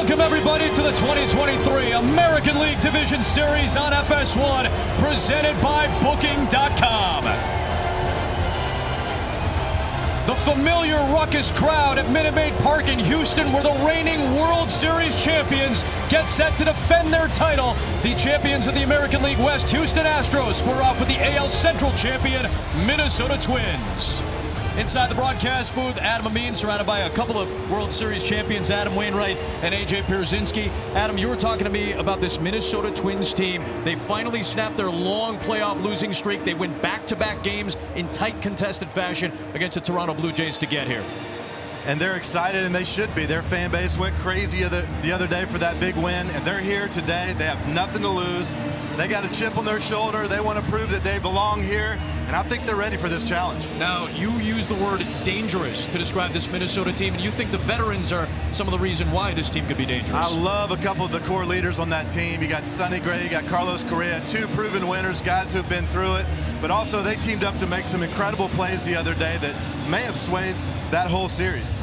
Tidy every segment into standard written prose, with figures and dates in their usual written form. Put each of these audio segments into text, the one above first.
Welcome, everybody, to the 2023 American League Division Series on FS1, presented by Booking.com. The familiar ruckus crowd at Minute Maid Park in Houston, where the reigning World Series champions get set to defend their title. The champions of the American League West, Houston Astros, square off with the AL Central champion, Minnesota Twins. Inside the broadcast booth, Adam Amin, surrounded by a couple of World Series champions, Adam Wainwright and A.J. Pierzynski. Adam, you were talking to me about this Minnesota Twins team. They finally snapped their long playoff losing streak. They win back-to-back games in tight, contested fashion against the Toronto Blue Jays to get here. And they're excited, and they should be. Their fan base went crazy the other day for that big win, and they're here today. They have nothing to lose. They got a chip on their shoulder. They want to prove that they belong here, and I think they're ready for this challenge. Now, you use the word dangerous to describe this Minnesota team, and you think the veterans are some of the reason why this team could be dangerous. I love a couple of the core leaders on that team. You got Sonny Gray, you got Carlos Correa, two proven winners, guys who've been through it, but also they teamed up to make some incredible plays the other day that may have swayed that whole series.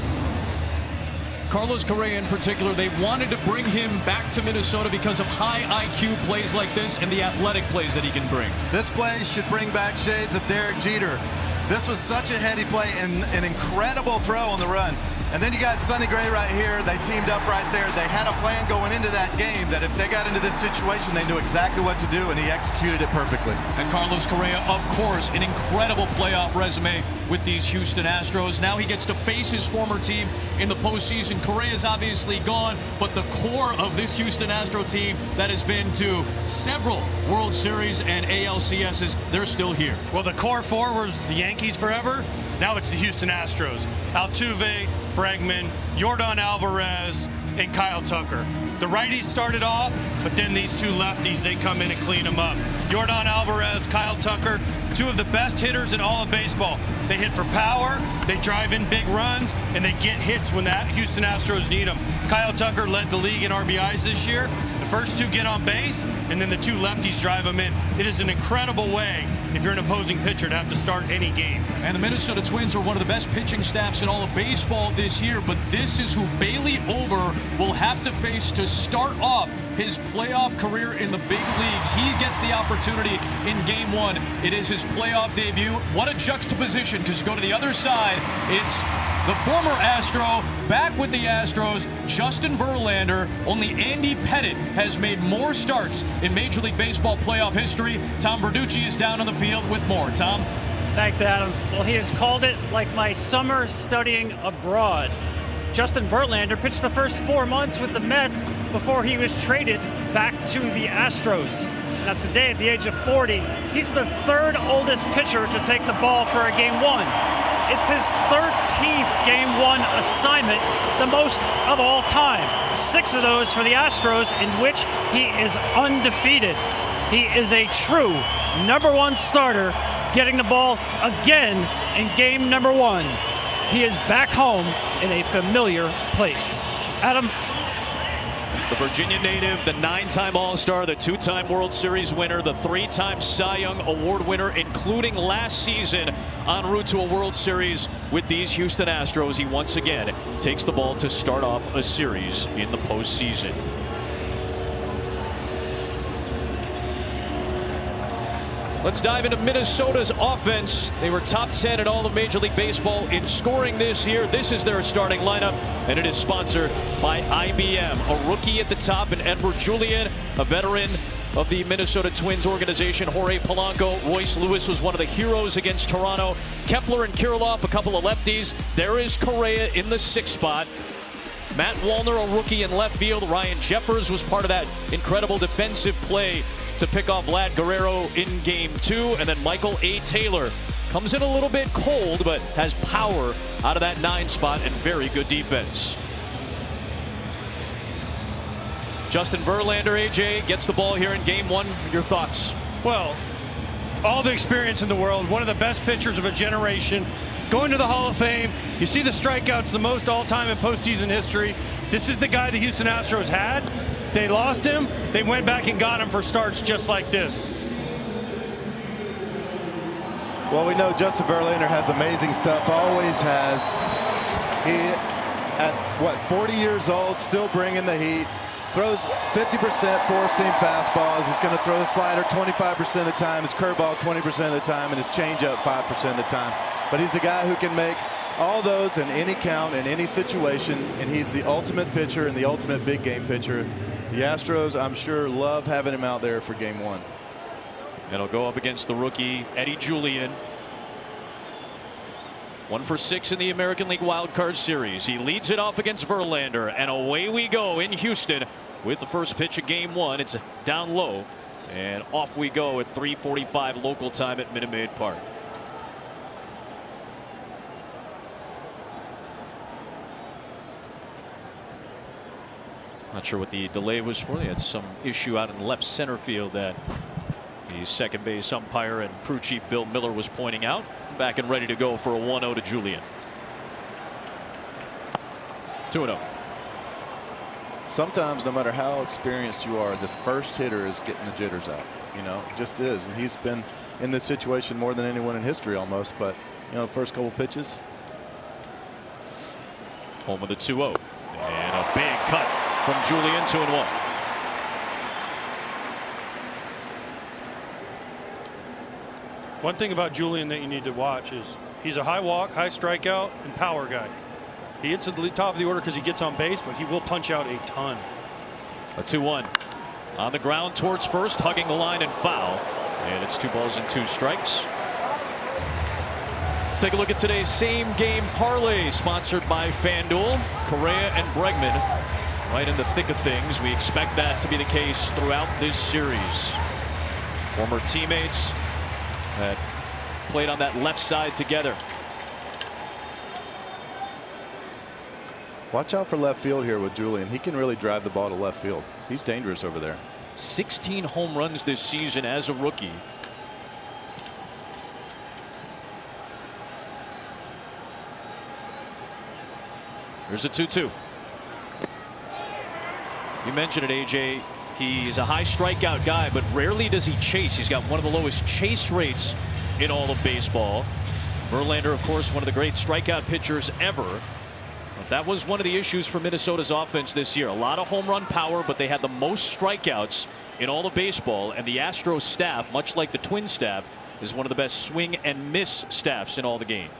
Carlos Correa in particular, they wanted to bring him back to Minnesota because of high IQ plays like this and the athletic plays that he can bring. This play should bring back shades of Derek Jeter. This was such a heady play and an incredible throw on the run. And then you got Sonny Gray right here. They teamed up right there. They had a plan going into that game that if they got into this situation, they knew exactly what to do, and he executed it perfectly. And Carlos Correa, of course, an incredible playoff resume with these Houston Astros. Now he gets to face his former team in the postseason. Correa's obviously gone, but the core of this Houston Astro team that has been to several World Series and ALCSs, they're still here. Well, the core four was the Yankees forever. Now it's the Houston Astros. Altuve, Bregman, Yordan Alvarez, and Kyle Tucker. The righties started off, but then these two lefties, they come in and clean them up. Yordan Alvarez, Kyle Tucker, two of the best hitters in all of baseball. They hit for power, they drive in big runs, and they get hits when the Houston Astros need them. Kyle Tucker led the league in RBIs this year. The first two get on base, and then the two lefties drive them in. It is an incredible way, if you're an opposing pitcher, to have to start any game. And the Minnesota Twins are one of the best pitching staffs in all of baseball this year, but this is who Bailey Ober will have to face to start off his playoff career in the big leagues. He gets the opportunity in Game 1. It is his playoff debut. What a juxtaposition, because you go to the other side, it's the former Astro back with the Astros, Justin Verlander. Only Andy Pettitte has made more starts in Major League Baseball playoff history. Tom Verducci is down on the field with more. Tom? Thanks, Adam. Well, he has called it like my summer studying abroad. Justin Verlander pitched the first 4 months with the Mets before he was traded back to the Astros. Now today, at the age of 40, he's the third oldest pitcher to take the ball for a Game 1. It's his 13th Game 1 assignment, the most of all time. 6 of those for the Astros, in which he is undefeated. He is a true #1 starter, getting the ball again in Game 1. He is back home in a familiar place. Adam? The Virginia native, the 9-time All-Star, the 2-time World Series winner, the 3-time Cy Young Award winner, including last season en route to a World Series with these Houston Astros. He once again takes the ball to start off a series in the postseason. Let's dive into Minnesota's offense. They were top 10 in all of Major League Baseball in scoring this year. This is their starting lineup, and it is sponsored by IBM. A rookie at the top in Edward Julian, a veteran of the Minnesota Twins organization, Jorge Polanco. Royce Lewis was one of the heroes against Toronto. Kepler and Kirilloff, a couple of lefties. There is Correa in the 6th spot. Matt Wallner, a rookie in left field. Ryan Jeffers was part of that incredible defensive play to pick off Vlad Guerrero in Game 2. And then Michael A. Taylor comes in a little bit cold, but has power out of that 9 spot and very good defense. Justin Verlander, AJ, gets the ball here in Game 1. Your thoughts? Well, all the experience in the world, one of the best pitchers of a generation, going to the Hall of Fame. You see the strikeouts, the most all-time in postseason history. This is the guy the Houston Astros had. They lost him. They went back and got him for starts just like this. Well, we know Justin Verlander has amazing stuff, always has. He at what, 40 years old, still bringing the heat. Throws 50% four-seam fastballs. He's going to throw a slider 25% of the time, his curveball 20% of the time, and his changeup 5% of the time. But he's a guy who can make all those in any count, in any situation, and he's the ultimate pitcher and the ultimate big game pitcher. The Astros, I'm sure, love having him out there for game one. It'll go up against the rookie Eddie Julian. 1 for 6 in the American League Wild Card Series. He leads it off against Verlander, and away we go in Houston with the first pitch of game one. It's down low, and off we go at 3:45 local time at Minute Maid Park. Not sure what the delay was for. They had some issue out in left center field that the second base umpire and crew chief Bill Miller was pointing out. Back and ready to go for a 1-0 to Julian. 2-0. Sometimes, no matter how experienced you are, this first hitter is getting the jitters out. You know, it just is. And he's been in this situation more than anyone in history almost. But, you know, the first couple pitches. Home with a 2-0. And a big cut from Julian, 2-1. One thing about Julian that you need to watch is he's a high walk, high strikeout, and power guy. He hits at the top of the order because he gets on base, but he will punch out a ton. A 2-1 on the ground towards first, hugging the line and foul. And it's 2 balls and 2 strikes. Let's take a look at today's same game parlay, sponsored by FanDuel. Correa and Bregman right in the thick of things. We expect that to be the case throughout this series. Former teammates that played on that left side together. Watch out for left field here with Julian. He can really drive the ball to left field. He's dangerous over there. 16 home runs this season as a rookie. There's a 2-2. You mentioned it, AJ. He's a high strikeout guy, but rarely does he chase. He's got one of the lowest chase rates in all of baseball. Verlander, of course, one of the great strikeout pitchers ever. But that was one of the issues for Minnesota's offense this year. A lot of home run power, but they had the most strikeouts in all of baseball. And the Astros staff, much like the Twins staff, is one of the best swing and miss staffs in all the game.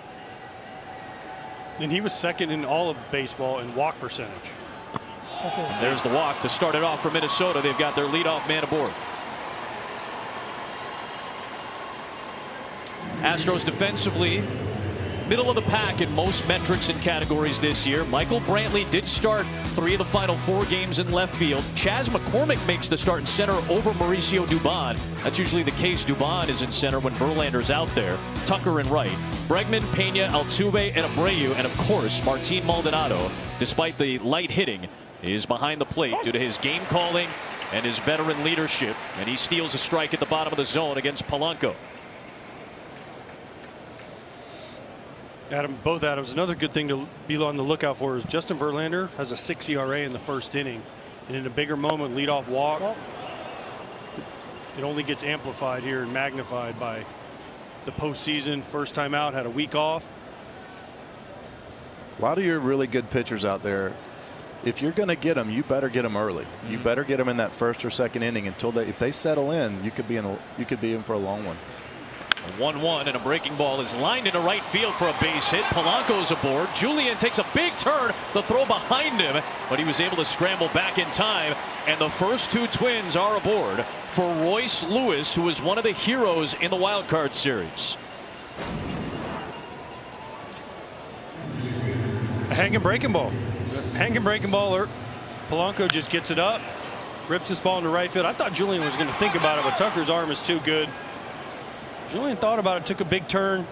And he was second in all of baseball in walk percentage. And there's the walk to start it off for Minnesota. They've got their leadoff man aboard. Astros defensively, middle of the pack in most metrics and categories this year. Michael Brantley did start 3 of the final 4 games in left field. Chas McCormick makes the start in center over Mauricio Dubon. That's usually the case. Dubon is in center when Verlander's out there. Tucker in right. Bregman, Pena, Altuve, and Abreu, and of course Martin Maldonado, despite the light hitting, is behind the plate due to his game calling and his veteran leadership. And he steals a strike at the bottom of the zone against Polanco. Both Adams. Another good thing to be on the lookout for is Justin Verlander has a 6 ERA in the first inning, and in a bigger moment, leadoff walk, it only gets amplified here and magnified by the postseason. First time out, had a week off. A lot of your really good pitchers out there, if you're going to get them, you better get them early. You better get them in that first or second inning until if they settle in, you could be in for a long one. A 1-1 and a breaking ball is lined into right field for a base hit. Polanco's aboard. Julian takes a big turn. The throw behind him, but he was able to scramble back in time. And the first 2 Twins are aboard for Royce Lewis, who was one of the heroes in the wild card series. A hanging breaking ball. Hanging breaking ball. Polanco just gets it up, rips this ball into right field. I thought Julian was going to think about it, but Tucker's arm is too good. Julian thought about it, took a big turn,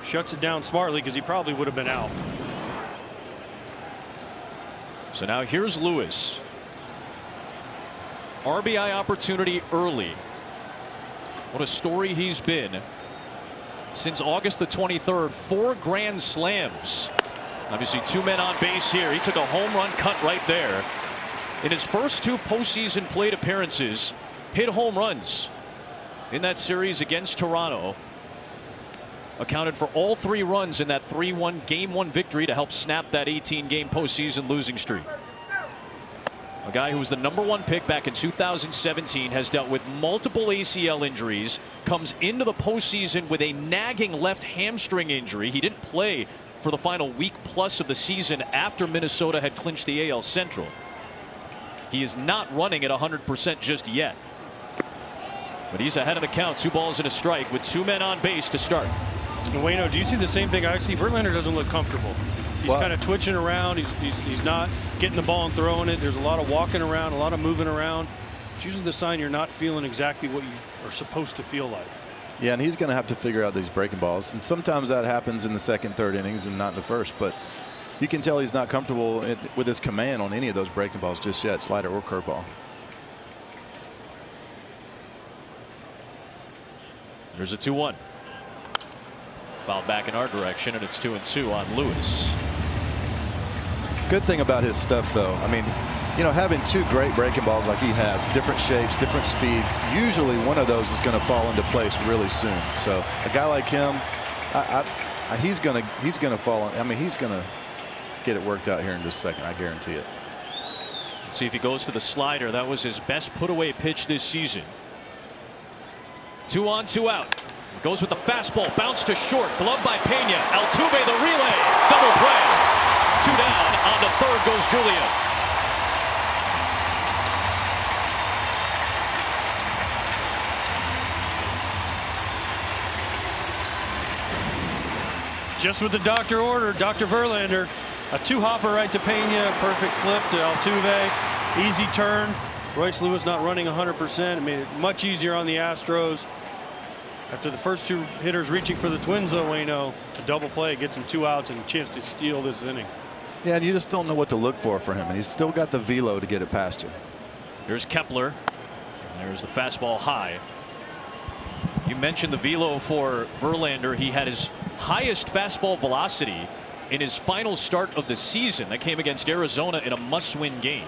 shuts it down smartly because he probably would have been out. So now here's Lewis. RBI opportunity early. What a story he's been since August the 23rd. 4 grand slams. Obviously 2 men on base here. He took a home run cut right there. In his first 2 postseason plate appearances, hit home runs. In that series against Toronto, accounted for all 3 runs in that 3-1 Game 1 victory to help snap that 18-game postseason losing streak. A guy who was the #1 pick back in 2017 has dealt with multiple ACL injuries, comes into the postseason with a nagging left hamstring injury. He didn't play for the final week plus of the season after Minnesota had clinched the AL Central. He is not running at 100% just yet. But he's ahead of the count. 2 balls and a strike with 2 men on base to start. Wayno, do you see the same thing I see? Verlander doesn't look comfortable. He's kind of twitching around. He's not getting the ball and throwing it. There's a lot of walking around, a lot of moving around. It's usually the sign you're not feeling exactly what you are supposed to feel like. Yeah, and he's going to have to figure out these breaking balls. And sometimes that happens in the second, third innings and not in the first. But you can tell he's not comfortable with his command on any of those breaking balls just yet, slider or curveball. There's a 2-1. Foul back in our direction, and it's 2-2 on Lewis. Good thing about his stuff, though, I mean, you know, having 2 great breaking balls like he has, different shapes, different speeds, usually one of those is going to fall into place really soon. So a guy like him, he's going to fall. I mean, he's going to get it worked out here in just a second. I guarantee it. Let's see if he goes to the slider. That was his best put-away pitch this season. 2 on, 2 out. Goes with the fastball, bounce to short, glove by Pena. Altuve the relay, double play. 2 down, on to third goes Julian. Just with the doctor order, Dr. Verlander, a 2-hopper right to Pena, perfect flip to Altuve, easy turn. Royce Lewis not running 100%. It made it much easier on the Astros. After the first 2 hitters reaching for the Twins, though, Wayno, a double play gets him 2 outs and a chance to steal this inning. Yeah, and you just don't know what to look for him, and he's still got the velo to get it past you. Here's Kepler. There's the fastball high. You mentioned the velo for Verlander. He had his highest fastball velocity in his final start of the season. That came against Arizona in a must-win game.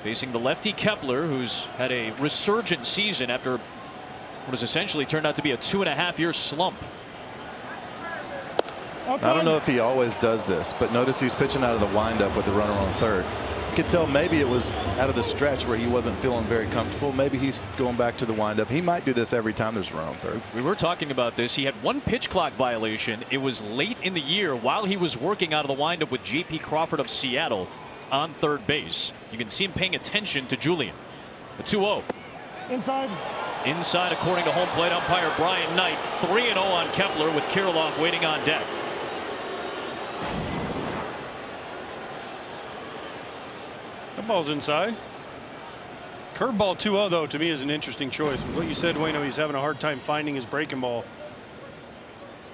Facing the lefty Kepler, who's had a resurgent season after what has essentially turned out to be a 2.5-year slump. I don't know if he always does this, but notice he's pitching out of the windup with the runner on third. You could tell maybe it was out of the stretch where he wasn't feeling very comfortable. Maybe he's going back to the windup. He might do this every time there's a run on third. We were talking about this. He had 1 pitch clock violation. It was late in the year while he was working out of the windup with J.P. Crawford of Seattle on third base. You can see him paying attention to Julian. The 2-0. Inside. Inside, according to home plate umpire Brian Knight. 3-0 on Kepler with Kirilloff waiting on deck. That ball's inside. Curveball 2-0, though, to me is an interesting choice. What you said, Wayno, he's having a hard time finding his breaking ball.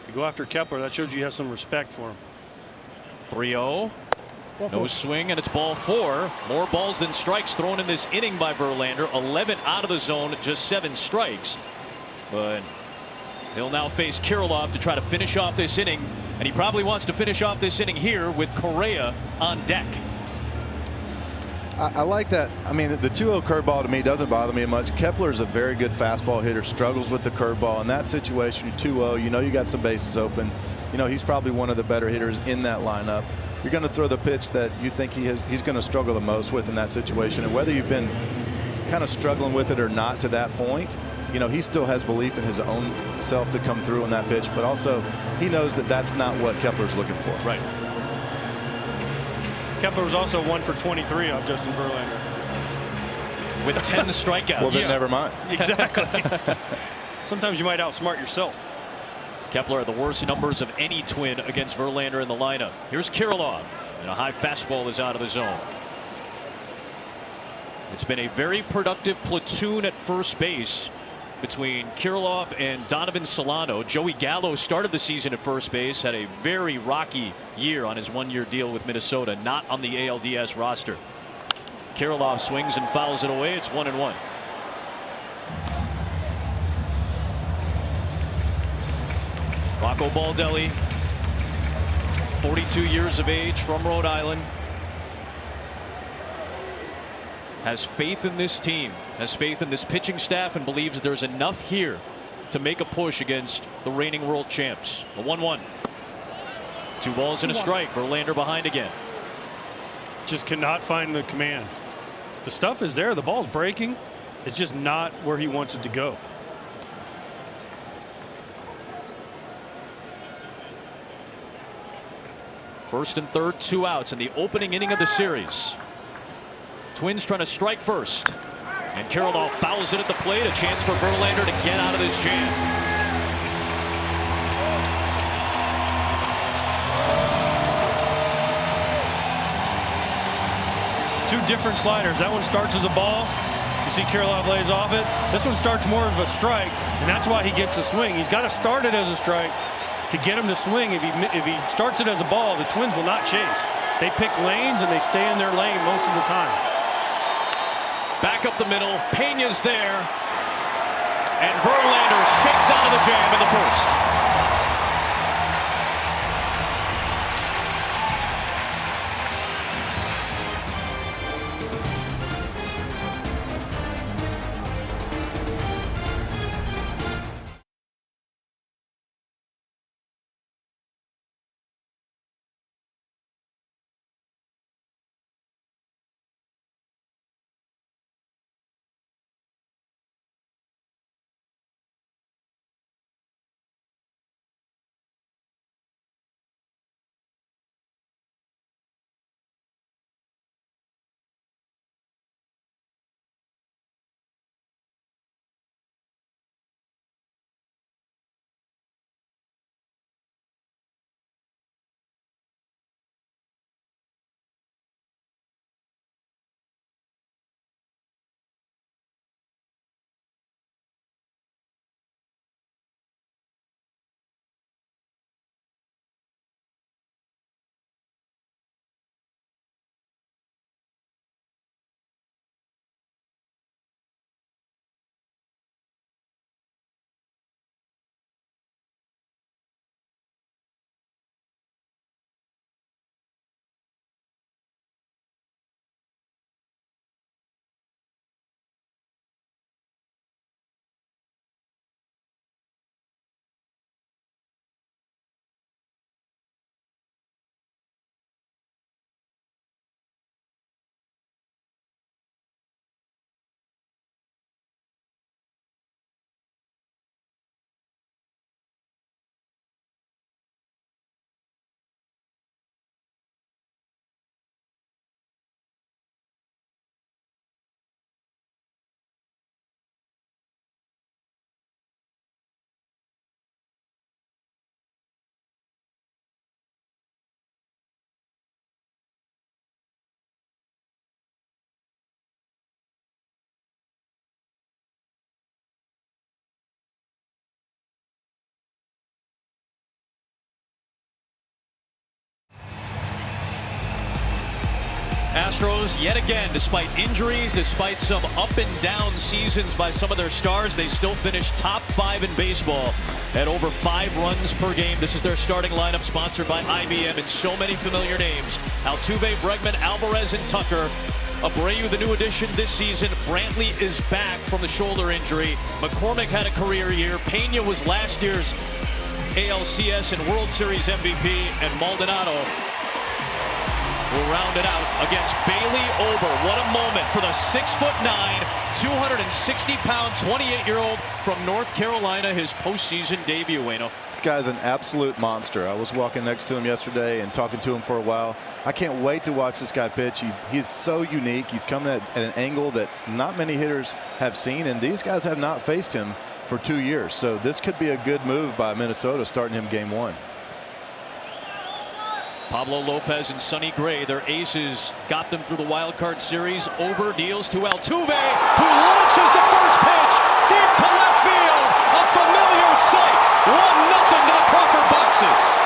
To go after Kepler, that shows you have some respect for him. 3-0. No swing, and it's ball 4. More balls than strikes thrown in this inning by Verlander. 11 out of the zone, just 7 strikes. But he'll now face Kirilloff to try to finish off this inning. And he probably wants to finish off this inning here with Correa on deck. I like that. I mean, the 2-0 curveball to me doesn't bother me much. Kepler is a very good fastball hitter, struggles with the curveball. In that situation, you're 2-0, you know you got some bases open. You know he's probably one of the better hitters in that lineup. You're going to throw the pitch that you think he's going to struggle the most with in that situation. And whether you've been kind of struggling with it or not to that point, you know, he still has belief in his own self to come through on that pitch. But also, he knows that that's not what Kepler's looking for. Right. Kepler was also 1 for 23 off Justin Verlander. With 10 strikeouts. Well, then never mind. Exactly. Sometimes you might outsmart yourself. Kepler the worst numbers of any Twin against Verlander in the lineup. Here's Kirilloff, and a high fastball is out of the zone. It's been a very productive platoon at first base between Kirilloff and Donovan Solano. Joey Gallo started the season at first base, had a very rocky year on his 1-year deal with Minnesota, not on the ALDS roster. Kirilloff swings and fouls it away. It's 1-1. Rocco Baldelli, 42 years of age, from Rhode Island, has faith in this team, has faith in this pitching staff, and believes there's enough here to make a push against the reigning world champs. A 1-1. 2 balls and a strike. Verlander behind again. Just cannot find the command. The stuff is there. The ball's breaking. It's just not where he wants it to go. First and third, 2 outs in the opening inning of the series. Twins trying to strike first. And Kirilloff fouls it at the plate. A chance for Verlander to get out of this jam. Two different sliders. That one starts as a ball. You see Kirilloff lays off it. This one starts more of a strike, and that's why he gets a swing. He's got to start it as a strike to get him to swing. If he starts it as a ball, the Twins will not chase. They pick lanes and they stay in their lane most of the time. Back up the middle. Peña's there. And Verlander shakes out of the jam in the first. Astros, yet again, despite injuries, despite some up and down seasons by some of their stars, they still finish top 5 in baseball at over 5 runs per game. This is their starting lineup, sponsored by IBM, and so many familiar names. Altuve, Bregman, Alvarez, and Tucker. Abreu, the new addition this season. Brantley is back from the shoulder injury. McCormick had a career year. Peña was last year's ALCS and World Series MVP, and Maldonado will round it out against Bailey Ober. What a moment for the 6'9", 260-pound, 28-year-old from North Carolina, his postseason debut, Waino. This guy's an absolute monster. I was walking next to him yesterday and talking to him for a while. I can't wait to watch this guy pitch. He's so unique. He's coming at an angle that not many hitters have seen, and these guys have not faced him for 2 years. So this could be a good move by Minnesota, starting him game 1. Pablo Lopez and Sonny Gray, their aces, got them through the wild card series. Ober deals to Altuve, who launches the first pitch deep to left field. A familiar sight. 1-0 to the Crawford boxes.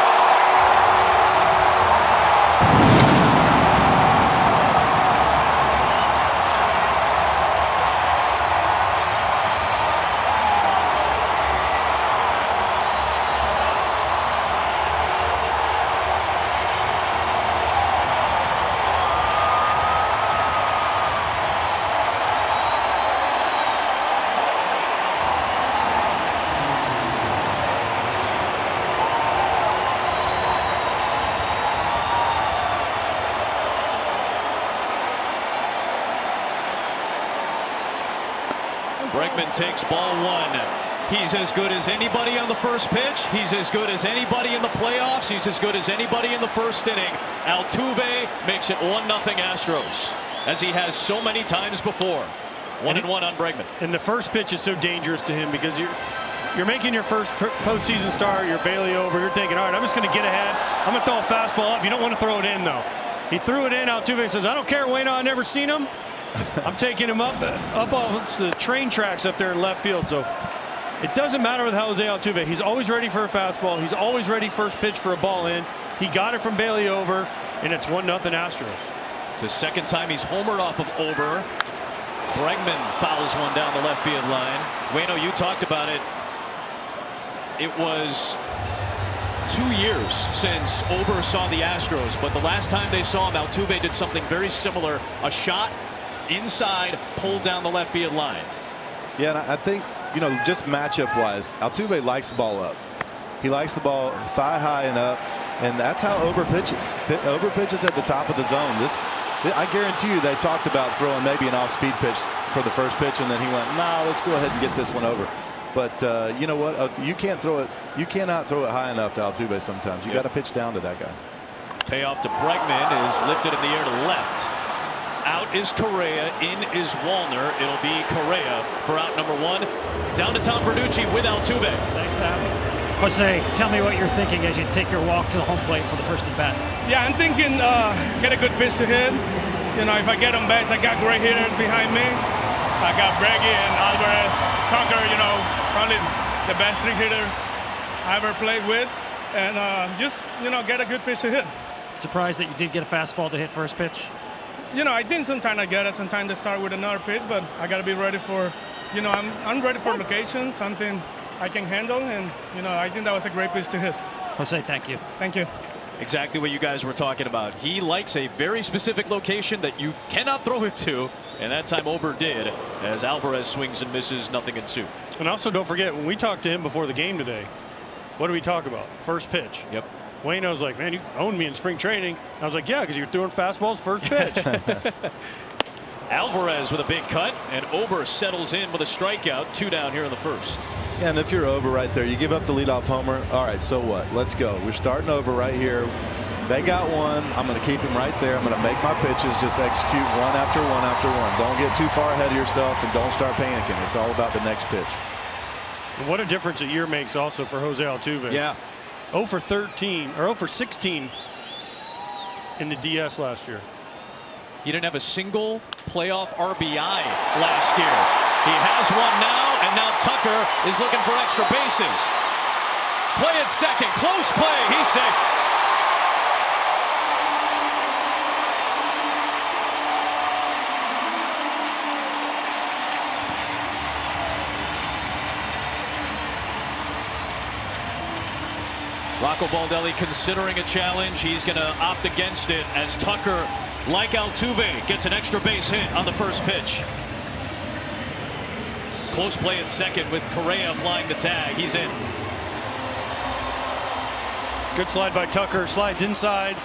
Bregman takes ball one. He's as good as anybody on the first pitch. He's as good as anybody in the playoffs. He's as good as anybody in the first inning. Altuve makes it 1-0 Astros, as he has so many times before. 1-1 on Bregman. And the first pitch is so dangerous to him because you're making your first postseason start. You're Bailey over. You're thinking, all right, I'm just going to get ahead. I'm going to throw a fastball up. You don't want to throw it in, though. He threw it in. Altuve says, I don't care, Wayno, I've never seen him. I'm taking him up off the train tracks up there in left field. So it doesn't matter with Jose Altuve. He's always ready for a fastball. He's always ready first pitch for a ball in. He got it from Bailey over, and it's 1-0 Astros. It's his second time he's homered off of Ober. Bregman fouls one down the left field line. Wayno, you talked about it. It was 2 years since Ober saw the Astros, but the last time they saw him, Altuve did something very similar. A shot inside, pulled down the left field line. Yeah, and I think, you know, just matchup wise, Altuve likes the ball up. He likes the ball thigh high and up, and that's how Ober pitches. Ober pitches at the top of the zone. I guarantee you they talked about throwing maybe an off-speed pitch for the first pitch, and then he went, nah, let's go ahead and get this one over. But you know what? You can't throw it. You cannot throw it high enough to Altuve sometimes. You got to pitch down to that guy. Payoff to Bregman is lifted in the air to left. Out is Correa, in is Wallner. It'll be Correa for out number one. Down to Tom Verducci with Altuve. Thanks, Sam. Jose, tell me what you're thinking as you take your walk to the home plate for the first at bat. Yeah, I'm thinking get a good pitch to hit. You know, if I get on base, I got great hitters behind me. I got Breggy and Alvarez, Tucker, you know, probably the best 3 hitters I ever played with. And just, you know, get a good pitch to hit. Surprised that you did get a fastball to hit first pitch? You know, I think sometimes I get it, sometimes they start with another pitch, but I got to be ready for, you know, I'm ready for location, something I can handle, and, you know, I think that was a great pitch to hit. Jose, thank you. Thank you. Exactly what you guys were talking about. He likes a very specific location that you cannot throw it to, and that time Ober did, as Alvarez swings and misses, 0-2. And also don't forget, when we talked to him before the game today, what did we talk about? First pitch. Yep. Wayno's like, man, you owned me in spring training. I was like, yeah, because you're throwing fastballs first pitch. Alvarez with a big cut, and Ober settles in with a strikeout. 2 down here in the first. Yeah, and if you're Ober right there, you give up the leadoff homer. All right, so what? Let's go. We're starting over right here. They got one. I'm going to keep him right there. I'm going to make my pitches. Just execute one after one after one. Don't get too far ahead of yourself, and don't start panicking. It's all about the next pitch. And what a difference a year makes also for Jose Altuve. Yeah. 0 for 13 or 0 for 16 in the DS last year. He didn't have a single playoff RBI last year. He has one now, and now Tucker is looking for extra bases. Play at second, close play, he's safe. Rocco Baldelli considering a challenge. He's going to opt against it as Tucker, like Altuve, gets an extra base hit on the first pitch. Close play at second with Correa applying the tag. He's in. Good slide by Tucker. Slides inside.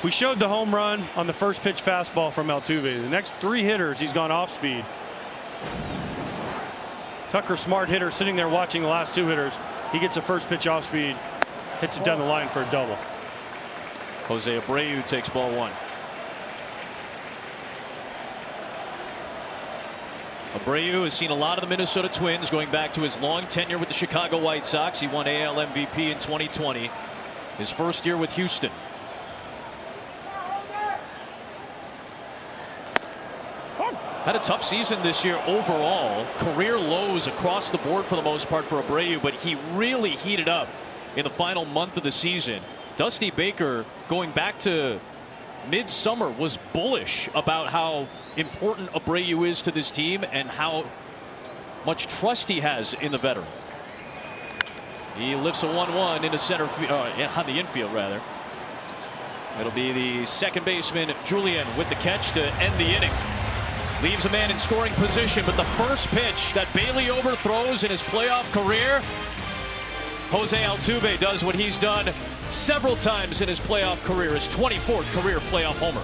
We showed the home run on the first pitch fastball from Altuve. The next 3 hitters, he's gone off speed. Tucker, smart hitter, sitting there watching the last 2 hitters. He gets a first pitch off speed, hits it down the line for a double. Jose Abreu takes ball 1. Abreu has seen a lot of the Minnesota Twins going back to his long tenure with the Chicago White Sox. He won AL MVP in 2020. His first year with Houston. Had a tough season this year overall. Career lows across the board for the most part for Abreu, but he really heated up in the final month of the season. Dusty Baker, going back to midsummer, was bullish about how important Abreu is to this team and how much trust he has in the veteran. He lifts a 1-1 into center field, on the infield rather. It'll be the second baseman Julian with the catch to end the inning. Leaves a man in scoring position, but the first pitch that Bailey overthrows in his playoff career, Jose Altuve does what he's done several times in his playoff career, his 24th career playoff homer.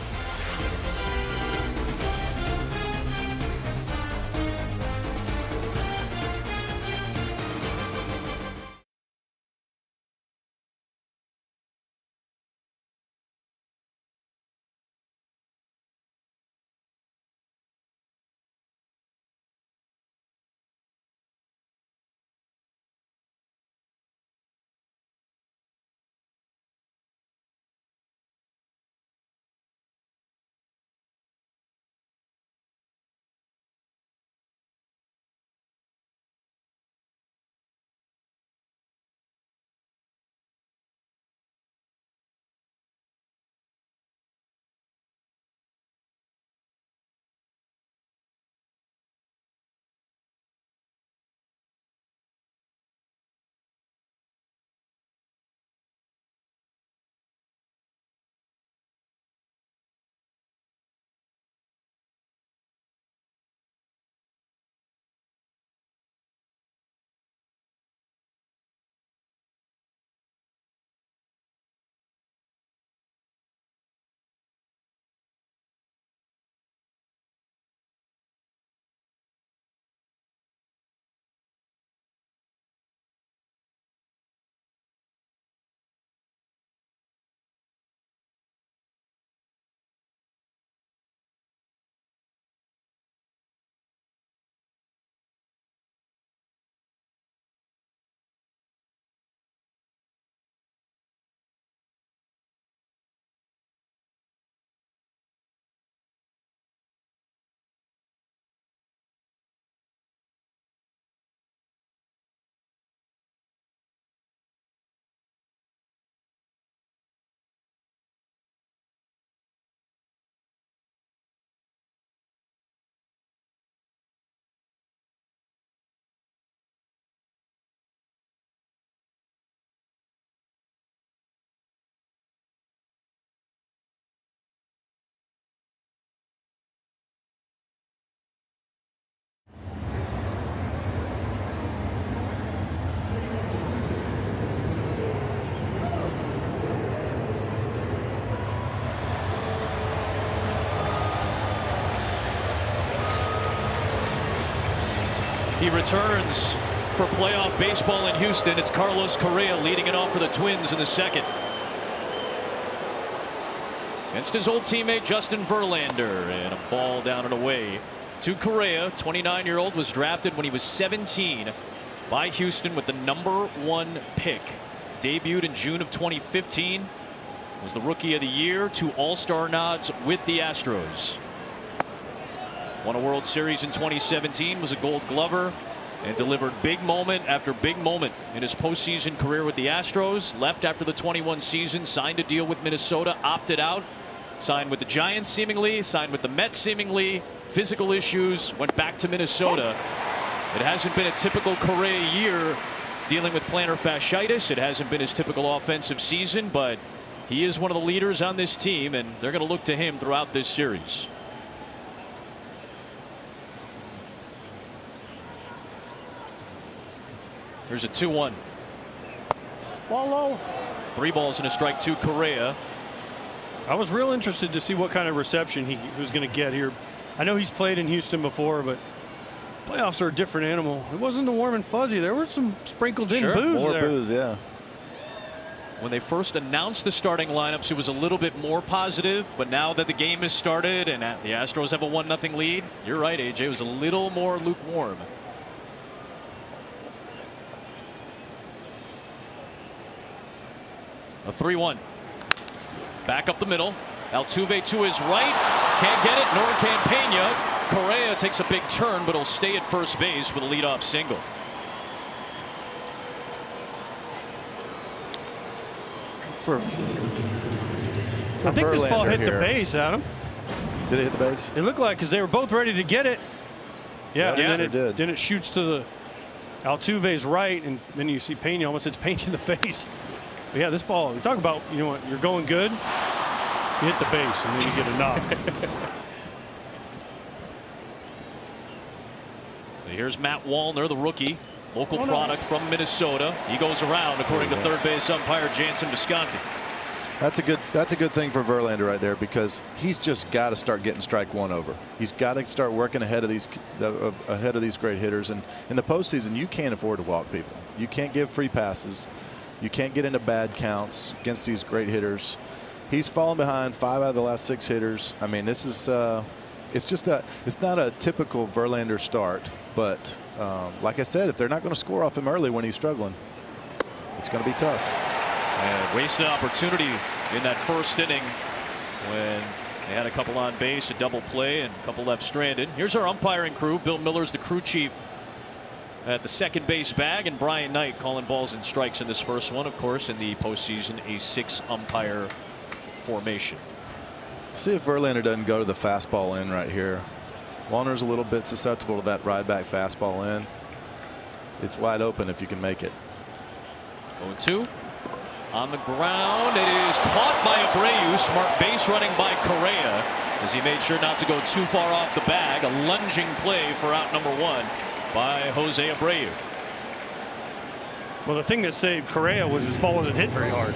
returns for playoff baseball in Houston. It's Carlos Correa leading it off for the Twins in the second. Against his old teammate Justin Verlander, and a ball down and away to Correa. 29-year-old was drafted when he was 17 by Houston with the #1 pick. Debuted in June of 2015. Was the Rookie of the Year. 2 All-Star nods with the Astros. Won a World Series in 2017. Was a Gold Glover. And delivered big moment after big moment in his postseason career with the Astros. Left after the 21 season. Signed a deal with Minnesota. Opted out. Signed with the Giants seemingly. Signed with the Mets seemingly. Physical issues. Went back to Minnesota. It hasn't been a typical Correa year dealing with plantar fasciitis. It hasn't been his typical offensive season, but he is one of the leaders on this team, and they're going to look to him throughout this series. Here's a 2-1. Ball low. 3 balls and a strike to Correa. I was real interested to see what kind of reception he was going to get here. I know he's played in Houston before, but playoffs are a different animal. It wasn't the warm and fuzzy. There were some sprinkled in boos more there. boos, yeah. When they first announced the starting lineups, it was a little bit more positive, but now that the game has started and the Astros have a 1-0 lead, you're right, AJ, it was a little more lukewarm. A 3-1. Back up the middle. Altuve to his right. Can't get it, nor can Pena. Correa takes a big turn, but he'll stay at first base with a leadoff single. I think this ball hit the base, Adam. Did it hit the base? It looked like, because they were both ready to get it. Yeah, Yeah, and it did. then it shoots to the Altuve's right, and then you see Pena, almost hits Pena in the face. But yeah, this ball, we talk about, you know what, you're going good, you hit the base, and then you get a knock. Here's Matt Wallner, the rookie, local product from Minnesota. He goes around, according to third base umpire Jansen Visconti. That's a good thing for Verlander right there, because he's just got to start getting strike 1 over. He's got to start working ahead of these great hitters. And in the postseason, you can't afford to walk people. You can't give free passes. You can't get into bad counts against these great hitters. He's fallen behind 5 out of the last 6 hitters. I mean, this is it's not a typical Verlander start, but like I said, if they're not going to score off him early when he's struggling, it's going to be tough. And wasted opportunity in that first inning when they had a couple on base, a double play, and a couple left stranded. Here's our umpiring crew. Bill Miller's the crew chief at the second base bag, and Brian Knight calling balls and strikes in this first one. Of course, in the postseason, a 6 umpire formation. See if Verlander doesn't go to the fastball in right here. Wallner's a little bit susceptible to that ride back fastball in. It's wide open if you can make it. 0-2. On the ground, it is caught by Abreu. Smart base running by Correa as he made sure not to go too far off the bag. A lunging play for out number 1 by Jose Abreu. Well, the thing that saved Correa was his ball wasn't hit very hard.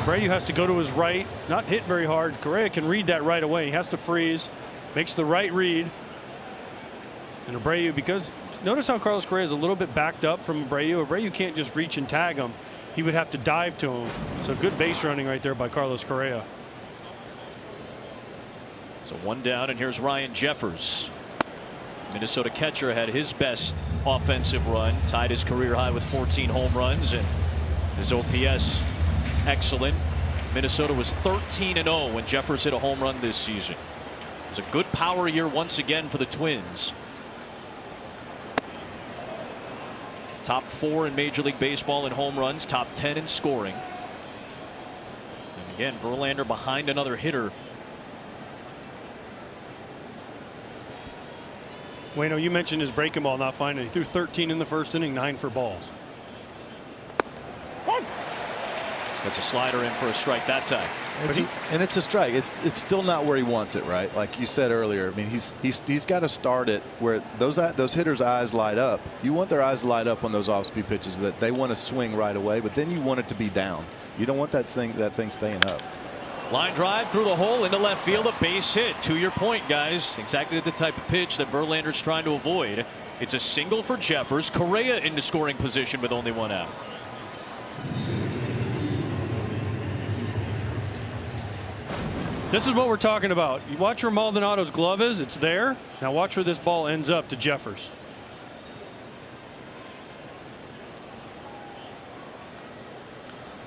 Abreu has to go to his right, not hit very hard. Correa can read that right away. He has to freeze, makes the right read. And Abreu, because notice how Carlos Correa is a little bit backed up from Abreu. Abreu can't just reach and tag him. He would have to dive to him. So good base running right there by Carlos Correa. So 1 down, and here's Ryan Jeffers. Minnesota catcher had his best offensive run, tied his career high with 14 home runs, and his OPS excellent. Minnesota was 13-0 when Jeffers hit a home run this season. It was a good power year once again for the Twins. Top 4 in Major League Baseball in home runs, top 10 in scoring. And again, Verlander behind another hitter. Wayno, you mentioned his breaking ball not finding. He threw 13 in the first inning, 9 for balls. That's a slider in for a strike that time. And it's a strike. It's still not where he wants it, right? Like you said earlier. I mean, he's got to start it where those hitters' eyes light up. You want their eyes to light up on those off-speed pitches that they want to swing right away, but then you want it to be down. You don't want that thing staying up. Line drive through the hole into left field, a base hit. To your point, guys, exactly the type of pitch that Verlander's trying to avoid. It's a single for Jeffers. Correa into scoring position with only one out. This is what we're talking about. You watch where Maldonado's glove is. It's there. Now watch where this ball ends up to Jeffers.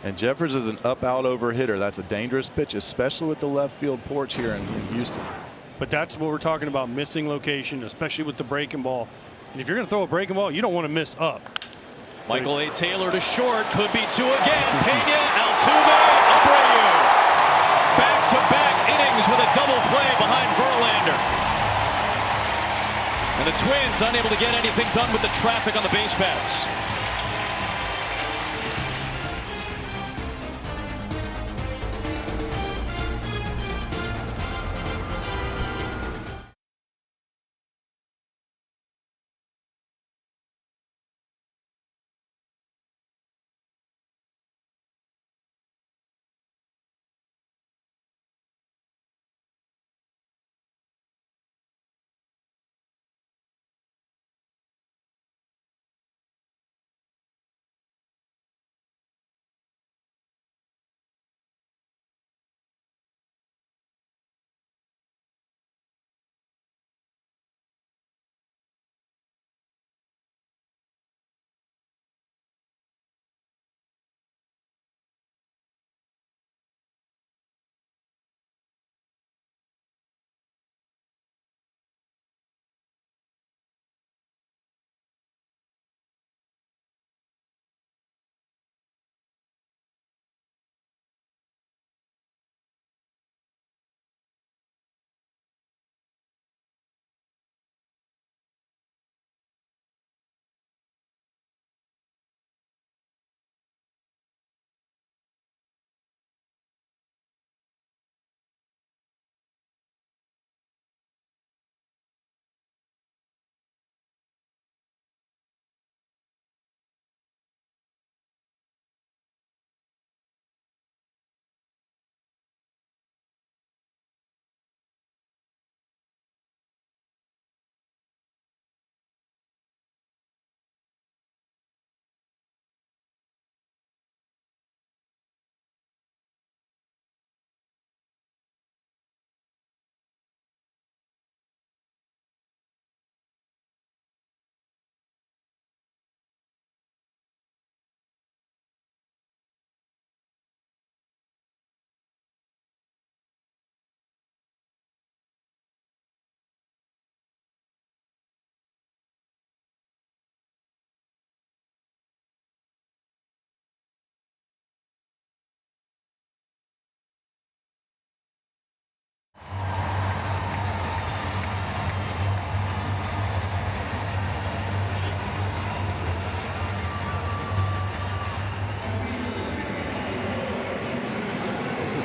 And Jeffers is an up-out over hitter. That's a dangerous pitch, especially with the left field porch here in Houston. But that's what we're talking about, missing location, especially with the breaking ball. And if you're going to throw a breaking ball, you don't want to miss up. Michael A. Taylor to short. Could be two again. Pena, Altuve, Abreu. Back-to-back innings with a double play behind Verlander. And the Twins unable to get anything done with the traffic on the base paths.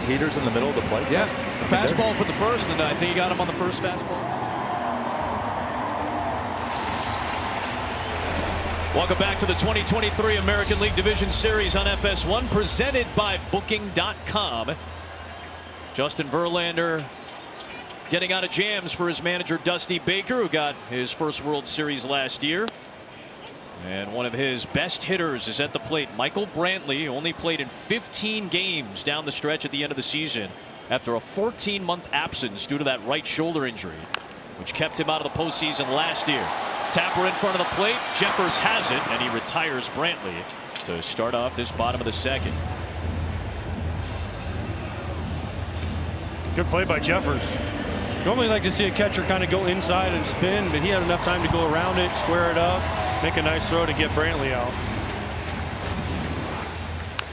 Heaters in the middle of the plate. Yeah, the fastball for the first, and I think he got him on the first fastball. Welcome back to the 2023 American League Division Series on FS1, presented by Booking.com. Justin Verlander getting out of jams for his manager Dusty Baker, who got his first World Series last year. And one of his best hitters is at the plate, Michael Brantley, who only played in 15 games down the stretch at the end of the season after a 14-month absence due to that right shoulder injury, which kept him out of the postseason last year. Tapper in front of the plate. Jeffers has it, and he retires Brantley to start off this bottom of the second. Good play by Jeffers. Normally like to see a catcher kind of go inside and spin, but he had enough time to go around it, square it up, make a nice throw to get Brantley out.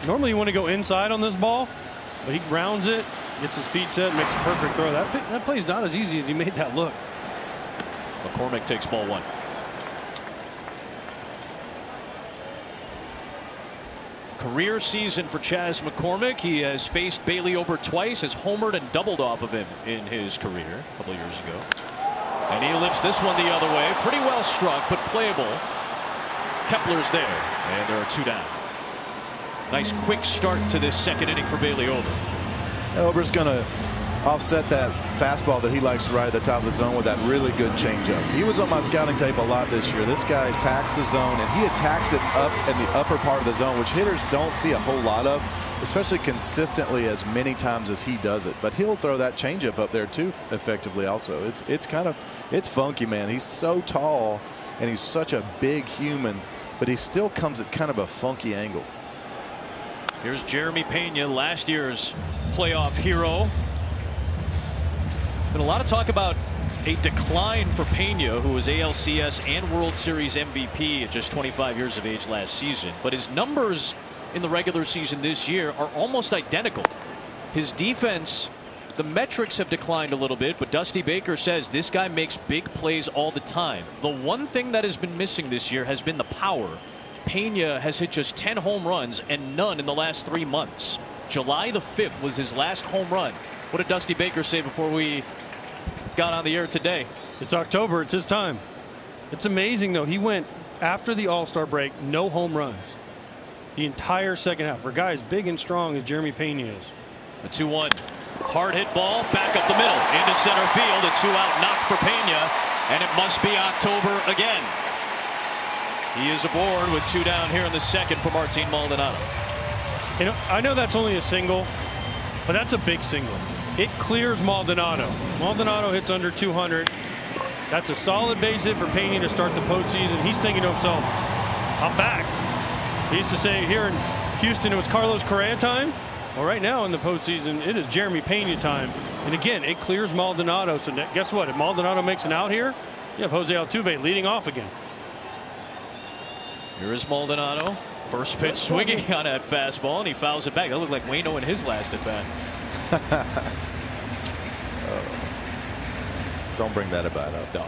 Normally you want to go inside on this ball, but he grounds it, gets his feet set, makes a perfect throw. That play's not as easy as he made that look. McCormick takes ball one. Career season for Chas McCormick. He has faced Bailey Ober twice, has homered and doubled off of him in his career a couple of years ago. And he lifts this one the other way. Pretty well struck, but playable. Kepler's there, and there are two down. Nice quick start to this second inning for Bailey Ober. Ober's going to offset that fastball that he likes to ride at the top of the zone with that really good changeup. He was on my scouting tape a lot this year. This guy attacks the zone, and he attacks it up in the upper part of the zone, which hitters don't see a whole lot of, especially consistently as many times as he does it. But he'll throw that changeup up there too effectively also. It's funky, man. He's so tall, and he's such a big human, but he still comes at kind of a funky angle. Here's Jeremy Pena, last year's playoff hero. Been a lot of talk about a decline for Pena, who was ALCS and World Series MVP at just 25 years of age last season. But his numbers in the regular season this year are almost identical. His defense, the metrics have declined a little bit, but Dusty Baker says this guy makes big plays all the time. The one thing that has been missing this year has been the power. Pena has hit just 10 home runs and none in the last 3 months. July the 5th was his last home run. What did Dusty Baker say before we got on the air today? It's October. It's his time. It's amazing, though. He went after the All-Star break, no home runs the entire second half for a guy as big and strong as Jeremy Pena is. A 2-1 hard hit ball back up the middle into center field. A 2-out knock for Pena, and it must be October again. He is aboard with 2 down here in the second for Martin Maldonado. You know, I know that's only a single, but that's a big single. It clears Maldonado. Maldonado hits under 200. That's a solid base hit for Pena to start the postseason. He's thinking to himself, I'm back. He used to say here in Houston it was Carlos Correa time. Well, right now in the postseason it is Jeremy Pena time. And again, it clears Maldonado. So guess what? If Maldonado makes an out here, you have Jose Altuve leading off again. Here is Maldonado. First pitch swinging on that fastball, and he fouls it back. That looked like Waino in his last at bat. Don't bring that about up. No.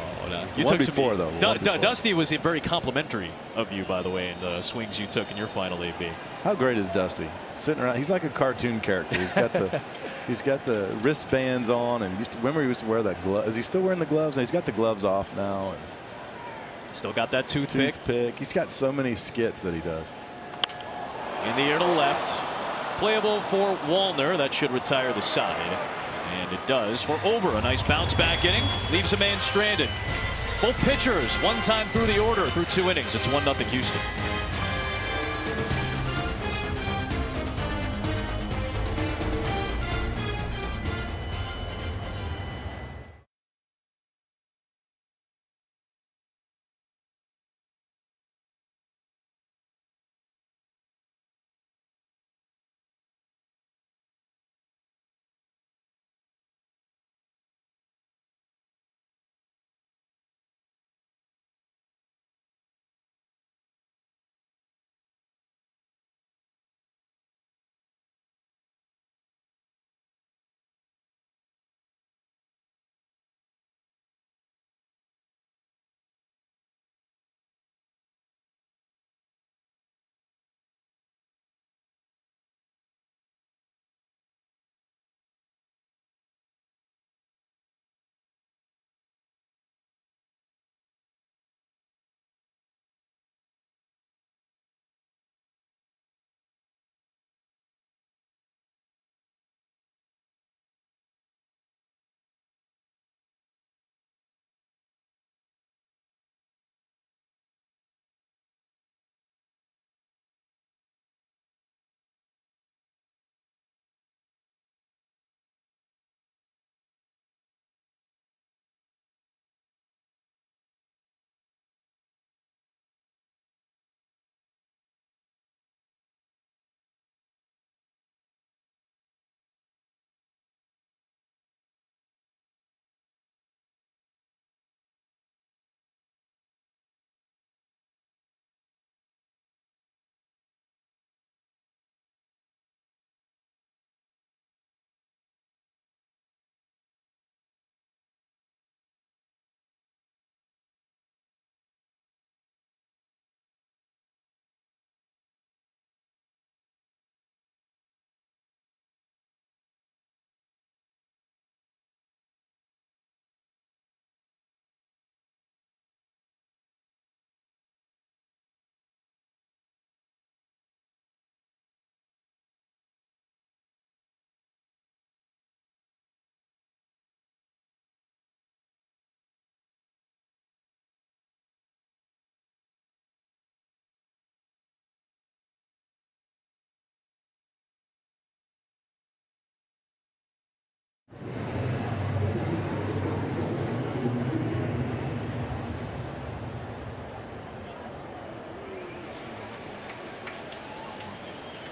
You One took before, some, though. Dusty was very complimentary of you, by the way, in the swings you took in your final AB. How great is Dusty? Sitting around, he's like a cartoon character. He's got the wristbands on, and remember he used to wear that glove. Is he still wearing the gloves? And he's got the gloves off now. And still got that toothpick. He's got so many skits that he does. In the air to the left. Playable for Wallner. That should retire the side. And it does for Ober. A nice bounce back inning. Leaves a man stranded. Both pitchers one time through the order through 2 innings. It's 1-0 Houston.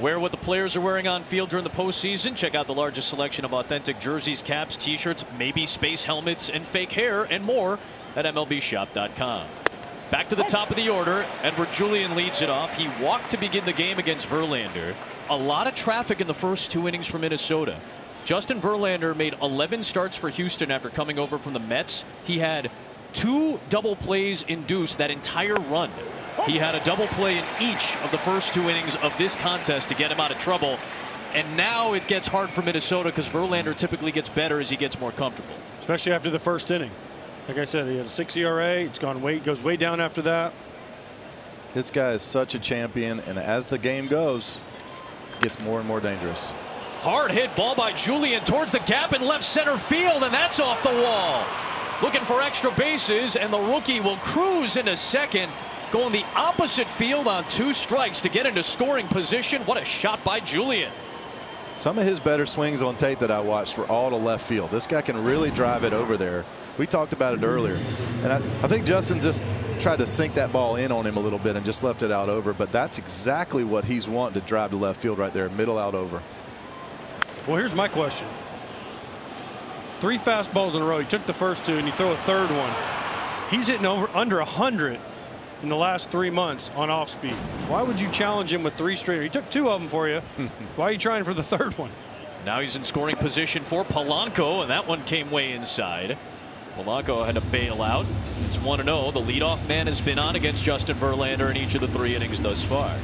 Wear what the players are wearing on field during the postseason. Check out the largest selection of authentic jerseys, caps, t-shirts, maybe space helmets, and fake hair, and more at MLBshop.com. Back to the top of the order. Edward Julian leads it off. He walked to begin the game against Verlander. A lot of traffic in the first 2 innings for Minnesota. Justin Verlander made 11 starts for Houston after coming over from the Mets. He had 2 double plays induced that entire run. He had a double play in each of the first 2 innings of this contest to get him out of trouble. And now it gets hard for Minnesota because Verlander typically gets better as he gets more comfortable. Especially after the first inning. Like I said, he had a 6 ERA. It's goes way down after that. This guy is such a champion, and as the game goes, it gets more and more dangerous. Hard hit ball by Julian towards the gap in left center field, and that's off the wall. Looking for extra bases, and the rookie will cruise into second. Going the opposite field on 2 strikes to get into scoring position. What a shot by Julian. Some of his better swings on tape that I watched were all to left field. This guy can really drive it over there. We talked about it earlier. And I think Justin just tried to sink that ball in on him a little bit and just left it out over. But that's exactly what he's wanting to drive to left field right there. Middle out over. Well, here's my question. 3 fastballs in a row. He took the first 2 and you throw a third one. He's hitting under 100 in the last 3 months on off speed. Why would you challenge him with 3 straight? He took 2 of them for you. Why are you trying for the third one? Now he's in scoring position for Polanco, and that one came way inside. Polanco had to bail out. It's 1-0. The leadoff man has been on against Justin Verlander in each of the 3 innings thus far.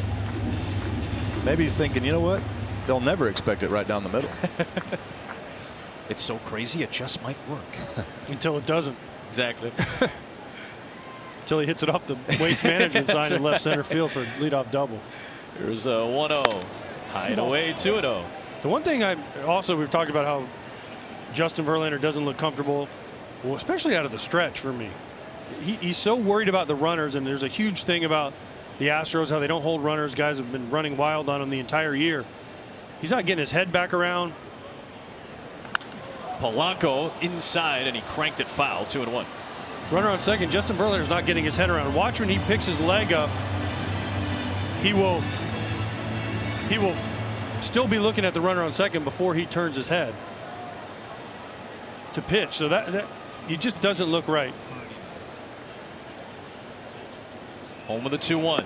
Maybe he's thinking, you know what? They'll never expect it right down the middle. It's so crazy it just might work. Until it doesn't. Exactly. Until he hits it off the waste management sign in left center field for a leadoff double. Here's a 1-0. Hide away 2-0. The one thing we've talked about how Justin Verlander doesn't look comfortable, well, especially out of the stretch for me. He's so worried about the runners, and there's a huge thing about the Astros, how they don't hold runners. Guys have been running wild on him the entire year. He's not getting his head back around. Polanco inside, and he cranked it foul. 2-1. Runner on second. Justin Verlander's not getting his head around. Watch when he picks his leg up. He will still be looking at the runner on second before he turns his head to pitch. So that he just doesn't look right. Home with a 2-1.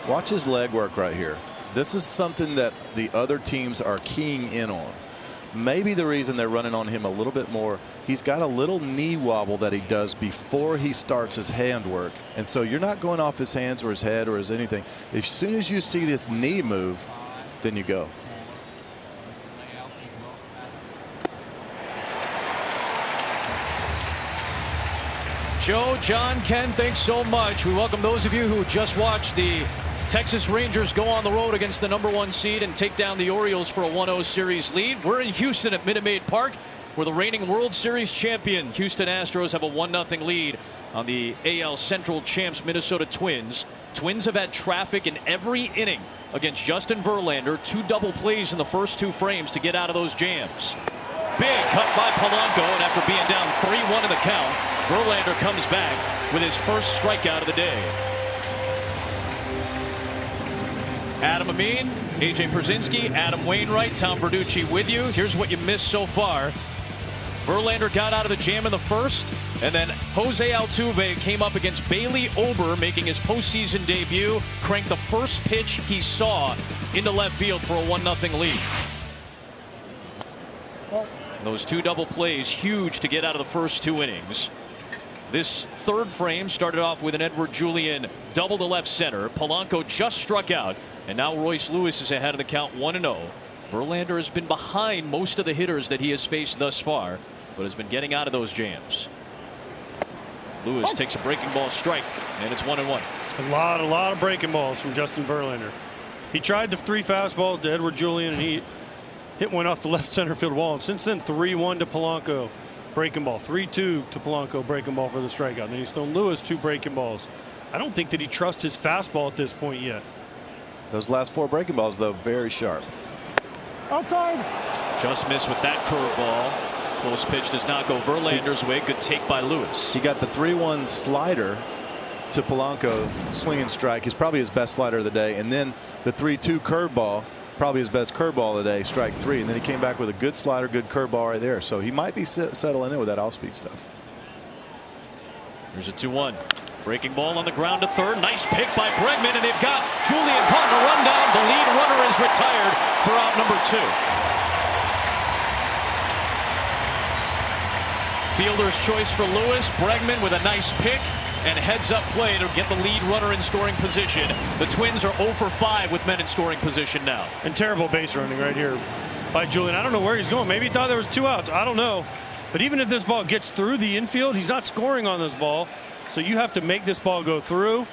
Watch his leg work right here. This is something that the other teams are keying in on. Maybe the reason they're running on him a little bit more, he's got a little knee wobble that he does before he starts his hand work. And so you're not going off his hands or his head or his anything. As soon as you see this knee move, then you go. Joe, John, Ken, thanks so much. We welcome those of you who just watched the Texas Rangers go on the road against the #1 seed and take down the Orioles for a 1-0 series lead. We're in Houston at Minute Maid Park, where the reigning World Series champion Houston Astros have a 1-0 lead on the AL Central champs Minnesota Twins. Twins have had traffic in every inning against Justin Verlander. 2 double plays in the first 2 frames to get out of those jams. Big cut by Polanco, and after being down 3-1 in the count, Verlander comes back with his first strikeout of the day. Adam Amin, AJ Pierzynski, Adam Wainwright, Tom Verducci with you. Here's what you missed so far. Verlander got out of the jam in the first, and then Jose Altuve came up against Bailey Ober, making his postseason debut, cranked the first pitch he saw into left field for a 1-0 lead. Those 2 double plays, huge to get out of the first 2 innings. This third frame started off with an Edward Julian double to left center. Polanco just struck out, and now Royce Lewis is ahead of the count 1-0. Verlander has been behind most of the hitters that he has faced thus far, but has been getting out of those jams. Lewis takes a breaking ball strike, and it's 1-1. A lot of breaking balls from Justin Verlander. He tried the 3 fastballs to Edward Julian, and he hit one off the left center field wall. And since then, 3-1 to Polanco, breaking ball. 3-2 to Polanco, breaking ball for the strikeout. Then he's thrown Lewis 2 breaking balls. I don't think that he trusts his fastball at this point yet. Those last 4 breaking balls, though, very sharp. Outside. Just missed with that curveball. Close pitch does not go Verlander's way. Good take by Lewis. He got the 3-1 slider to Polanco, swing and strike. He's probably his best slider of the day. And then the 3-2 curveball, probably his best curveball of the day, strike 3. And then he came back with a good slider, good curveball right there. So he might be settling in with that off-speed stuff. Here's a 2-1. Breaking ball on the ground to third. Nice pick by Bregman, and they've got Julian caught in a rundown. The lead runner is retired for out number 2. Fielder's choice for Lewis. Bregman with a nice pick and heads-up play to get the lead runner in scoring position. The Twins are 0 for 5 with men in scoring position now. And terrible base running right here by Julian. I don't know where he's going. Maybe he thought there was 2 outs. I don't know. But even if this ball gets through the infield, he's not scoring on this ball. So you have to make this ball go through.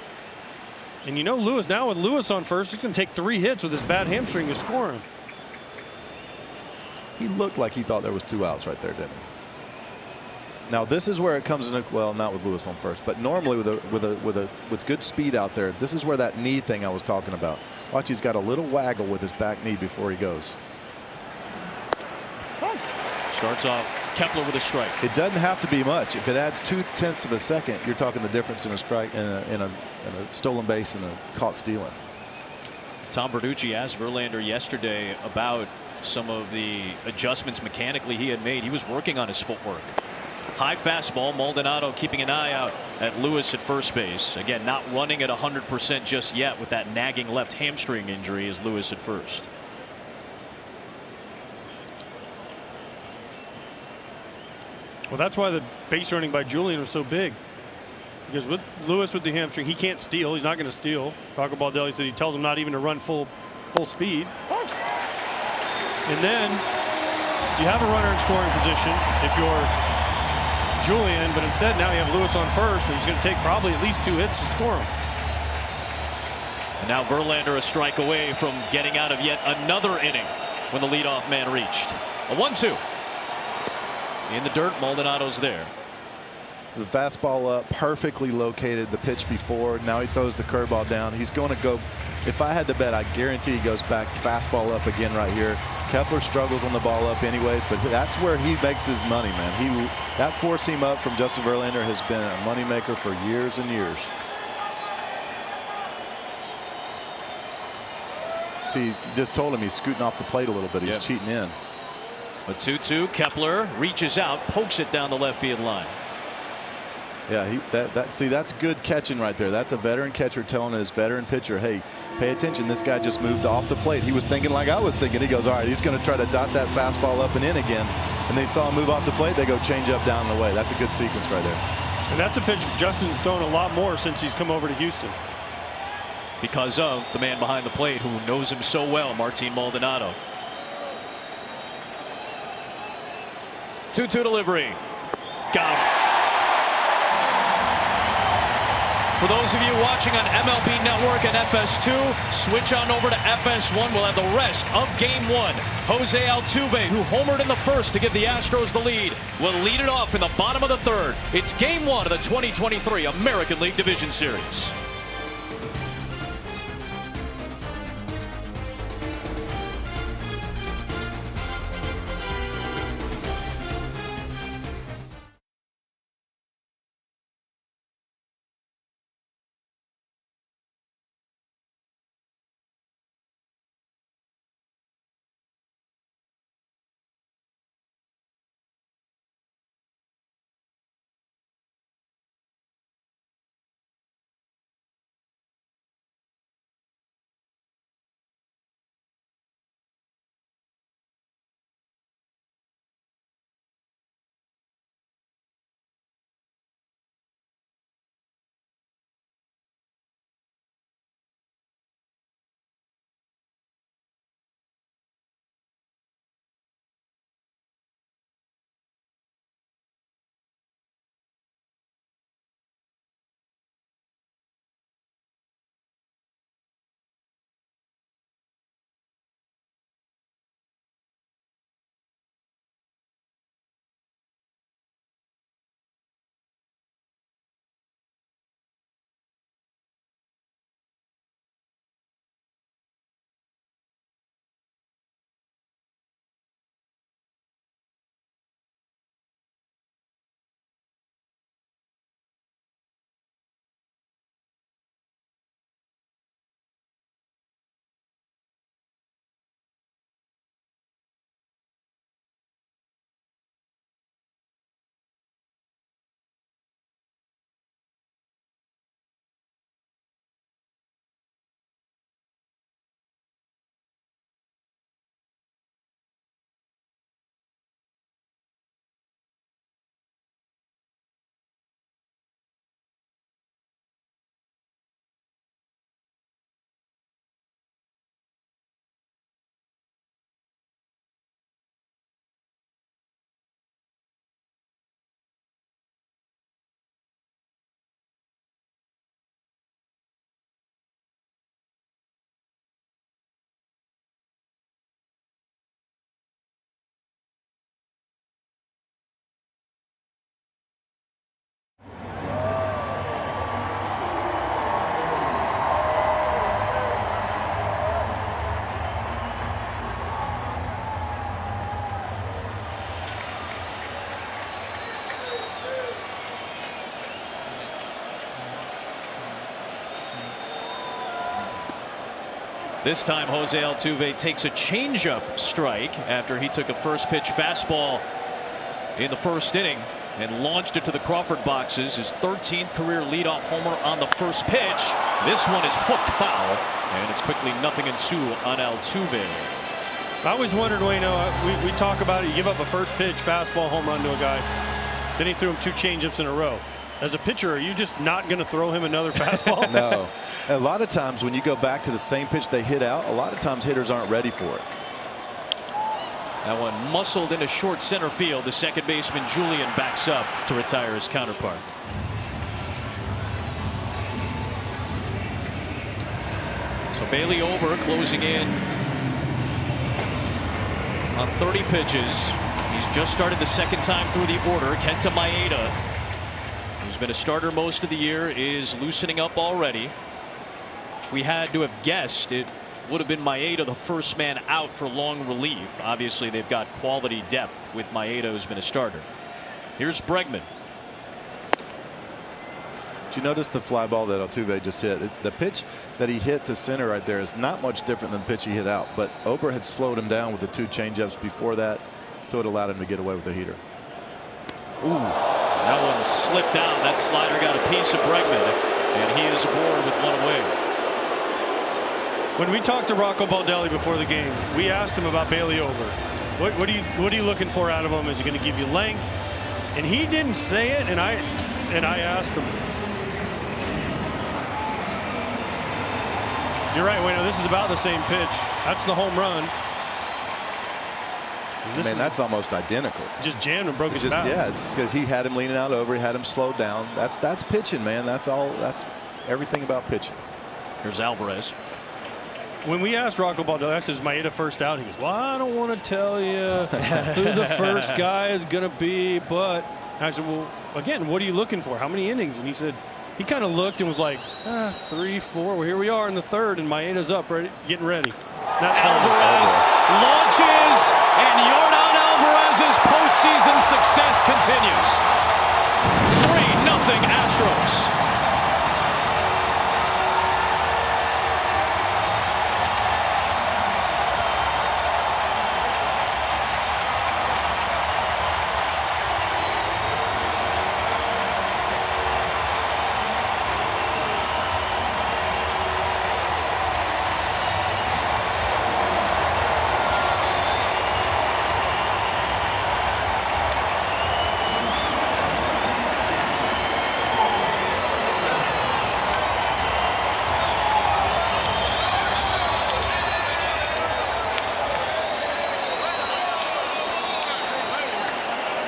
And you know Lewis, now with Lewis on first, he's going to take 3 hits with his bad hamstring to score him. He looked like he thought there was 2 outs right there, didn't he? Now this is where it comes in. Well, not with Lewis on first, but normally with good speed out there, this is where that knee thing I was talking about. Watch, he's got a little waggle with his back knee before he goes. Starts off Kepler with a strike. It doesn't have to be much. If it adds 0.2 of a second, you're talking the difference in a strike, in a stolen base and a caught stealing. Tom Verducci asked Verlander yesterday about some of the adjustments mechanically he had made. He was working on his footwork. High fastball. Maldonado keeping an eye out at Lewis at first base. Again, not running at 100% just yet with that nagging left hamstring injury as Lewis at first. Well, that's why the base running by Julian was so big. Because with Lewis with the hamstring, he can't steal. He's not going to steal. Rocco Baldelli said he tells him not even to run full speed. And then you have a runner in scoring position if you're Julian, but instead now you have Lewis on first, and it's going to take probably at least 2 hits to score him. And now Verlander a strike away from getting out of yet another inning when the leadoff man reached. A 1-2. In the dirt, Maldonado's there. The fastball up, perfectly located the pitch before. Now he throws the curveball down. He's going to go. If I had to bet, I guarantee he goes back fastball up again right here. Kepler struggles on the ball up anyways, but that's where he makes his money, man. That 4-seam up from Justin Verlander has been a moneymaker for years and years. See, you just told him he's scooting off the plate a little bit. He's cheating in. A 2-2. Kepler reaches out, pokes it down the left field line. Yeah, see, that's good catching right there. That's a veteran catcher telling his veteran pitcher, hey, pay attention. This guy just moved off the plate. He was thinking like I was thinking. He goes, all right, he's going to try to dot that fastball up and in again. And they saw him move off the plate. They go change up down and away. That's a good sequence right there. And that's a pitch Justin's thrown a lot more since he's come over to Houston. Because of the man behind the plate who knows him so well, Martin Maldonado. 2-2 delivery. Got him. For those of you watching on MLB Network and FS2, switch on over to FS1. We'll have the rest of Game 1. Jose Altuve, who homered in the first to give the Astros the lead, will lead it off in the bottom of the third. It's Game 1 of the 2023 American League Division Series. This time Jose Altuve takes a changeup strike after he took a first pitch fastball in the first inning and launched it to the Crawford boxes. His 13th career leadoff homer on the first pitch. This one is hooked foul, and it's quickly 0-2 on Altuve. I always wondered, Wayne, we talk about it. You give up a first pitch fastball home run to a guy. Then he threw him 2 changeups in a row. As a pitcher, are you just not going to throw him another fastball? No. A lot of times when you go back to the same pitch they hit out, a lot of times hitters aren't ready for it. That one muscled into short center field. The second baseman Julian backs up to retire his counterpart. So Bailey Ober closing in on 30 pitches. He's just started the second time through the order. Kenta Maeda, who's been a starter most of the year, is loosening up already. If we had to have guessed, it would have been Maeda the first man out for long relief. Obviously they've got quality depth with Maeda, who's been a starter. Here's Bregman. Did you notice the fly ball that Altuve just hit? The pitch that he hit to center right there is not much different than the pitch he hit out, but Ober had slowed him down with the 2 changeups before that, so it allowed him to get away with the heater. Ooh, that one slipped down. That slider got a piece of Bregman, and he is aboard with one away. When we talked to Rocco Baldelli before the game, we asked him about Bailey Ober. What are you looking for out of him? Is he going to give you length? And he didn't say it, and I asked him. You're right, Wayno. This is about the same pitch. That's the home run. Man, that's almost identical. Just jammed and broke his bat. Yeah, it's because he had him leaning out over. He had him slowed down. That's pitching, man. That's everything about pitching. Here's Alvarez. When we asked Rocco Baldelli, I said, is Maeda first out? He goes, well, I don't want to tell you who the first guy is going to be, but I said, well, again, what are you looking for? How many innings? And he said, he kind of looked and was like, 3, 4. Well, here we are in the third, and Maeda's up, ready, getting ready. That's Alvarez launches, and Yordan Alvarez's postseason success continues. 3-0 Astros.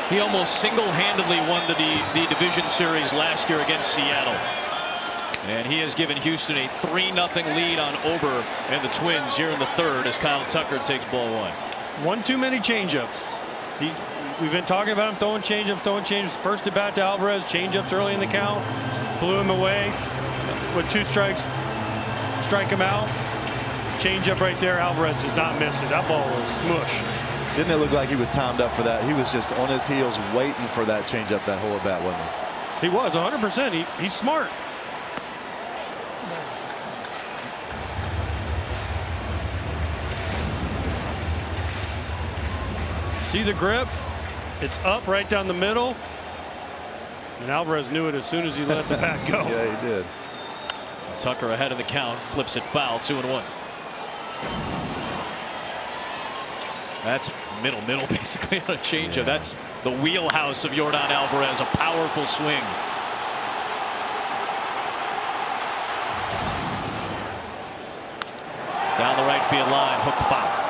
He almost single-handedly won the division series last year against Seattle. And he has given Houston a 3-0 lead on Ober and the Twins here in the third as Kyle Tucker takes ball 1. One too many changeups. We've been talking about him throwing changeups. First at bat to Alvarez, changeups early in the count, blew him away. With 2 strikes, strike him out. Changeup right there. Alvarez does not miss it. That ball was smush. Didn't it look like he was timed up for that? He was just on his heels waiting for that changeup that whole at bat, wasn't he? He was 100%. He's smart. See the grip? It's up right down the middle. And Alvarez knew it as soon as he let the bat go. Yeah, he did. Tucker ahead of the count, flips it foul, 2-1. That's middle basically on a changeup. Yeah. That's the wheelhouse of Yordan Alvarez, a powerful swing. Down the right field line, hooked foul.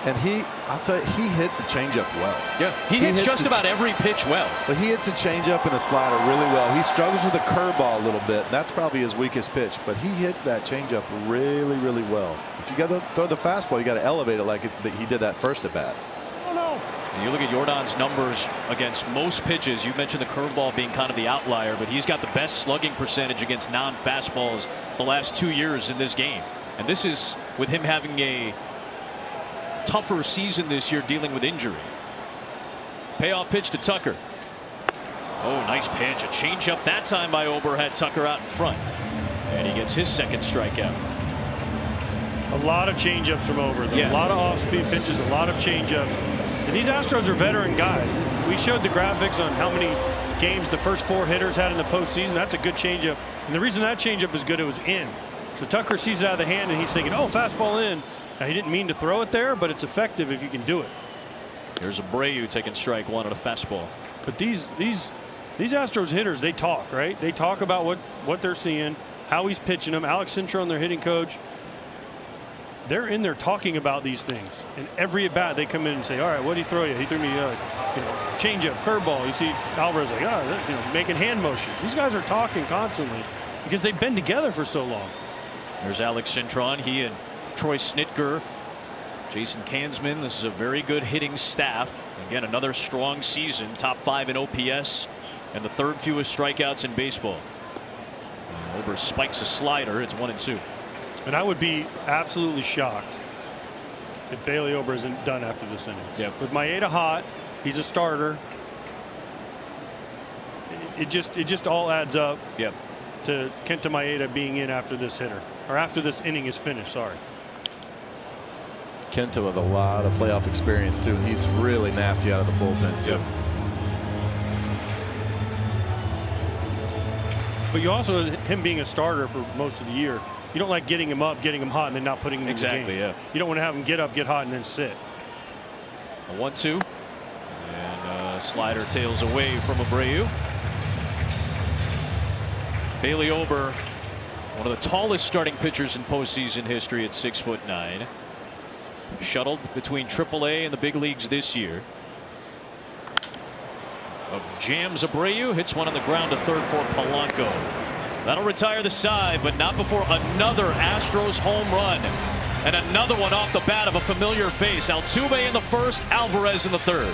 And I'll tell you, he hits the changeup well. Yeah, he hits just about every pitch well. But he hits a changeup and a slider really well. He struggles with a curveball a little bit. That's probably his weakest pitch. But he hits that changeup really, really well. If you got to throw the fastball, you got to elevate it like he did that first at bat. Oh no! And you look at Yordan's numbers against most pitches. You mentioned the curveball being kind of the outlier, but he's got the best slugging percentage against non-fastballs the last 2 years in this game. And this is with him having a tougher season this year dealing with injury. Payoff pitch to Tucker. Oh, nice pitch. A changeup that time by Ober had Tucker out in front. And he gets his second strikeout. A lot of changeups from Ober. A lot of off-speed pitches, a lot of changeups. And these Astros are veteran guys. We showed the graphics on how many games the first 4 hitters had in the postseason. That's a good changeup. And the reason that changeup is good, it was in. So Tucker sees it out of the hand, and he's thinking, oh, fastball in. Now, he didn't mean to throw it there, but it's effective if you can do it. Here's Abreu taking strike 1 on a fastball. But these Astros hitters, they talk, right? They talk about what they're seeing, how he's pitching them. Alex Cintron, their hitting coach, they're in there talking about these things. And every at bat, they come in and say, all right, what did he throw you? He threw me, changeup, curveball. You see Alvarez like, making hand motions. These guys are talking constantly because they've been together for so long. There's Alex Cintron. He and Troy Snitker, Jason Kansman. This is a very good hitting staff. Again, another strong season. Top 5 in OPS and the 3rd fewest strikeouts in baseball. Ober spikes a slider. It's 1-2. And I would be absolutely shocked if Bailey Ober isn't done after this inning. Yep. With Maeda hot, he's a starter. It just all adds up. Yep. To Kenta Maeda being in after this hitter, or after this inning is finished. Sorry. Kenta with a lot of playoff experience too. He's really nasty out of the bullpen too. Yep. But you also, him being a starter for most of the year, you don't like getting him up, getting him hot, and then not putting him in the game. Yeah. You don't want to have him get up, get hot, and then sit. A 1-2. And slider tails away from Abreu. Bailey Ober, one of the tallest starting pitchers in postseason history at 6'9". Shuttled between AAA and the big leagues this year. Jams Abreu, hits one on the ground to third for Polanco. That'll retire the side, but not before another Astros home run. And another one off the bat of a familiar face. Altuve in the first, Alvarez in the third.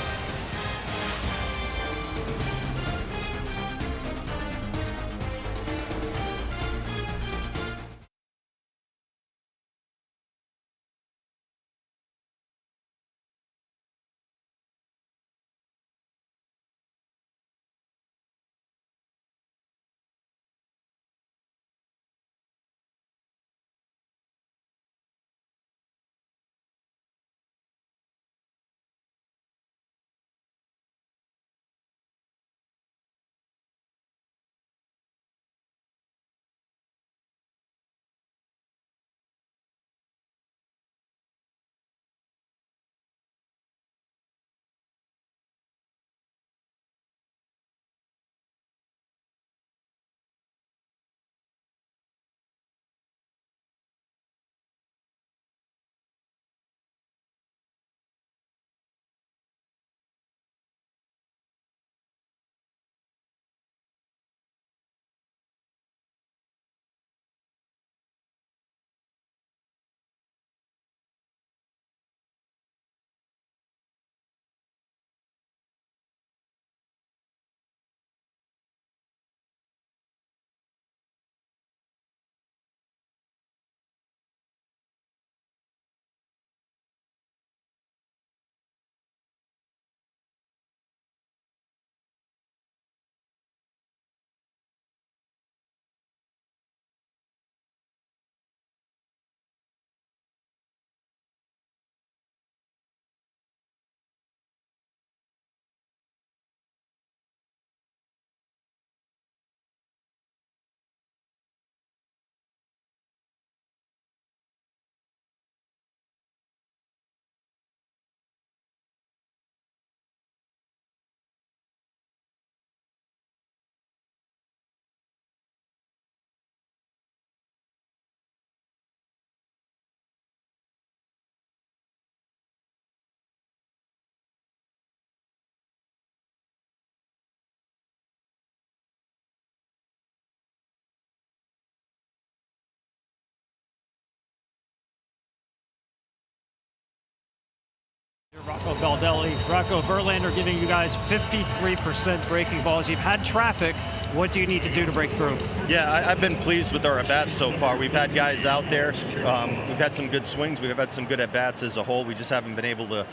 Rocco Baldelli, Rocco Verlander giving you guys 53% breaking balls. You've had traffic. What do you need to do to break through? Yeah, I've been pleased with our at-bats so far. We've had guys out there. We've had some good swings. We've had some good at-bats as a whole. We just haven't been able to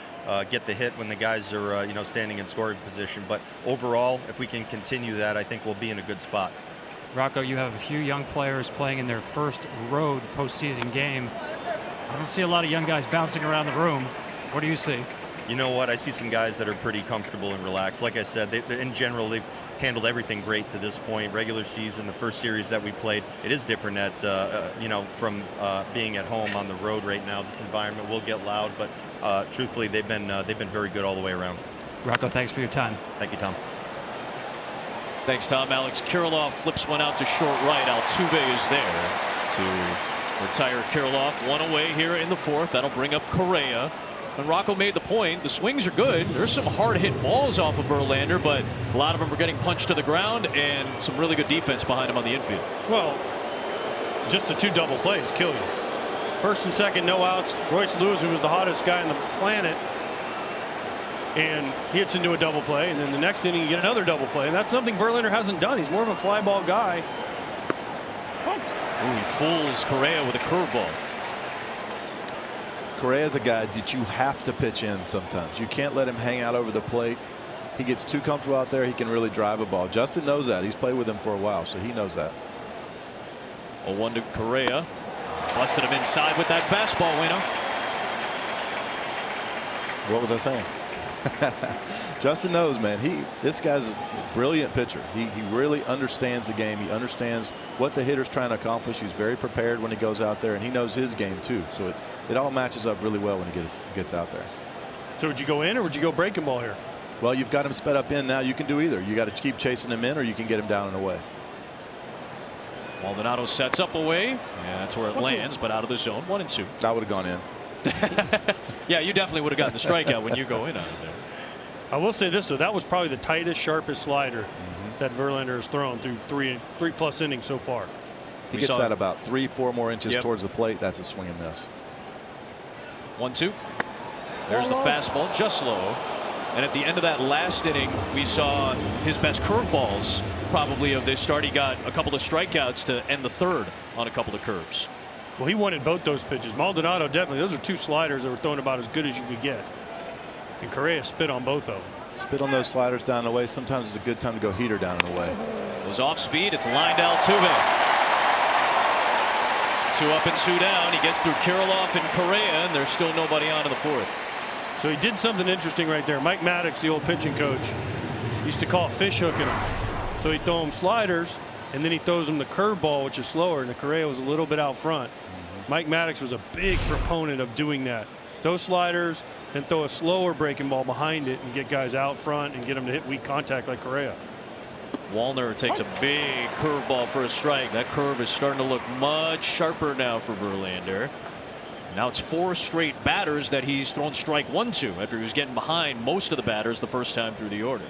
get the hit when the guys are, standing in scoring position. But overall, if we can continue that, I think we'll be in a good spot. Rocco, you have a few young players playing in their first road postseason game. I don't see a lot of young guys bouncing around the room. What do you see? You know what? I see some guys that are pretty comfortable and relaxed. Like I said, in general, they've handled everything great to this point. Regular season, the first series that we played, it is different from being at home on the road right now. This environment will get loud, but truthfully, they've been very good all the way around. Rocco, thanks for your time. Thank you, Tom. Thanks, Tom. Alex Kirilloff flips one out to short right. Altuve is there to retire Kirilloff. One away here in the fourth. That'll bring up Correa. And Rocco made the point, the swings are good. There's some hard hit balls off of Verlander, but a lot of them are getting punched to the ground, and some really good defense behind him on the infield. Well, just the 2 double plays kill you. First and second, no outs. Royce Lewis, who was the hottest guy on the planet, and he hits into a double play, and then the next inning you get another double play, and that's something Verlander hasn't done. He's more of a fly ball guy. Ooh, he fools Correa with a curveball. Correa's a guy that you have to pitch in sometimes. You can't let him hang out over the plate. He gets too comfortable out there. He can really drive a ball. Justin knows that. He's played with him for a while, so he knows that. 0-1 to Correa. Busted him inside with that fastball, Wayno. What was I saying? Justin knows, man. This guy's a brilliant pitcher. He really understands the game. He understands what the hitter's trying to accomplish. He's very prepared when he goes out there, and he knows his game too. So it all matches up really well when he gets out there. So would you go in or would you go breaking ball here? Well, you've got him sped up in now. You can do either. You got to keep chasing him in, or you can get him down and away. Maldonado sets up away. Yeah, that's where it lands, but out of the zone. 1-2. I would have gone in. Yeah, you definitely would have gotten the strikeout when you go in out of there. I will say this, though. That was probably the tightest, sharpest slider that Verlander has thrown through three plus innings so far. He gets that about 3-4 more inches towards the plate. That's a swing and miss. 1-2. There's the fastball, just low. And at the end of that last inning, we saw his best curveballs probably of this start. He got a couple of strikeouts to end the third on a couple of curves. Well, he wanted both those pitches. Maldonado definitely. Those are 2 sliders that were thrown about as good as you could get. And Correa spit on both of them. Spit on those sliders down and away. Sometimes it's a good time to go heater down and away. It was off speed. It's lined Altuve. 2 up and 2 down. He gets through Kirilloff and Correa, and there's still nobody on in the fourth. So he did something interesting right there. Mike Maddox, the old pitching coach, used to call it fish hooking him. So he'd throw him sliders, and then he throws him the curveball, which is slower, and the Correa was a little bit out front. Mike Maddox was a big proponent of doing that. Those sliders, and throw a slower breaking ball behind it and get guys out front and get them to hit weak contact like Correa. Wallner takes a big curveball for a strike. That curve is starting to look much sharper now for Verlander. Now it's 4 straight batters that he's thrown strike 1 to after he was getting behind most of the batters the first time through the order.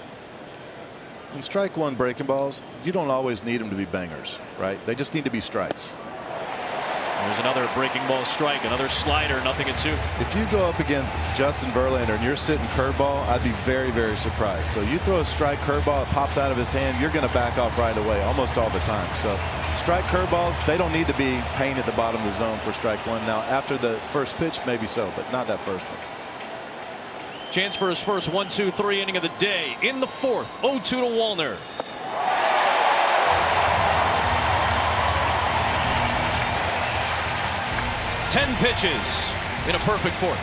In strike 1 breaking balls, you don't always need them to be bangers, right? They just need to be strikes. There's another breaking ball strike, another slider, 0-2. If you go up against Justin Verlander and you're sitting curveball, I'd be very, very surprised. So you throw a strike curveball, it pops out of his hand, you're going to back off right away almost all the time. So strike curveballs, they don't need to be hanging at the bottom of the zone for strike 1. Now, after the first pitch, maybe so, but not that first one. Chance for his first 1-2-3 inning of the day in the fourth. 0-2 to Wallner. Ten pitches in a perfect fourth.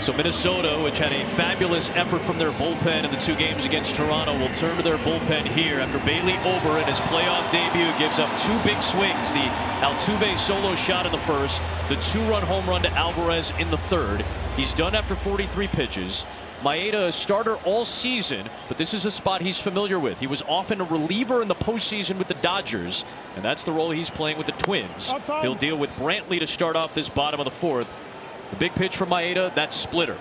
So Minnesota, which had a fabulous effort from their bullpen in the 2 games against Toronto, will turn to their bullpen here after Bailey Ober in his playoff debut gives up 2 big swings. The Altuve solo shot in the first, the 2-run home run to Alvarez in the third. He's done after 43 pitches. Maeda, a starter all season, but this is a spot he's familiar with. He was often a reliever in the postseason with the Dodgers, and that's the role he's playing with the Twins. Outside. He'll deal with Brantley to start off this bottom of the 4th. The big pitch from Maeda, that's splitter.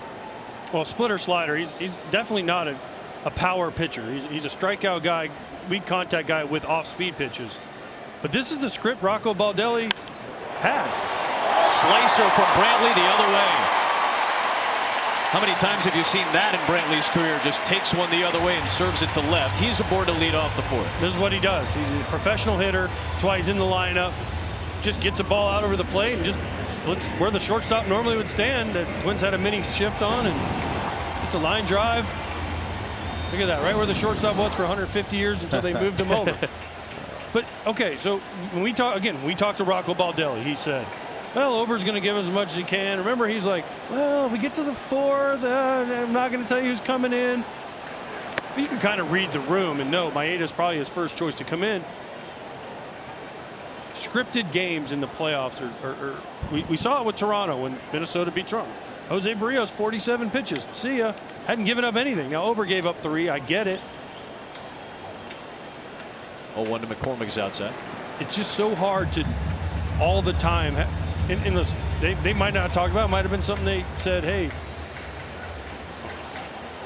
Well, splitter slider. He's definitely not a power pitcher. He's a strikeout guy, weak contact guy with off-speed pitches. But this is the script Rocco Baldelli had. Slicer from Brantley the other way. How many times have you seen that in Brantley's career? Just takes one the other way and serves it to left. He's aboard to lead off the 4th. This is what he does. He's a professional hitter. That's why he's in the lineup. Just gets a ball out over the plate and just splits where the shortstop normally would stand. The Twins had a mini shift on and just a line drive. Look at that, right where the shortstop was for 150 years until they moved him over. But okay, so when we talk again, we talked to Rocco Baldelli. He said, well, Ober's going to give us as much as he can. Remember, he's like, well, if we get to the 4th, I'm not going to tell you who's coming in. But you can kind of read the room and know Maeda's probably his first choice to come in. Scripted games in the playoffs we saw it with Toronto when Minnesota beat Toronto. Jose Barrios, 47 pitches. See ya. Hadn't given up anything. Now Ober gave up 3. I get it. 0-1 to McCormick's outside. It's just so hard to all the time. They might not talk about it. Might have been something they said, hey,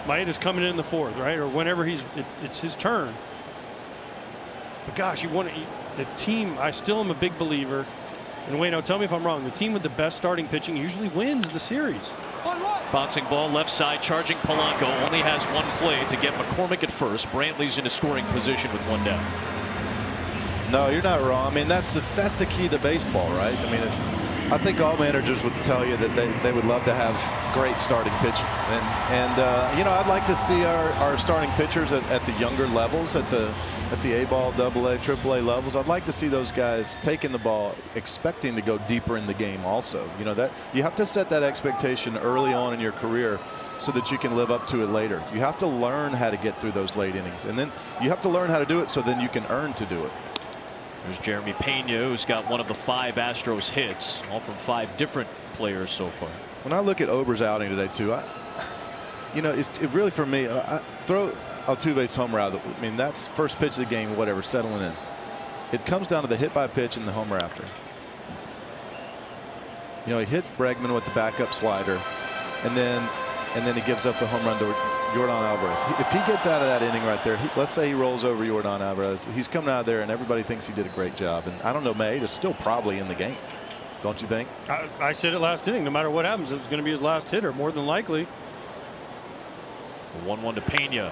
Maeda's coming in the 4th, right? Or whenever it's his turn. But gosh, the team, I still am a big believer. And Wayne, tell me if I'm wrong. The team with the best starting pitching usually wins the series. Bouncing ball left side, charging Polanco. Only has 1 play to get McCormick at first. Brantley's in a scoring position with 1 down. No, you're not wrong. I mean, that's the key to baseball, right? I mean, I think all managers would tell you that they would love to have great starting pitching, and you know, I'd like to see our starting pitchers at the younger levels, at the A-ball, AA, AAA levels. I'd like to see those guys taking the ball, expecting to go deeper in the game. Also, you know, that you have to set that expectation early on in your career, so that you can live up to it later. You have to learn how to get through those late innings, and then you have to learn how to do it so then you can earn to do it. There's Jeremy Pena, who's got one of the 5 Astros hits, all from 5 different players so far. When I look at Ober's outing today, too, you know, it really for me, I throw Altuve's homer out. I mean, that's first pitch of the game, whatever, settling in. It comes down to the hit by pitch and the homer after. You know, he hit Bregman with the backup slider, and then he gives up the home run to Jordan Alvarez. If he gets out of that inning right there, let's say he rolls over Jordan Alvarez, he's coming out of there and everybody thinks he did a great job. And I don't know, Maeda's still probably in the game, don't you think? I said it last inning. No matter what happens, it's going to be his last hitter, more than likely. 1-1 to Pena.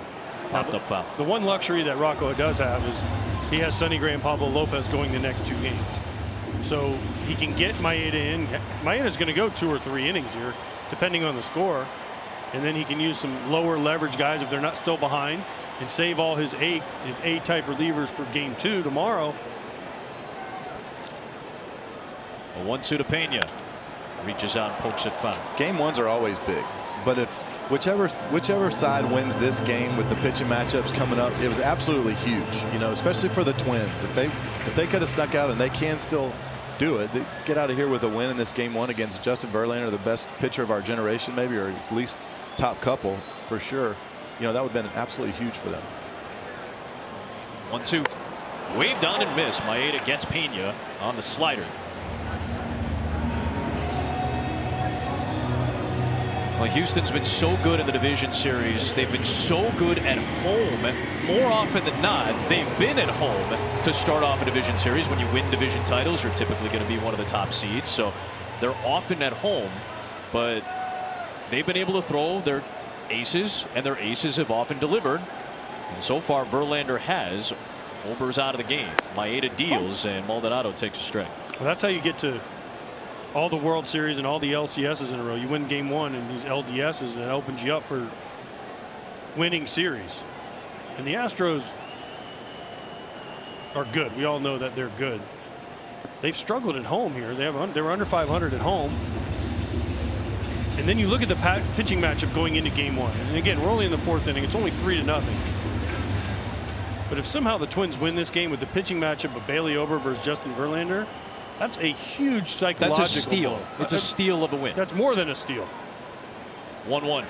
Popped up foul. The one luxury that Rocco does have is he has Sonny Gray and Pablo Lopez going the next 2 games. So he can get Maeda in. Maeda's going to go 2 or 3 innings here, depending on the score. And then he can use some lower leverage guys if they're not still behind and save all his A-type relievers for game 2 tomorrow. A 1-2 to Pena. Reaches out and pokes it foul. Game 1s are always big, but if whichever side wins this game with the pitching matchups coming up, it was absolutely huge, you know, especially for the Twins. If they could have snuck out, and they can still do it, they get out of here with a win in this game 1 against Justin Verlander, the best pitcher of our generation, maybe, or at least top couple for sure. You know, that would have been absolutely huge for them. 1-2. Waved on and missed. Maeda gets Pena on the slider. Well, Houston's been so good in the division series. They've been so good at home. More often than not, they've been at home to start off a division series. When you win division titles, you're typically going to be one of the top seeds. So they're often at home, but they've been able to throw their aces, and their aces have often delivered. And so far, Verlander has. Ober's out of the game. Maeda deals, and Maldonado takes a strike. Well, that's how you get to all the World Series and all the LCSs in a row. You win game 1 and these LDSs, and that opens you up for winning series. And the Astros are good. We all know that they're good. They've struggled at home here. They were under 500 at home. And then you look at the pitching matchup going into game 1. And again, we're only in the 4th inning. It's only 3-0. But if somehow the Twins win this game with the pitching matchup of Bailey Ober versus Justin Verlander, that's a huge psychological That's a steal. blow. It's a steal of a win. That's more than a steal. 1-1.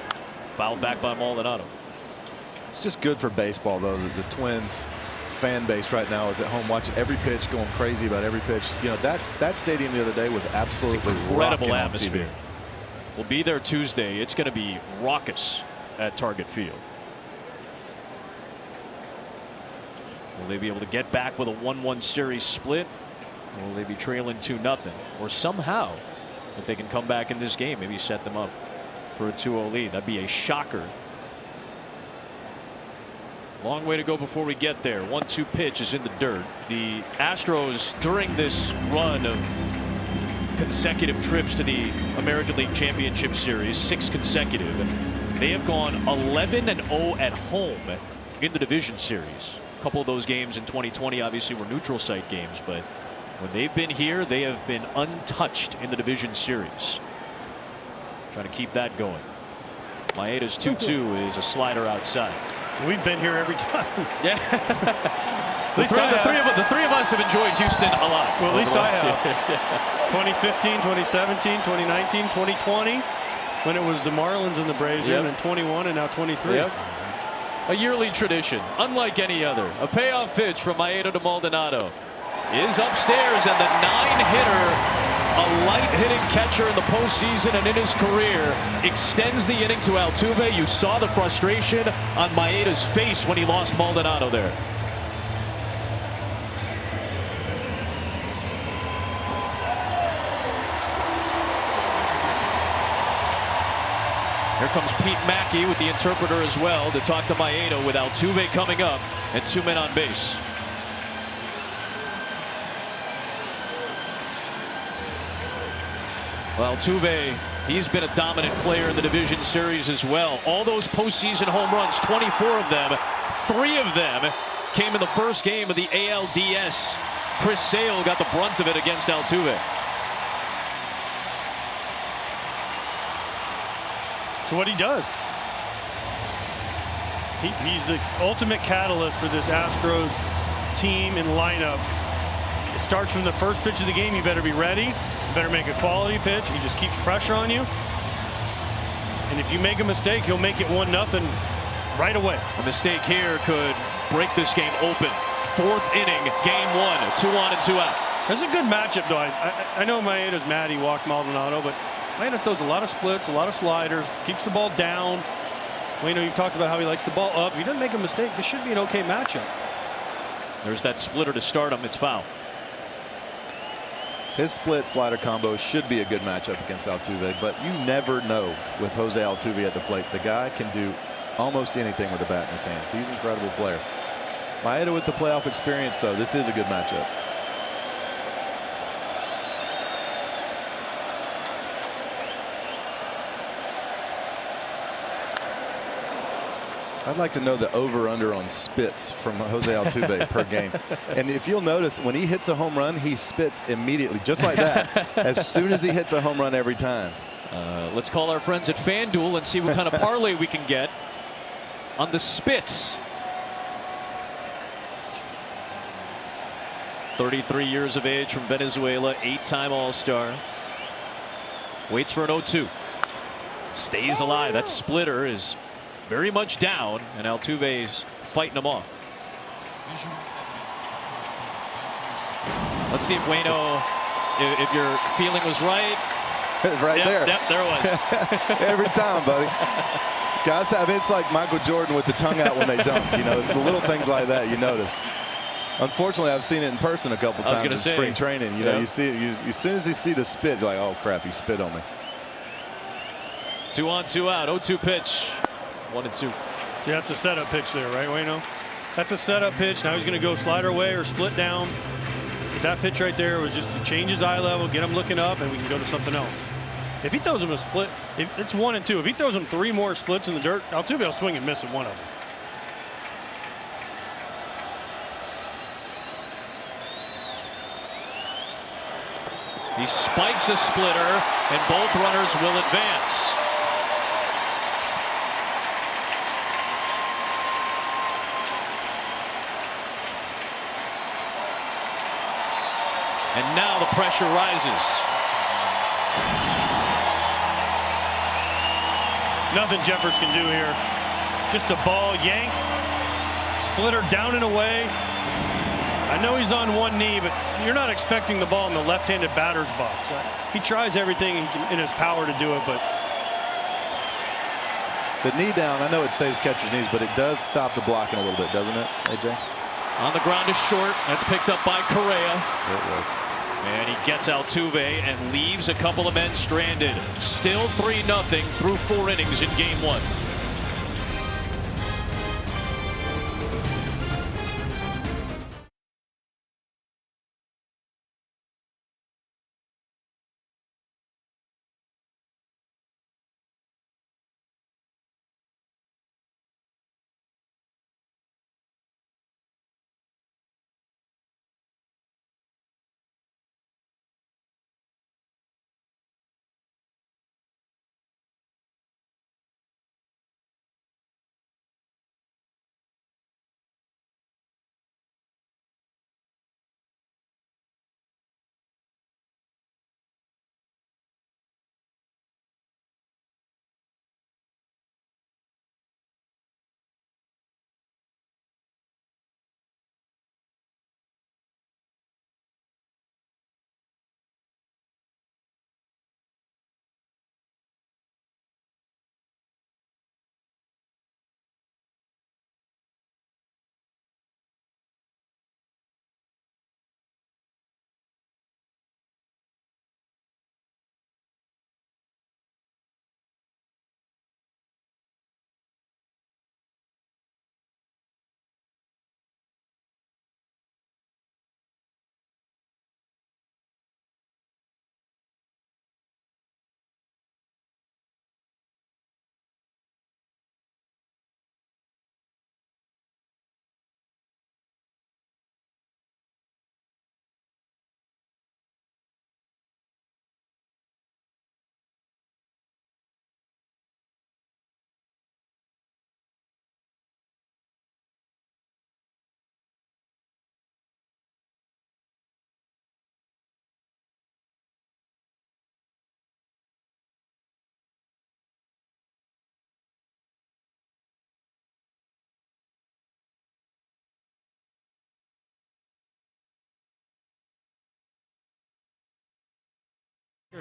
Fouled back by Maldonado. It's just good for baseball, though, that the Twins fan base right now is at home watching every pitch, going crazy about every pitch. You know, that stadium the other day was absolutely incredible rocking atmosphere. on TV. We'll be there Tuesday. It's going to be raucous at Target Field. Will they be able to get back with a 1-1 series split? Or will they be trailing 2-0? Or somehow, if they can come back in this game, maybe set them up for a 2-0 lead. That'd be a shocker. Long way to go before we get there. 1-2 pitch is in the dirt. The Astros, during this run of consecutive trips to the American League Championship Series, 6 consecutive, they have gone 11-0 at home in the division series. A couple of those games in 2020 obviously were neutral site games, but when they've been here, they have been untouched in the division series. Trying to keep that going. Maeda's 2-2 is a slider outside. We've been here every time. Yeah. the three of us have enjoyed Houston a lot. Well, at least I have. Years. 2015, 2017, 2019, 2020, when it was the Marlins and the Braves, Yep. and then 21 and now 23. Yep. A yearly tradition, unlike any other. A payoff pitch from Maeda to Maldonado is upstairs, and the 9-hitter, a light-hitting catcher in the postseason and in his career, extends the inning to Altuve. You saw the frustration on Maeda's face when he lost Maldonado there. Here comes Pete Mackey with the interpreter as well to talk to Maeda, with Altuve coming up and 2 men on base. Well, Altuve, he's been a dominant player in the division series as well. All those postseason home runs, 24 of them, 3 of them came in the first game of the ALDS. Chris Sale got the brunt of it against Altuve. So what he does, he's the ultimate catalyst for this Astros team and lineup. It starts from the first pitch of the game. You better be ready. You better make a quality pitch. He just keeps pressure on you. And if you make a mistake, he'll make it 1-0 right away. A mistake here could break this game open. 4th inning, game 1, 2 on and 2 out. That's a good matchup, though. I know Maeda's mad he walked Maldonado, but Maeda throws a lot of splits, a lot of sliders, keeps the ball down. Well, you know, you've talked about how he likes the ball up. If he doesn't make a mistake, this should be an okay matchup. There's that splitter to start him. It's foul. His split slider combo should be a good matchup against Altuve, but you never know with Jose Altuve at the plate. The guy can do almost anything with a bat in his hands. He's an incredible player. Maeda with the playoff experience, though, this is a good matchup. I'd like to know the over-under on spits from Jose Altuve per game. And if you'll notice, when he hits a home run, he spits immediately, just like that, as soon as he hits a home run every time. Let's call our friends at FanDuel and see what kind of parlay we can get on the spits. 33 years of age, from Venezuela, 8-time All-Star. Waits for an 0-2. Stays alive. That splitter is very much down, and Altuve's fighting him off. Let's see if Waino, if your feeling was right. Right there. Yep, there it was. Every time, buddy. Guys, I mean, it's like Michael Jordan with the tongue out when they dunk. You know, it's the little things like that you notice. Unfortunately, I've seen it in person a couple times in spring training. You know, you see it. As soon as you see the spit, you're like, oh crap, he spit on me. 2 on, 2 out. 0-2 pitch. 1-2. Yeah, that's a setup pitch there, right, Waino? That's a setup pitch. Now he's going to go slider away or split down. But that pitch right there was just to change his eye level, get him looking up, and we can go to something else. If he throws him a split, it's 1-2. If he throws him 3 more splits in the dirt, Altuve will swing and miss at one of them. He spikes a splitter, and both runners will advance. And now the pressure rises. Nothing Jeffers can do here. Just a ball yank, splitter down and away. I know he's on one knee, but you're not expecting the ball in the left-handed batter's box. He tries everything in his power to do it, but the knee down, I know it saves catcher's knees, but it does stop the blocking a little bit, doesn't it, AJ? On the ground is short. That's picked up by Correa. It was. And he gets Altuve and leaves a couple of men stranded. Still 3-0 through 4 innings in game 1.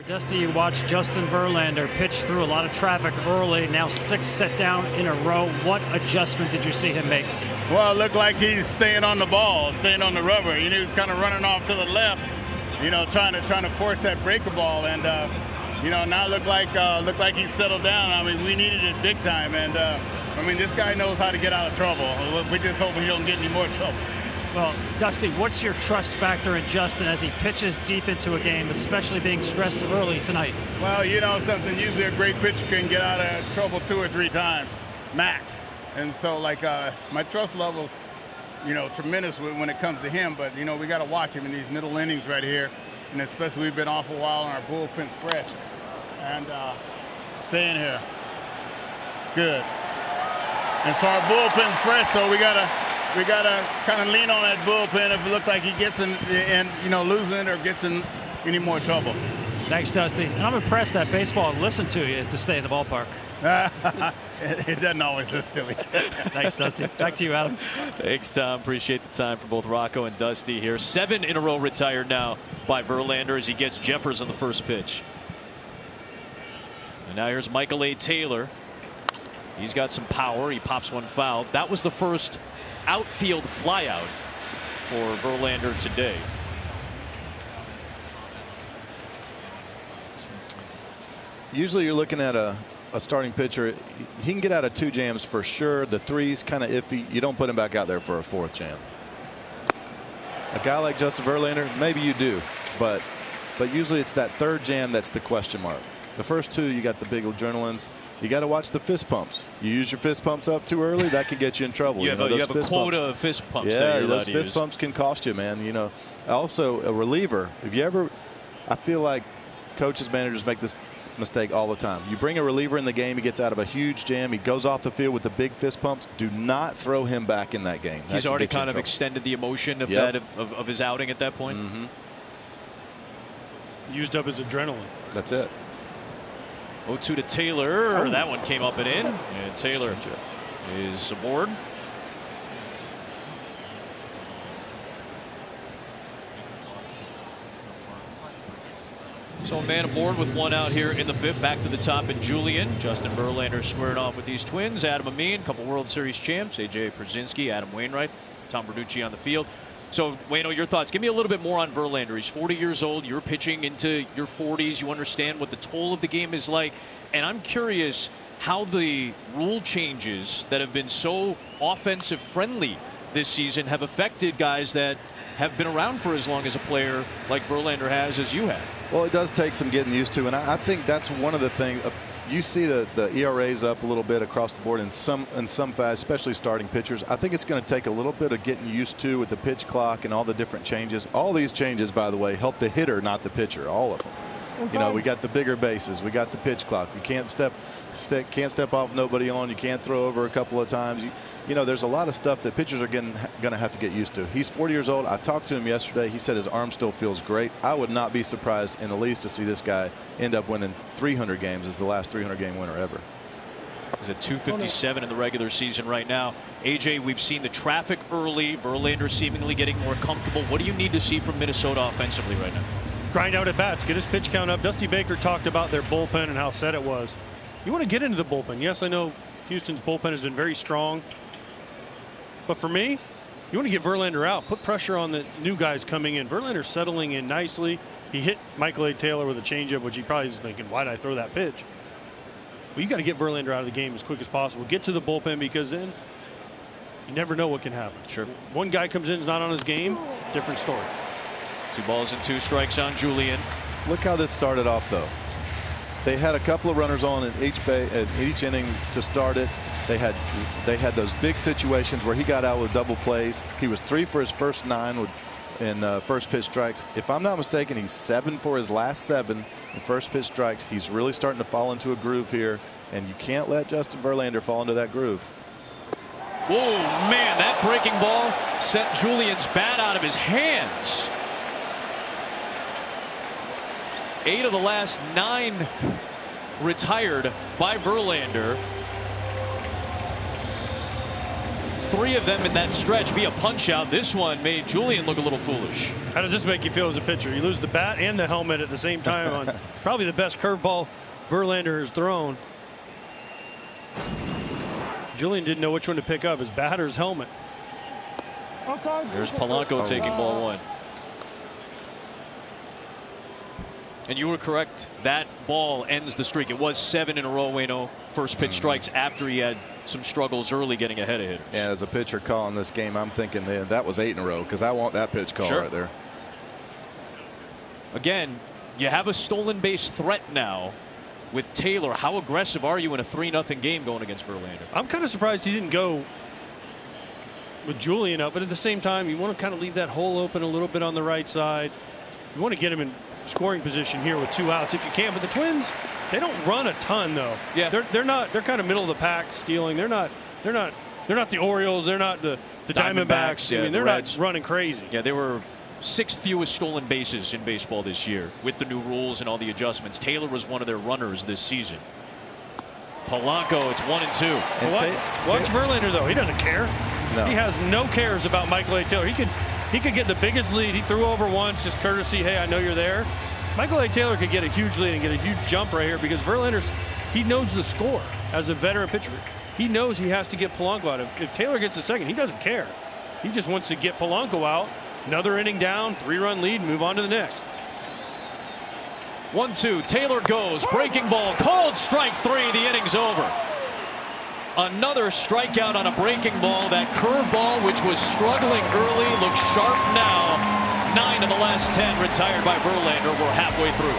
Dusty, you watched Justin Verlander pitch through a lot of traffic early, now 6 set down in a row. What adjustment did you see him make? Well, it looked like he's staying on the ball, staying on the rubber. He was kind of running off to the left, trying to force that breaker ball, and now look like he's settled down. I mean, we needed it big time, and I mean, this guy knows how to get out of trouble. We're just hoping he don't get any more trouble. Well, Dusty, what's your trust factor in Justin as he pitches deep into a game, especially being stressed early tonight? Well, you know something, usually a great pitcher can get out of trouble 2 or 3 times, max. And so, my trust level's, tremendous when it comes to him. But, we got to watch him in these middle innings right here. And especially we've been off a while and our bullpen's fresh. And staying here. Good. And so our bullpen's fresh, so we got to kind of lean on that bullpen if it looks like he gets in and losing it or gets in any more trouble. Thanks, Dusty. And I'm impressed that baseball listened to you to stay in the ballpark. It doesn't always listen to me. Thanks, Dusty. Back to you, Adam. Thanks, Tom. Appreciate the time for both Rocco and Dusty here. 7 in a row retired now by Verlander as he gets Jeffers on the first pitch. And now here's Michael A. Taylor. He's got some power. He pops one foul. That was the first outfield flyout for Verlander today. Usually you're looking at a starting pitcher. He can get out of 2 jams for sure. The 3's kind of iffy. You don't put him back out there for a 4th jam. A guy like Justin Verlander, maybe you do, but usually it's that 3rd jam that's the question mark. The first 2, you got the big adrenalines. You got to watch the fist pumps. You use your fist pumps up too early, that could get you in trouble. You have a quota of fist pumps. Yeah, those fist pumps can cost you, man. Also a reliever. I feel like coaches, managers make this mistake all the time. You bring a reliever in the game, he gets out of a huge jam, he goes off the field with the big fist pumps. Do not throw him back in that game. He's already kind of extended the emotion of his outing at that point. Mm-hmm. used up his adrenaline. That's it. 0-2 to Taylor. That one came up and in, and Taylor is aboard. So a man aboard with one out here in the fifth. Back to the top in Julian. Justin Verlander squaring off with these twins. Adam Amin, couple World Series champs. A.J. Pierzynski, Adam Wainwright, Tom Verducci on the field. So, Wayno, your thoughts. Give me a little bit more on Verlander. He's 40 years old. You're pitching into your 40s. You understand what the toll of the game is like. And I'm curious how the rule changes that have been so offensive friendly this season have affected guys that have been around for as long as a player like Verlander has, as you have. Well, it does take some getting used to, and I think that's one of the things. You see the ERAs up a little bit across the board in some fast, especially starting pitchers. I think it's going to take a little bit of getting used to with the pitch clock and all the different changes. All these changes, by the way, help the hitter, not the pitcher. All of them. You know, we got the bigger bases, we got the pitch clock. You can't step off nobody on. You can't throw over a couple of times. You know, there's a lot of stuff that pitchers are going to have to get used to. He's 40 years old. I talked to him yesterday. He said his arm still feels great. I would not be surprised in the least to see this guy end up winning 300 games as the last 300-game winner ever. He's at 257 in the regular season right now. AJ, we've seen the traffic early. Verlander seemingly getting more comfortable. What do you need to see from Minnesota offensively right now? Grind out at bats, get his pitch count up. Dusty Baker talked about their bullpen and how set it was. You want to get into the bullpen. Yes, I know Houston's bullpen has been very strong. But for me, you want to get Verlander out. Put pressure on the new guys coming in. Verlander's settling in nicely. He hit Michael A. Taylor with a changeup, which he probably is thinking, why did I throw that pitch? Well, you got to get Verlander out of the game as quick as possible. Get to the bullpen, because then you never know what can happen. Sure. One guy comes in, is not on his game, different story. 2 balls and 2 strikes on Julian. Look how this started off, though. They had a couple of runners on in each inning to start it. They had those big situations where he got out with double plays. He was 3 for his first 9 in first pitch strikes. If I'm not mistaken, he's 7 for his last 7 in first pitch strikes. He's really starting to fall into a groove here, and you can't let Justin Verlander fall into that groove. Whoa, man, that breaking ball sent Julian's bat out of his hands. 8 of the last 9 retired by Verlander. 3 of them in that stretch via punch out. This one made Julian look a little foolish. How does this make you feel as a pitcher? You lose the bat and the helmet at the same time on probably the best curveball Verlander has thrown. Julian didn't know which one to pick up, his bat or his helmet. There's Polanco taking ball 1. And you were correct. That ball ends the streak. It was 7 in a row, Wayno. First pitch strikes after he had some struggles early getting ahead of hitters. And as a pitcher calling this game, I'm thinking that was 8 in a row, because I want that pitch call right there. Again, you have a stolen base threat now with Taylor. How aggressive are you in a 3-0 game going against Verlander? I'm kind of surprised he didn't go with Julian up, but at the same time, you want to kind of leave that hole open a little bit on the right side. You want to get him in scoring position here with 2 outs if you can. But the Twins, they don't run a ton, though. Yeah, they're kind of middle of the pack stealing. They're not the Orioles. They're not the Diamondbacks. Yeah, I mean, they're not running crazy. Yeah, they were 6th fewest stolen bases in baseball this year with the new rules and all the adjustments. Taylor was one of their runners this season. Polanco, it's 1 and 2. Watch Verlander, though. He doesn't care. No. He has no cares about Michael A. Taylor. He could get the biggest lead. He threw over once, just courtesy. Hey, I know you're there. Michael A. Taylor could get a huge lead and get a huge jump right here, because he knows the score as a veteran pitcher. He knows he has to get Polanco out. If Taylor gets a second, he doesn't care. He just wants to get Polanco out. Another inning down, 3-run lead, move on to the next. 1-2. Taylor goes. Breaking ball. Called strike 3. The inning's over. Another strikeout on a breaking ball. That curveball, which was struggling early, looks sharp now. 9 of the last 10 retired by Verlander. We're halfway through.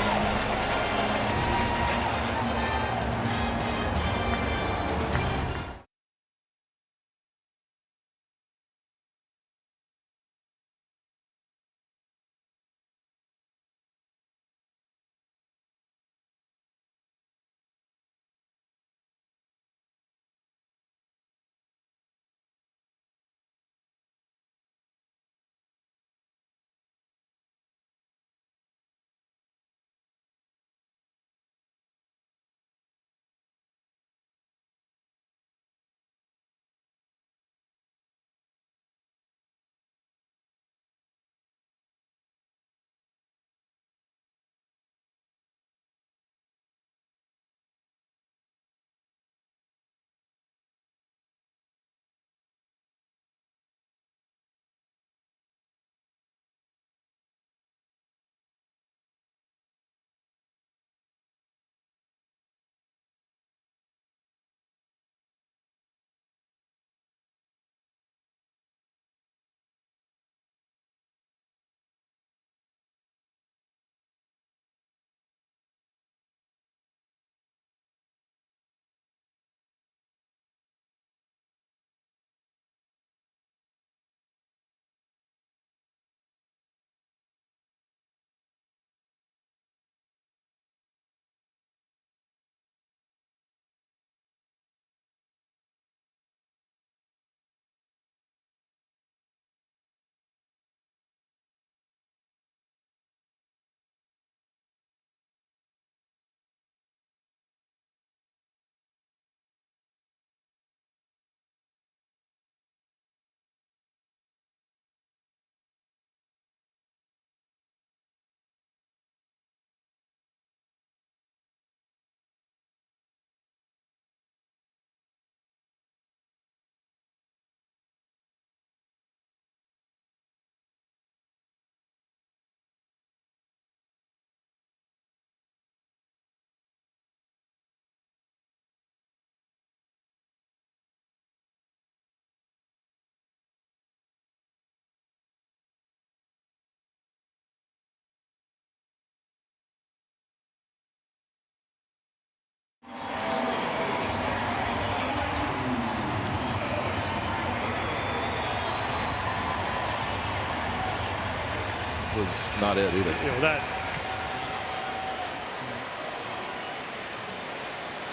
was not it either. You know, that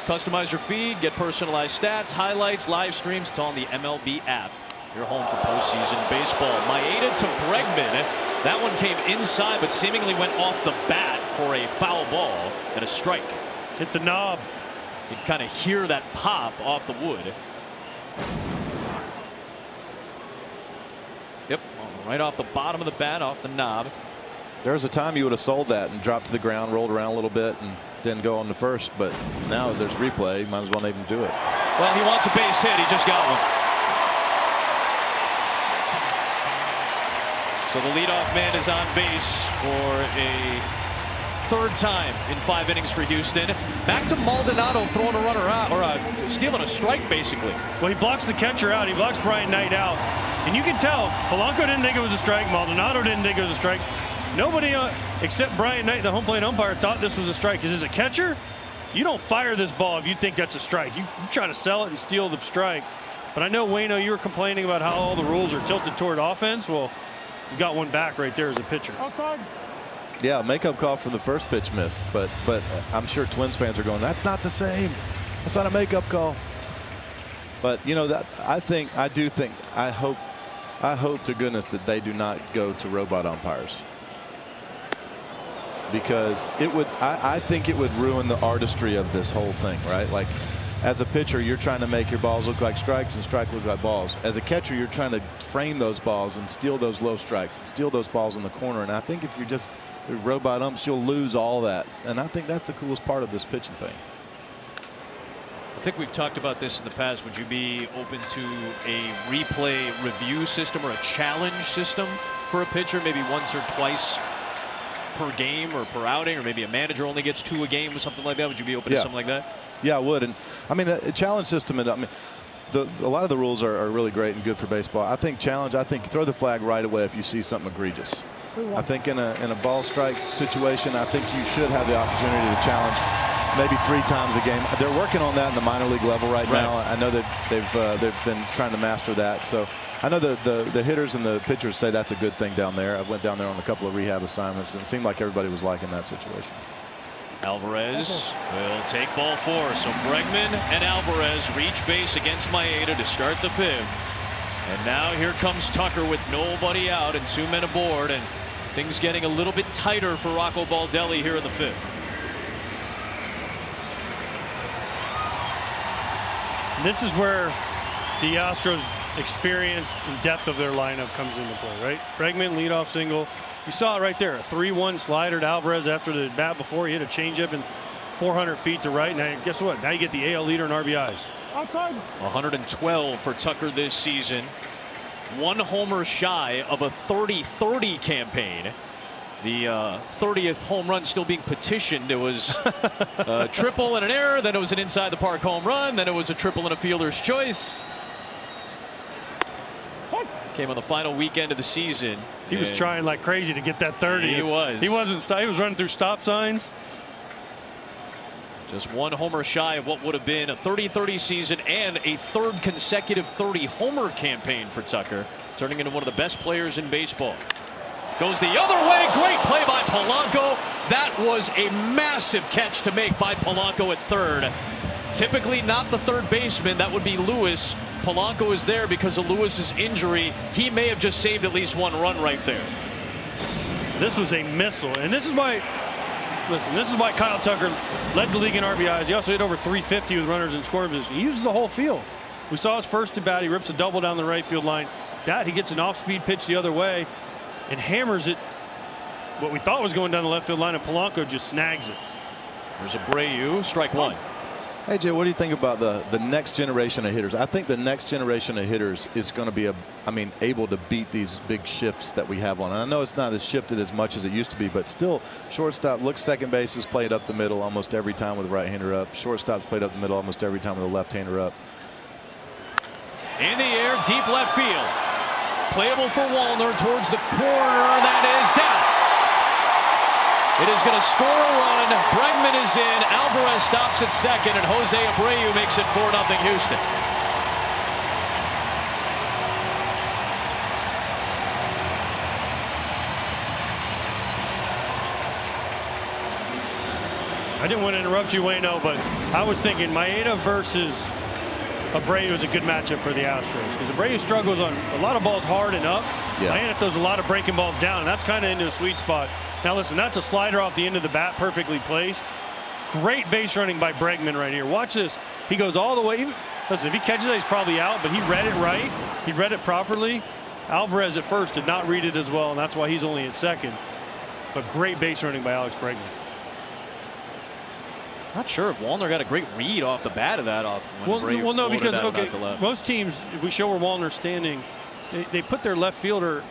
Customize your feed, get personalized stats, highlights, live streams. It's on the MLB app. Your home for postseason baseball. Maeda to Bregman. That one came inside, but seemingly went off the bat for a foul ball and a strike. hit the knob. You can kind of hear that pop off the wood. Yep, right off the bottom of the bat, off the knob. There was a time you would have sold that and dropped to the ground, rolled around a little bit, and then go on to first. But now there's replay. You might as well not even do it. Well, he wants a base hit. He just got one. So the leadoff man is on base for a third time in 5 innings for Houston. Back to Maldonado throwing a runner out, or stealing a strike, basically. Well, he blocks the catcher out. He blocks Brian Knight out. And you can tell, Polanco didn't think it was a strike. Maldonado didn't think it was a strike. Nobody except Brian Knight, the home plate umpire, thought this was a strike. Because as a catcher, you don't fire this ball if you think that's a strike. You try to sell it and steal the strike. But I know, Wayno, you were complaining about how all the rules are tilted toward offense. Well, you got one back right there as a pitcher. Outside. Yeah, makeup call for the first pitch missed, but I'm sure Twins fans are going, that's not the same. That's not a makeup call. But you know that I hope to goodness that they do not go to robot umpires, because it would I think it would ruin the artistry of this whole thing, right? Like, as a pitcher, you're trying to make your balls look like strikes and strike look like balls. As a catcher, you're trying to frame those balls and steal those low strikes and steal those balls in the corner. And I think if you're just robot umps, you'll lose all that. And I think that's the coolest part of this pitching thing. I think we've talked about this in the past. Would you be open to a replay review system or a challenge system for a pitcher, maybe once or twice per game or per outing, or maybe a manager only gets 2 a game or something like that? Would you be open to something like that? Yeah, I would. And I mean, a challenge system, and I mean, a lot of the rules are really great and good for baseball. I think challenge, I think throw the flag right away if you see something egregious. I think in a ball strike situation, I think you should have the opportunity to challenge maybe 3 times a game. They're working on that in the minor league level right now. I know that they've been trying to master that. So I know the hitters and the pitchers say that's a good thing down there. I went down there on a couple of rehab assignments, and it seemed like everybody was liking that situation. Alvarez will take ball 4. So Bregman and Alvarez reach base against Maeda to start the 5th. And now here comes Tucker with nobody out and 2 men aboard, and things getting a little bit tighter for Rocco Baldelli here in the 5th. This is where the Astros' experience and depth of their lineup comes into play, right? Bregman, leadoff single. You saw it right there, a 3-1 slider to Alvarez after the bat before. He hit a changeup in 400 feet to right. Now, guess what? Now you get the AL leader in RBIs. Outside. 112 for Tucker this season. 1 homer shy of a 30-30 campaign. The 30th home run still being petitioned. It was a triple and an error. Then it was an inside the park home run. Then it was a triple and a fielder's choice. Came on the final weekend of the season. He was trying like crazy to get that 30. He was. He wasn't. He was running through stop signs. Just 1 homer shy of what would have been a 30-30 season and a 3rd consecutive 30-homer campaign for Tucker, turning into one of the best players in baseball. Goes the other way. Great play by Polanco. That was a massive catch to make by Polanco at 3rd. Typically not the 3rd baseman. That would be Lewis. Polanco is there because of Lewis's injury. He may have just saved at least 1 run right there. This was a missile, and this is why. Listen, this is why Kyle Tucker led the league in RBIs. He also hit over 350 with runners in scoring position. He uses the whole field. We saw his first at bat. He rips a double down the right field line. He gets an off-speed pitch the other way and hammers it. What we thought was going down the left field line, and Polanco just snags it. There's Abreu, strike 1. Hey, Jay, what do you think about the next generation of hitters? I think the next generation of hitters is going to be able to beat these big shifts that we have on. And I know it's not as shifted as much as it used to be, but still, shortstop looks, second base is played up the middle almost every time with the right-hander up. Shortstop's played up the middle almost every time with the left-hander up. In the air, deep left field. Playable for Wallner towards the corner. That is down. It is going to score a run. Bregman is in. Alvarez stops at 2nd, and Jose Abreu makes it 4-0 Houston. I didn't want to interrupt you, Wayno, but I was thinking Maeda versus Abreu is a good matchup for the Astros because Abreu struggles on a lot of balls hard and up. Yeah. Maeda throws a lot of breaking balls down, and that's kind of into a sweet spot. Now, listen, that's a slider off the end of the bat, perfectly placed. Great base running by Bregman right here. Watch this. He goes all the way. Listen, if he catches it, he's probably out, but he read it right. He read it properly. Alvarez at first did not read it as well, and that's why he's only at second. But great base running by Alex Bregman. Not sure if Wallner got a great read off the bat of that off. Well, no, because okay, to left. Most teams, if we show where Wallner's standing, they put their left fielder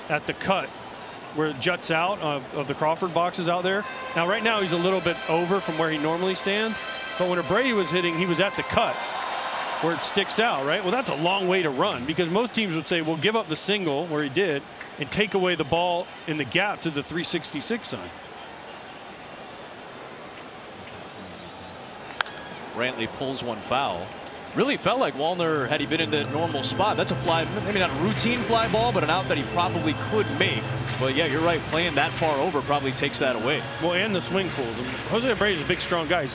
at the cut where it juts out of the Crawford boxes out there. Now, right now, he's a little bit over from where he normally stands. But when Abreu was hitting, he was at the cut where it sticks out, right? Well, that's a long way to run because most teams would say, well, give up the single where he did and take away the ball in the gap to the 366 sign. Brantley pulls one foul. Really felt like Wallner, had he been in the normal spot, that's a fly, maybe not a routine fly ball, but an out that he probably could make. But yeah, you're right, playing that far over probably takes that away. Well, and the swing fools. Jose Abreu is a big, strong guy.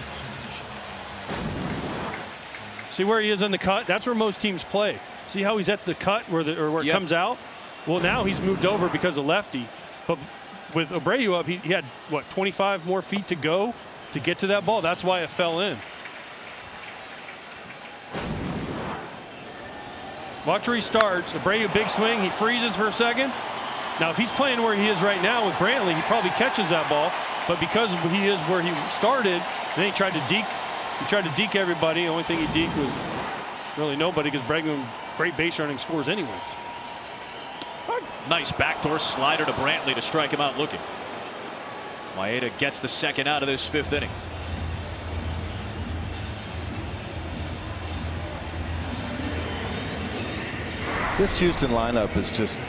See where he is in the cut? That's where most teams play. See how he's at the cut where it comes out? Well, now he's moved over because of lefty. But with Abreu up, he had, what, 25 more feet to go to get to that ball? That's why it fell in. Watch where he starts. Abreu, big swing. He freezes for a second. Now, if he's playing where he is right now with Brantley, he probably catches that ball. But because he is where he started, then he tried to deke. He tried to deke everybody. The only thing he deked was really nobody because Bregman, great base running, scores anyways. Nice backdoor slider to Brantley to strike him out looking. Maeda gets the second out of this fifth inning. This Houston lineup is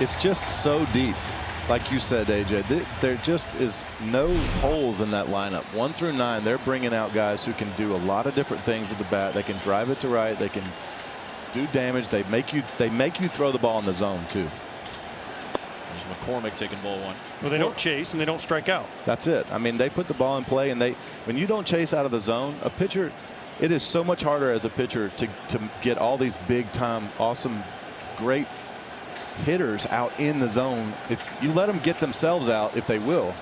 it's just so deep. Like you said, AJ, there just is no holes in that lineup. 1 through 9, they're bringing out guys who can do a lot of different things with the bat. They can drive it to right. They can do damage. They make you throw the ball in the zone too. There's McCormick taking ball one. Well, they don't chase and they don't strike out. That's it. I mean, they put the ball in play, and when you don't chase out of the zone, a pitcher, it is so much harder as a pitcher to get all these big time, awesome, great hitters out in the zone. If you let them get themselves out, if they will,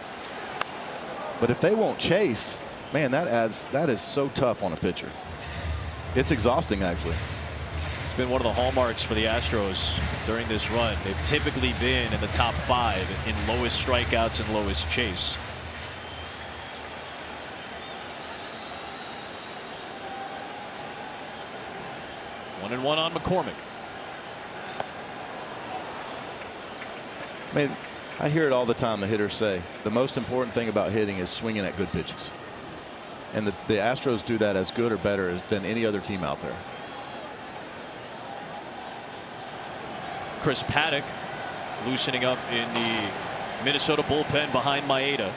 but if they won't chase, man, that is so tough on a pitcher. It's exhausting, actually. It's been one of the hallmarks for the Astros during this run. They've typically been in the top 5 in lowest strikeouts and lowest chase. One and one on McCormick. I mean, I hear it all the time. The hitters say the most important thing about hitting is swinging at good pitches, and the Astros do that as good or better than any other team out there. Chris Paddock loosening up in the Minnesota bullpen behind Maeda.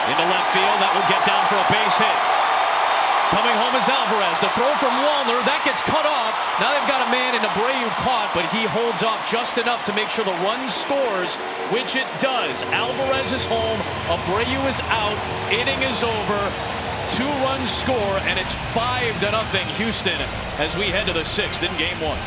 Into left field, that will get down for a base hit. Coming home is Alvarez. The throw from Wallner, that gets cut off. Now they've got a man in Abreu caught, but he holds off just enough to make sure the run scores, which it does. Alvarez is home. Abreu is out. Inning is over. 2-run score, and it's 5-0 Houston as we head to the 6th in Game 1.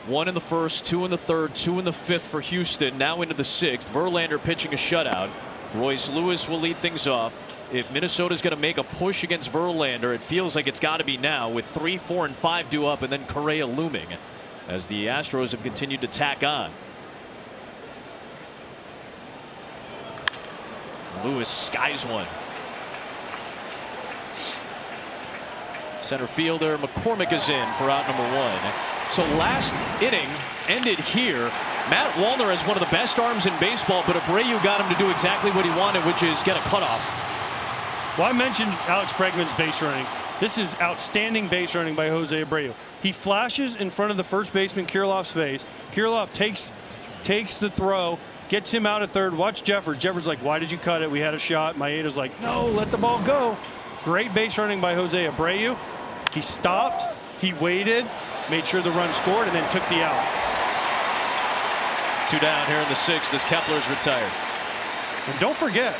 1 in the first, 2 in the third, 2 in the fifth for Houston. Now into the sixth. Verlander pitching a shutout. Royce Lewis will lead things off. If Minnesota's going to make a push against Verlander, it feels like it's got to be now, with 3, 4, and 5 due up, and then Correa looming as the Astros have continued to tack on. Lewis skies one. Center fielder McCormick is in for out number 1. So last inning ended here. Matt Wallner has one of the best arms in baseball, but Abreu got him to do exactly what he wanted, which is get a cutoff. Well, I mentioned Alex Bregman's base running. This is outstanding base running by Jose Abreu. He flashes in front of the first baseman Kirilloff's face. Kirilloff takes the throw, gets him out at third. Watch Jeffers. Jeffers like, why did you cut it? We had a shot. Maeda's like, no, let the ball go. Great base running by Jose Abreu. He stopped, he waited, made sure the run scored, and then took the out. 2 down here in the sixth as Kepler's retired. And don't forget,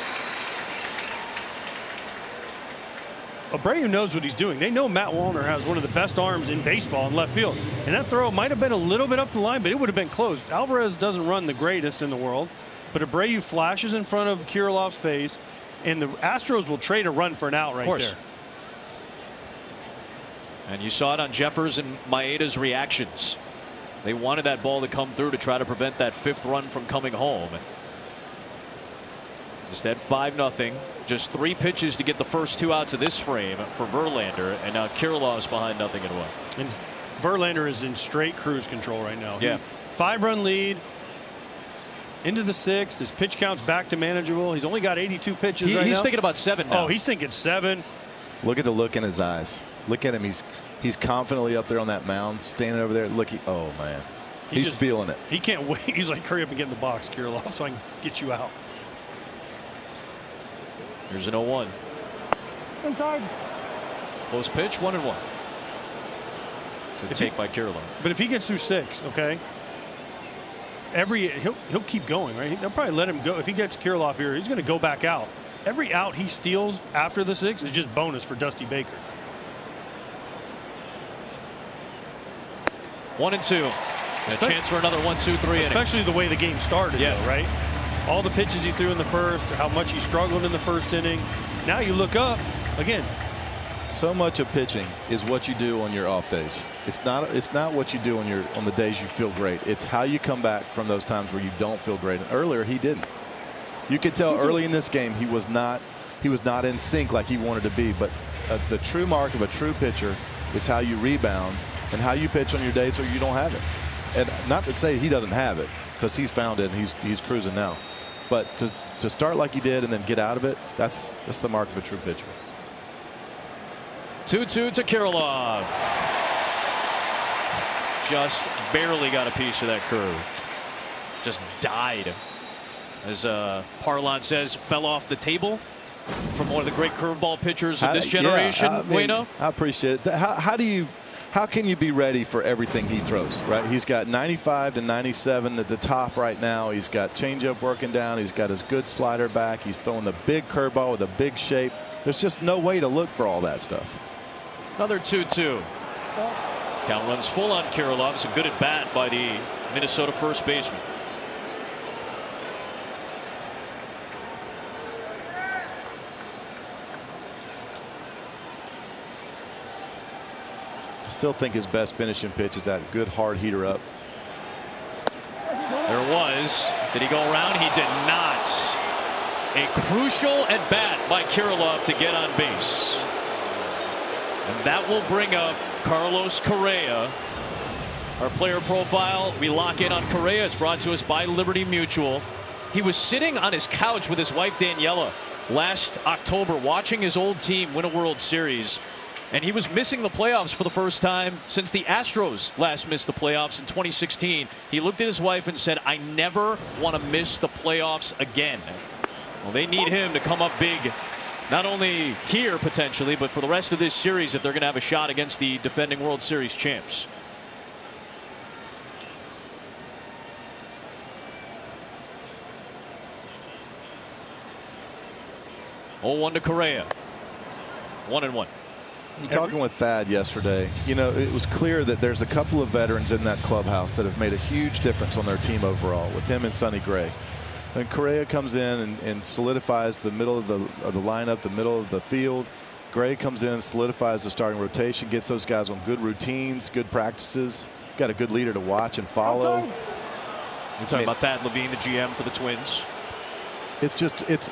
Abreu knows what he's doing. They know Matt Wallner has one of the best arms in baseball in left field. And that throw might have been a little bit up the line, but it would have been close. Alvarez doesn't run the greatest in the world, but Abreu flashes in front of Kirilloff's face, and the Astros will trade a run for an out right there. And you saw it on Jeffers and Maeda's reactions. They wanted that ball to come through to try to prevent that 5th run from coming home. Instead, 5-0. Just 3 pitches to get the first 2 outs of this frame for Verlander, and now Kirilloff's behind 0-1. And Verlander is in straight cruise control right now. Yeah. 5-run lead into the 6th. His pitch count's back to manageable. He's only got 82 pitches right now. He's thinking about 7 now. Oh, he's thinking 7. Look at the look in his eyes. Look at him. He's confidently up there on that mound, standing over there. Look, oh man, he's just feeling it. He can't wait. He's like, hurry up and get in the box, Kirilloff, so I can get you out. Here's an 0-1. Inside. Close pitch, 1-1. Good take by Kirilloff. But if he gets through 6, okay, he'll keep going, right? They'll probably let him go. If he gets Kirilloff here, he's going to go back out. Every out he steals after the 6 is just bonus for Dusty Baker. 1-2. A chance for another 1-2-3 inning. Especially the way the game started, though, right? All the pitches he threw in the first, how much he struggled in the first inning. Now you look up again. So much of pitching is what you do on your off days. It's not what you do on the days you feel great. It's how you come back from those times where you don't feel great. And earlier he didn't. You could tell early in this game he was not in sync like he wanted to be. But the true mark of a true pitcher is how you rebound and how you pitch on your days where you don't have it. And not to say he doesn't have it, because he's found it and he's cruising now. But to start like he did and then get out of it, that's the mark of a true pitcher. 2-2 to Kirilloff. Just barely got a piece of that curve. Just died. As Parlon says, fell off the table from one of the great curveball pitchers of this generation. I appreciate it. How can you be ready for everything he throws, right? He's got 95 to 97 at the top right now. He's got changeup working down. He's got his good slider back. He's throwing the big curveball with a big shape. There's just no way to look for all that stuff. Another 2-2. Count runs full on Kirilloff. It's a good at bat by the Minnesota first baseman. I still think his best finishing pitch is that good hard heater up. There was. Did he go around? He did not. A crucial at bat by Kirilloff to get on base. And that will bring up Carlos Correa. Our player profile, we lock in on Correa. It's brought to us by Liberty Mutual. He was sitting on his couch with his wife Daniela last October watching his old team win a World Series. And he was missing the playoffs for the first time since the Astros last missed the playoffs in 2016. He looked at his wife and said, I never want to miss the playoffs again. Well, they need him to come up big, not only here potentially, but for the rest of this series if they're going to have a shot against the defending World Series champs. Oh, 1 to Correa. 1-1. Talking with Thad yesterday, you know, it was clear that there's a couple of veterans in that clubhouse that have made a huge difference on their team overall, with him and Sonny Gray. And Correa comes in and solidifies the middle of the lineup, the middle of the field. Gray comes in, solidifies the starting rotation, gets those guys on good routines, good practices. Got a good leader to watch and follow. You're talking about Thad Levine, the GM for the Twins. It's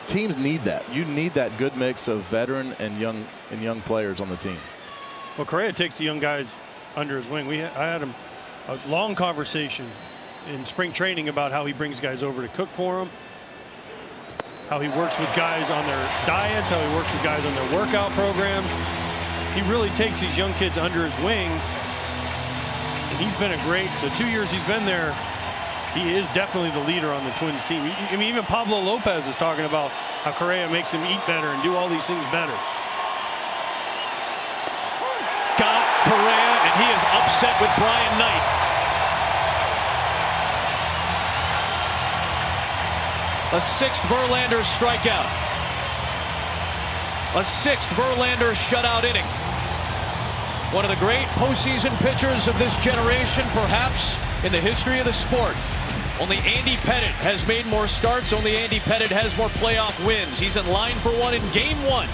teams need that. You need that good mix of veteran and young players on the team. Well, Correa takes the young guys under his wing. I had him a long conversation in spring training about how he brings guys over to cook for him, how he works with guys on their diets, how he works with guys on their workout programs. He really takes these young kids under his wings, and he's been the 2 years he's been there, he is definitely the leader on the Twins team. I mean, even Pablo Lopez is talking about how Correa makes him eat better and do all these things better. Got Correa, and he is upset with Brian Knight. A 6th Verlander strikeout. A 6th Verlander shutout inning. One of the great postseason pitchers of this generation, perhaps in the history of the sport. Only Andy Pettitte has made more starts. Only Andy Pettitte has more playoff wins. He's in line for one in Game 1.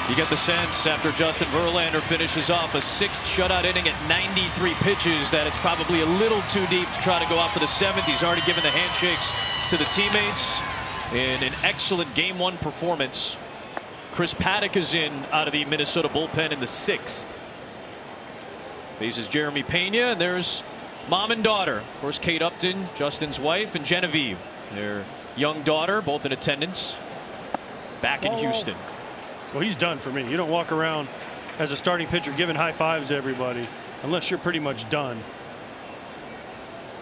You get the sense after Justin Verlander finishes off a 6th shutout inning at 93 pitches that it's probably a little too deep to try to go out for the 7th. He's already given the handshakes to the teammates in an excellent Game 1 performance. Chris Paddock is in out of the Minnesota bullpen in the 6th. Faces Jeremy Pena, and there's mom and daughter. Of course, Kate Upton, Justin's wife, and Genevieve, their young daughter, both in attendance back in Houston. Well, he's done for me. You don't walk around as a starting pitcher giving high fives to everybody unless you're pretty much done.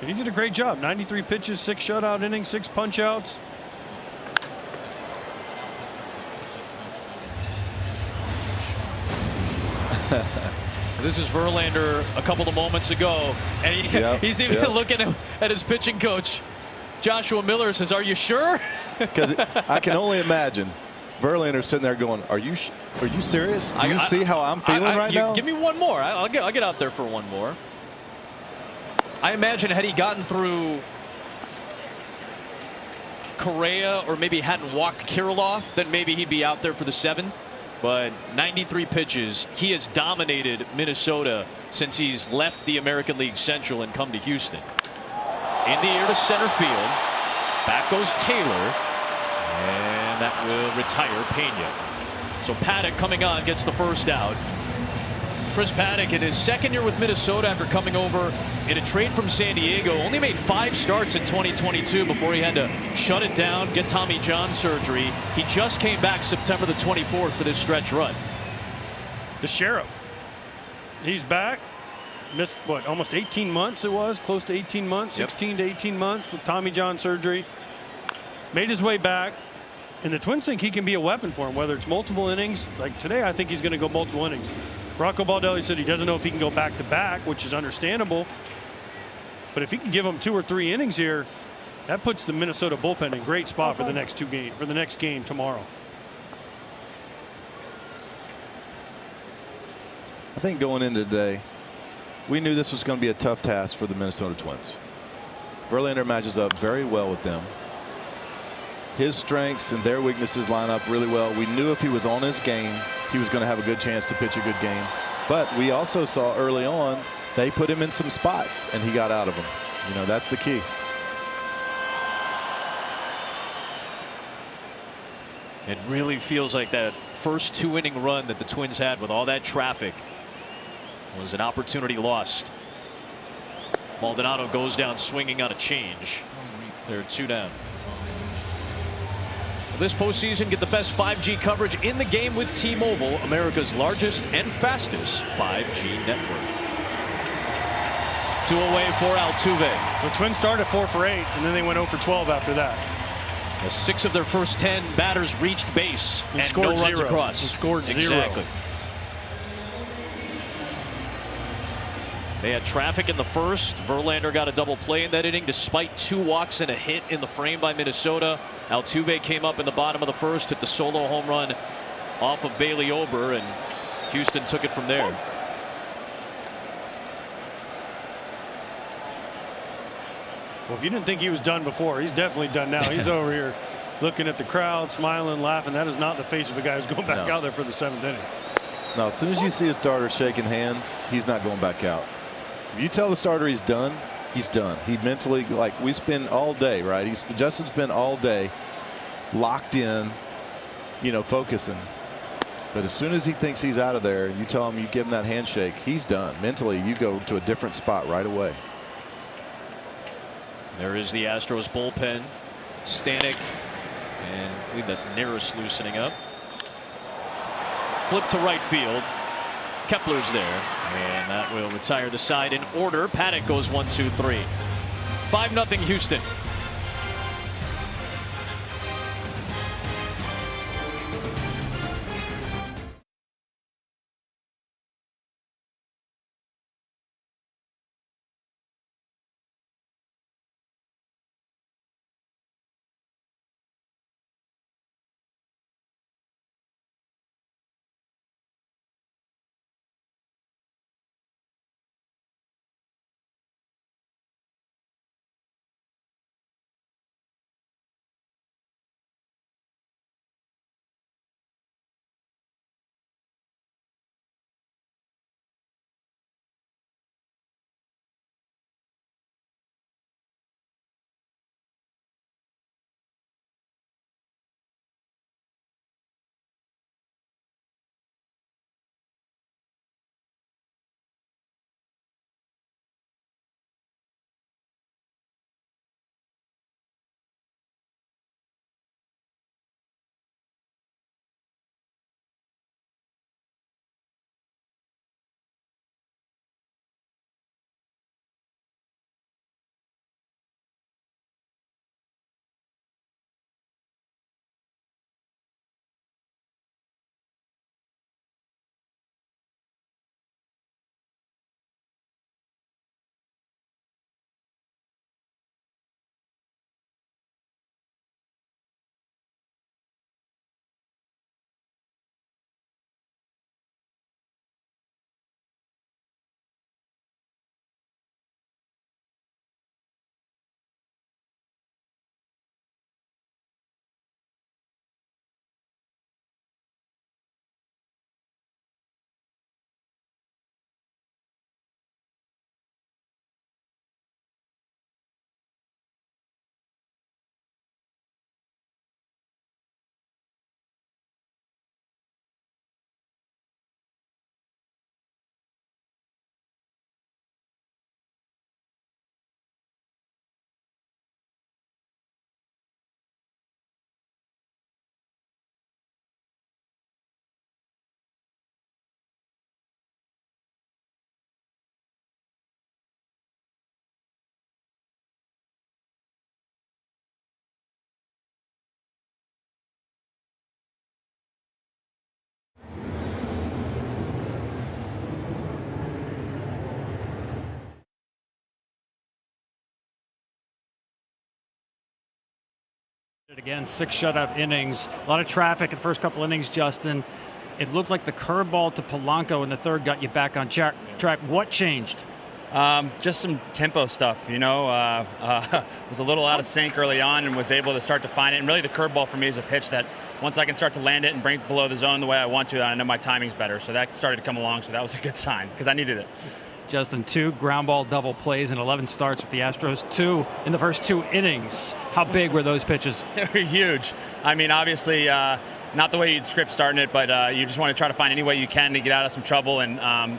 And he did a great job. 93 pitches, 6 shutout innings, 6 punch outs. This is Verlander a couple of moments ago, and he's even looking at his pitching coach. Joshua Miller says, "Are you sure?" Because I can only imagine Verlander sitting there going, "Are you serious? Do you see how I'm feeling right now?" Give me one more. I'll get out there for one more. I imagine had he gotten through Correa or maybe hadn't walked Kirilloff, then maybe he'd be out there for the 7th. But 93 pitches. He has dominated Minnesota since he's left the American League Central and come to Houston. In the air to center field. Back goes Taylor. And that will retire Pena. So Paddock coming on gets the first out. Chris Paddock in his 2nd year with Minnesota after coming over in a trade from San Diego. Only made 5 starts in 2022 before he had to shut it down, get Tommy John surgery. He just came back September the 24th for this stretch run. The Sheriff. He's back. Missed, what, almost 18 months it was? Close to 18 months, 16 to 18 months with Tommy John surgery. Made his way back. And the Twins think he can be a weapon for him, whether it's multiple innings. Like today, I think he's going to go multiple innings. Rocco Baldelli said he doesn't know if he can go back to back, which is understandable. But if he can give him 2 or 3 innings here, that puts the Minnesota bullpen in great spot for the next next game tomorrow. I think going into today, we knew this was going to be a tough task for the Minnesota Twins. Verlander matches up very well with them. His strengths and their weaknesses line up really well. We knew if he was on his game, he was going to have a good chance to pitch a good game. But we also saw early on they put him in some spots and he got out of them. You know, that's the key. It really feels like that first 2-inning run that the Twins had with all that traffic was an opportunity lost. Maldonado goes down swinging on a change. They're 2 down. This postseason, get the best 5G coverage in the game with T-Mobile, America's largest and fastest 5G network. 2 away for Altuve. The Twins started 4 for 8, and then they went 0 for 12 after that. 6 of their first 10 batters reached base and scored no runs 0. across. And scored 0. Exactly. They had traffic in the first. Verlander got a double play in that inning despite 2 walks and a hit in the frame by Minnesota. Altuve came up in the bottom of the first, hit the solo home run off of Bailey Ober, and Houston took it from there. Well, if you didn't think he was done before, he's definitely done now. He's over here looking at the crowd, smiling, laughing. That is not the face of a guy who's going back out there for the 7th inning. No, as soon as you see a starter shaking hands, he's not going back out. If you tell the starter he's done, he's done. He mentally, like we spend all day, right? Justin's been all day locked in, you know, focusing. But as soon as he thinks he's out of there, you tell him, you give him that handshake, he's done. Mentally, you go to a different spot right away. There is the Astros bullpen. Stanek, and I believe that's Neris loosening up. Flip to right field. Kepler's there, and that will retire the side in order. Paddock goes 1-2-3. 5-0 Houston. Again, 6 shutout innings. A lot of traffic in the first couple innings, Justin. It looked like the curveball to Polanco in the third got you back on track. What changed? Just some tempo stuff, you know. Was a little out of sync early on and was able to start to find it. And really the curveball for me is a pitch that once I can start to land it and bring it below the zone the way I want to, I know my timing's better. So that started to come along, so that was a good sign because I needed it. Justin, 2 ground ball double plays and 11 starts with the Astros, 2 in the first 2 innings. How big were those pitches? They were huge. I mean, obviously, not the way you'd script starting it, but you just want to try to find any way you can to get out of some trouble. And,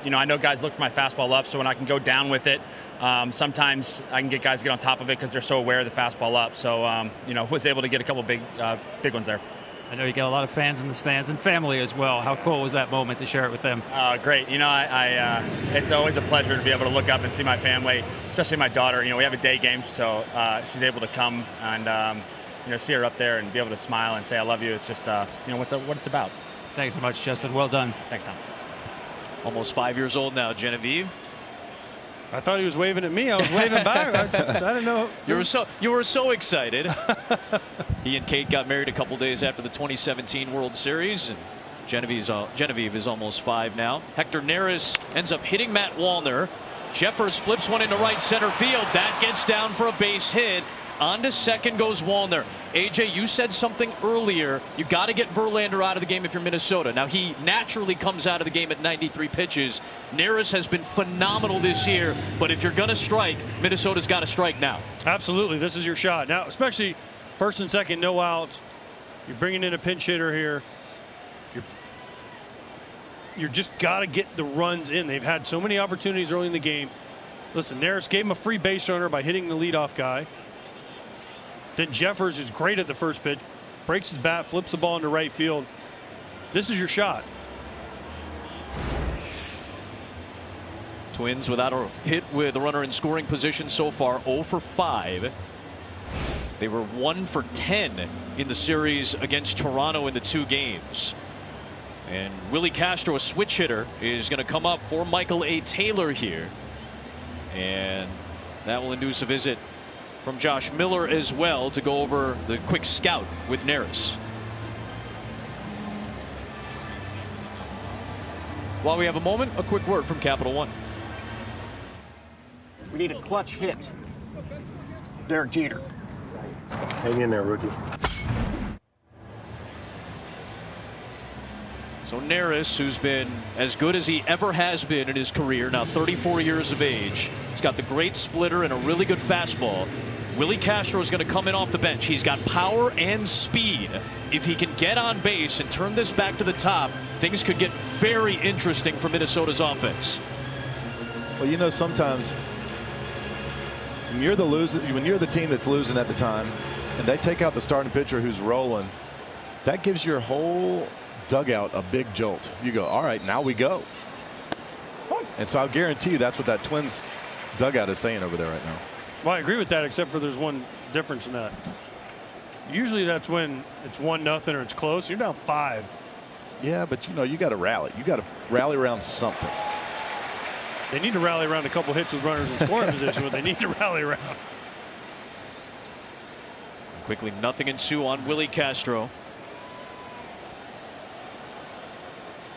you know, I know guys look for my fastball up, so when I can go down with it, sometimes I can get guys to get on top of it because they're so aware of the fastball up. So, you know, was able to get a couple big ones there. I know you got a lot of fans in the stands and family as well. How cool was that moment to share it with them? Great. You know, it's always a pleasure to be able to look up and see my family, especially my daughter. You know, we have a day game, so she's able to come and, you know, see her up there and be able to smile and say I love you. It's just, you know, what it's about. Thanks so much, Justin. Well done. Thanks, Tom. Almost 5 years old now, Genevieve. I thought he was waving at me. I was waving back. I didn't know. You were so excited. He and Kate got married a couple days after the 2017 World Series, and Genevieve is almost 5 now. Hector Neris ends up hitting Matt Wallner. Jeffers flips one into right center field. That gets down for a base hit. On to second goes Wallner. AJ, you said something earlier. You got to get Verlander out of the game if you're Minnesota. Now, he naturally comes out of the game at 93 pitches. Neris has been phenomenal this year, but if you're going to strike, Minnesota's got to strike now. Absolutely. This is your shot. Now, especially first and second, no outs. You're bringing in a pinch hitter here. You're just got to get the runs in. They've had so many opportunities early in the game. Listen, Neris gave him a free base runner by hitting the leadoff guy. Then Jeffers is great at the first pitch, breaks his bat, flips the ball into right field. This is your shot. Twins without a hit with a runner in scoring position so far, 0 for 5. They were 1 for 10 in the series against Toronto in the 2 games. And Willie Castro, a switch hitter, is going to come up for Michael A. Taylor here. And that will induce a visit from Josh Miller as well to go over the quick scout with Neris. While we have a moment, a quick word from Capital One. We need a clutch hit. Derek Jeter. Hang in there, rookie. So Neris, who's been as good as he ever has been in his career, now 34 years of age. He's got the great splitter and a really good fastball. Willie Castro is going to come in off the bench. He's got power and speed. If he can get on base and turn this back to the top, things could get very interesting for Minnesota's offense. Well, you know, sometimes when you're the team that's losing at the time, and they take out the starting pitcher who's rolling, that gives your whole dugout a big jolt. You go, all right, now we go. And so I'll guarantee you that's what that Twins dugout is saying over there right now. Well, I agree with that, except for there's one difference in that. Usually that's when it's 1-0 or it's close. You're down 5. Yeah, but you know, you got to rally. You got to rally around something. They need to rally around a couple hits with runners in scoring position, but they need to rally around. Quickly, 0-2 on Willie Castro.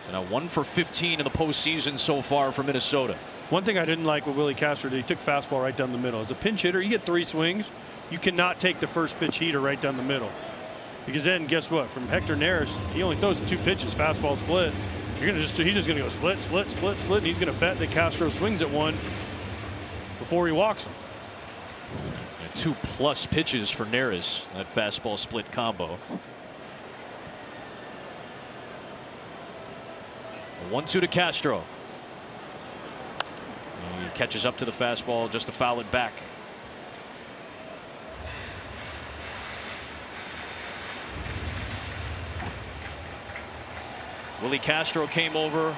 And a 1 for 15 in the postseason so far for Minnesota. One thing I didn't like with Willie Castro, he took fastball right down the middle. As a pinch hitter, you get 3 swings. You cannot take the first pitch heater right down the middle. Because then, guess what? From Hector Neris, he only throws 2 pitches, fastball split. He's just going to go split, split, split, split, and he's going to bet that Castro swings at one before he walks him. 2+ pitches for Neris, that fastball split combo. 1-2 to Castro. He catches up to the fastball just to foul it back. Willie Castro came over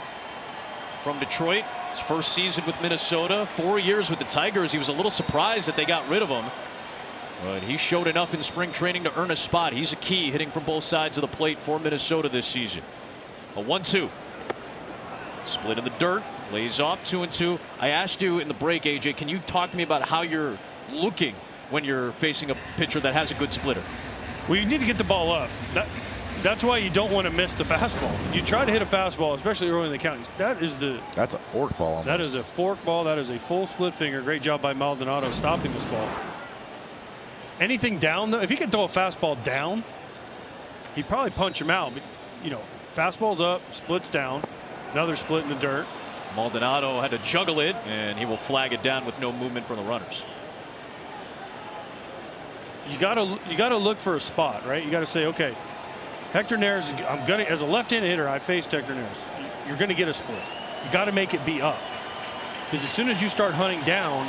from Detroit. His first season with Minnesota, 4 years with the Tigers. He was a little surprised that they got rid of him. But he showed enough in spring training to earn a spot. He's a key, hitting from both sides of the plate for Minnesota this season. A 1-2. Split in the dirt, lays off, 2-2. I asked you in the break, AJ, can you talk to me about how you're looking when you're facing a pitcher that has a good splitter? Well, you need to get the ball up. That's why you don't want to miss the fastball. You try to hit a fastball, especially early in the count. That's a fork ball. Almost. That is a fork ball. That is a full split finger. Great job by Maldonado stopping this ball. Anything down, though, if he could throw a fastball down, he'd probably punch him out. But, you know, fastball's up, splits down, another split in the dirt. Maldonado had to juggle it, and he will flag it down with no movement from the runners. You gotta look for a spot, right? You gotta say, okay, Hector Neris, as a left-handed hitter, I faced Hector Neris. You're gonna get a split. You gotta make it be up. Because as soon as you start hunting down,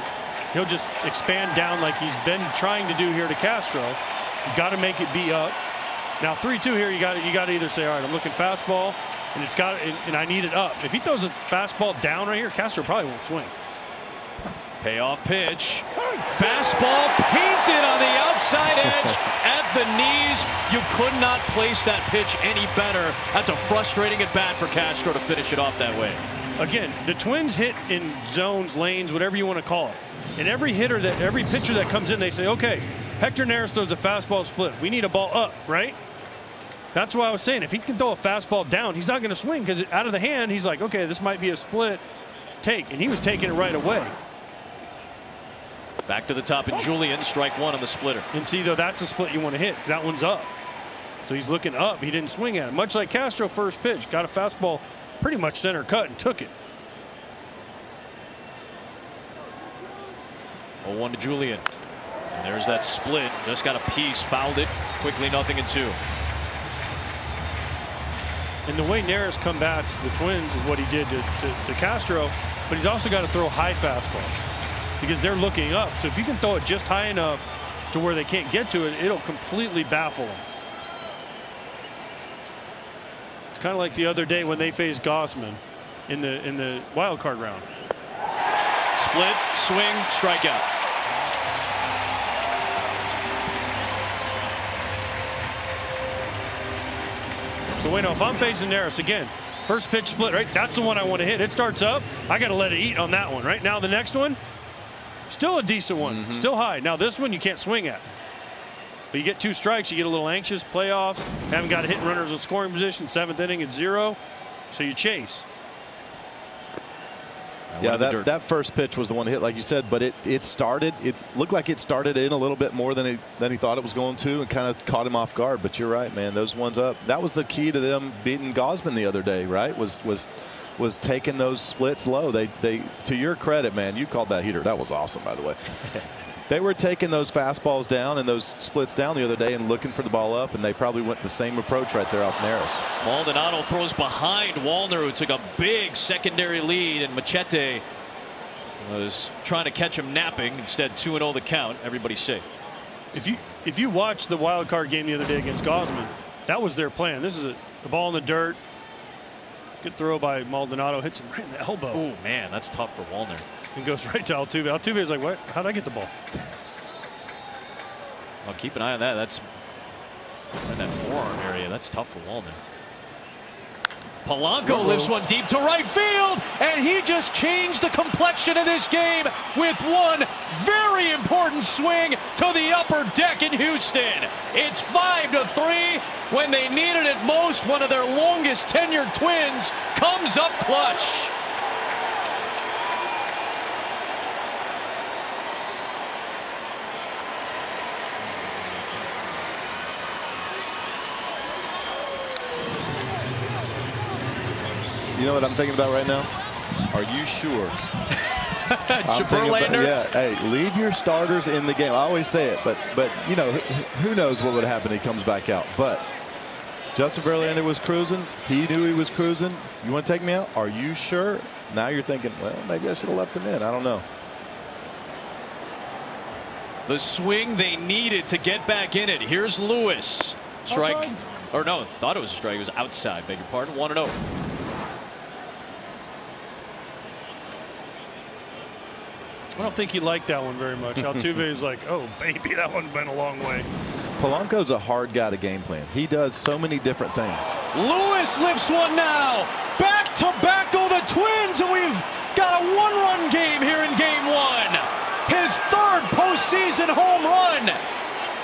he'll just expand down like he's been trying to do here to Castro. You gotta make it be up. Now 3-2 here, you gotta either say, all right, I'm looking fastball, and I need it up. If he throws a fastball down right here, Castro probably won't swing. Payoff pitch. Fastball painted on the outside edge at the knees. You could not place that pitch any better. That's a frustrating at bat for Castro to finish it off that way. Again, the Twins hit in zones, lanes, whatever you want to call it. And every pitcher that comes in, they say, okay, Hector Neris throws a fastball split. We need a ball up, right? That's why I was saying, if he can throw a fastball down, he's not going to swing because out of the hand, he's like, okay, this might be a split take. And he was taking it right away. Back to the top, and Julian, strike one on the splitter. And see, though, that's a split you want to hit. That one's up. So he's looking up. He didn't swing at it. Much like Castro first pitch. Got a fastball pretty much center cut and took it. 0-1 to Julian. And there's that split. Just got a piece, fouled it. Quickly 0-2. And the way Neris combats the Twins is what he did to Castro, but he's also got to throw high fastballs because they're looking up. So if you can throw it just high enough to where they can't get to it, it'll completely baffle them. It's kind of like the other day when they faced Gossman in the wild card round. Split, swing, strikeout. So wait, no, if I'm facing Neris again, first pitch split, right? That's the one I want to hit. It starts up. I got to let it eat on that one, right? Now the next one, still a decent one, still high. Now this one you can't swing at. But you get 2 strikes, you get a little anxious. Playoffs, haven't got hit runners in scoring position. 7th inning at 0, so you chase. Yeah, that first pitch was the one hit, like you said, but it looked like it started in a little bit more than he thought it was going to, and kind of caught him off guard. But you're right, man, those ones up. That was the key to them beating Gausman the other day, right? Was taking those splits low. They to your credit, man, you called that heater. That was awesome, by the way. They were taking those fastballs down and those splits down the other day and looking for the ball up, and they probably went the same approach right there off Neris. Maldonado throws behind Wallner, who took a big secondary lead, and Machete was trying to catch him napping. Instead, 2-0 the count. Everybody's safe. If you watch the wild card game the other day against Gausman, that was their plan. This is the ball in the dirt. Good throw by Maldonado, hits him right in the elbow. Oh man, that's tough for Wallner. And goes right to Altuve. Altuve's like, what? How'd I get the ball? Well, keep an eye on that. That's in that forearm area. That's tough for Wallner. Polanco lifts one deep to right field, and he just changed the complexion of this game with one very important swing to the upper deck in Houston. It's 5-3 when they needed it most. One of their longest tenured Twins comes up clutch. You know what I'm thinking about right now? Are you sure? Verlander. Yeah, hey, leave your starters in the game. I always say it, but you know, who knows what would happen if he comes back out. But Justin Verlander was cruising. He knew he was cruising. You want to take me out? Are you sure? Now you're thinking, well, maybe I should have left him in. I don't know. The swing they needed to get back in it. Here's Lewis. Strike. Outside? Or no, thought it was a strike. It was outside. Beg your pardon. 1-0. I don't think he liked that one very much. Altuve is like, oh, baby, that one went a long way. Polanco's a hard guy to game plan. He does so many different things. Lewis lifts one now. Back to back go the Twins, and we've got a 1-run game here in game 1. His 3rd postseason home run.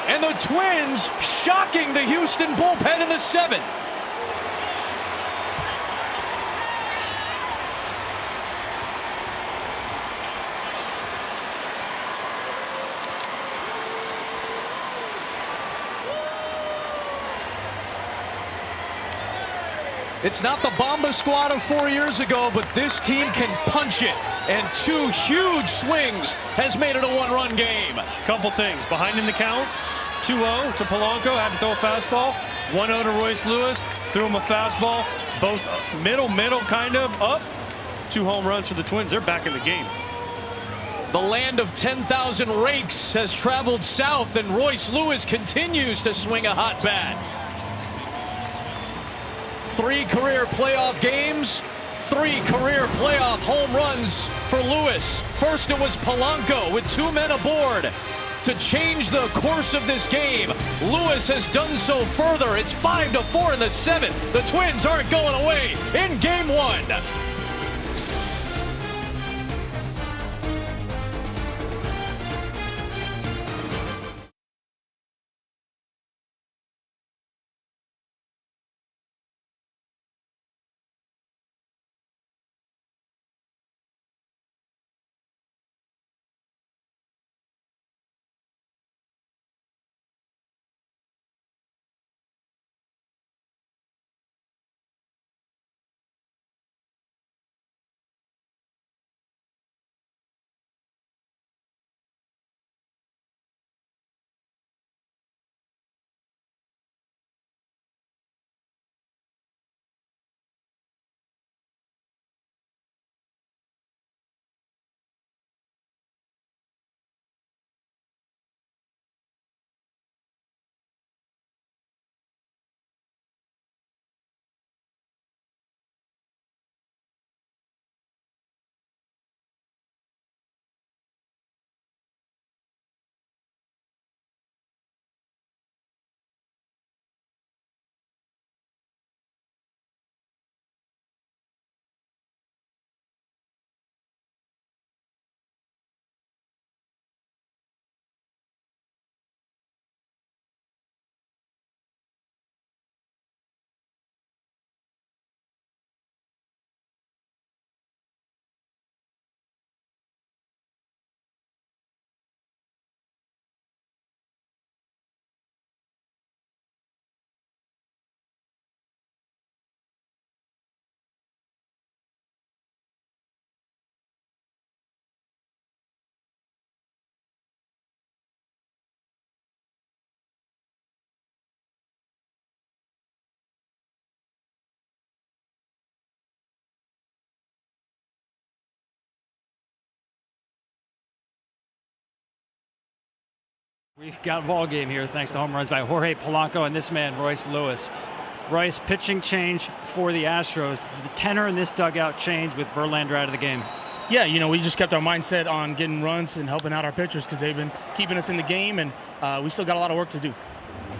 And the Twins shocking the Houston bullpen in the 7th. It's not the Bomba squad of 4 years ago, but this team can punch it. And 2 huge swings has made it a 1-run game. Couple things. Behind in the count, 2-0 to Polanco, had to throw a fastball. 1-0 to Royce Lewis, threw him a fastball. Both middle, kind of, up. 2 home runs for the Twins. They're back in the game. The land of 10,000 rakes has traveled south, and Royce Lewis continues to swing a hot bat. 3 career playoff games, 3 career playoff home runs for Lewis. First it was Polanco with 2 men aboard to change the course of this game. Lewis has done so further. It's 5-4 in the 7th. The Twins aren't going away in game 1. We've got a ball game here thanks to home runs by Jorge Polanco and this man, Royce Lewis. Royce, pitching change for the Astros. The tenor in this dugout changed with Verlander out of the game. Yeah, you know, we just kept our mindset on getting runs and helping out our pitchers because they've been keeping us in the game, and we still got a lot of work to do.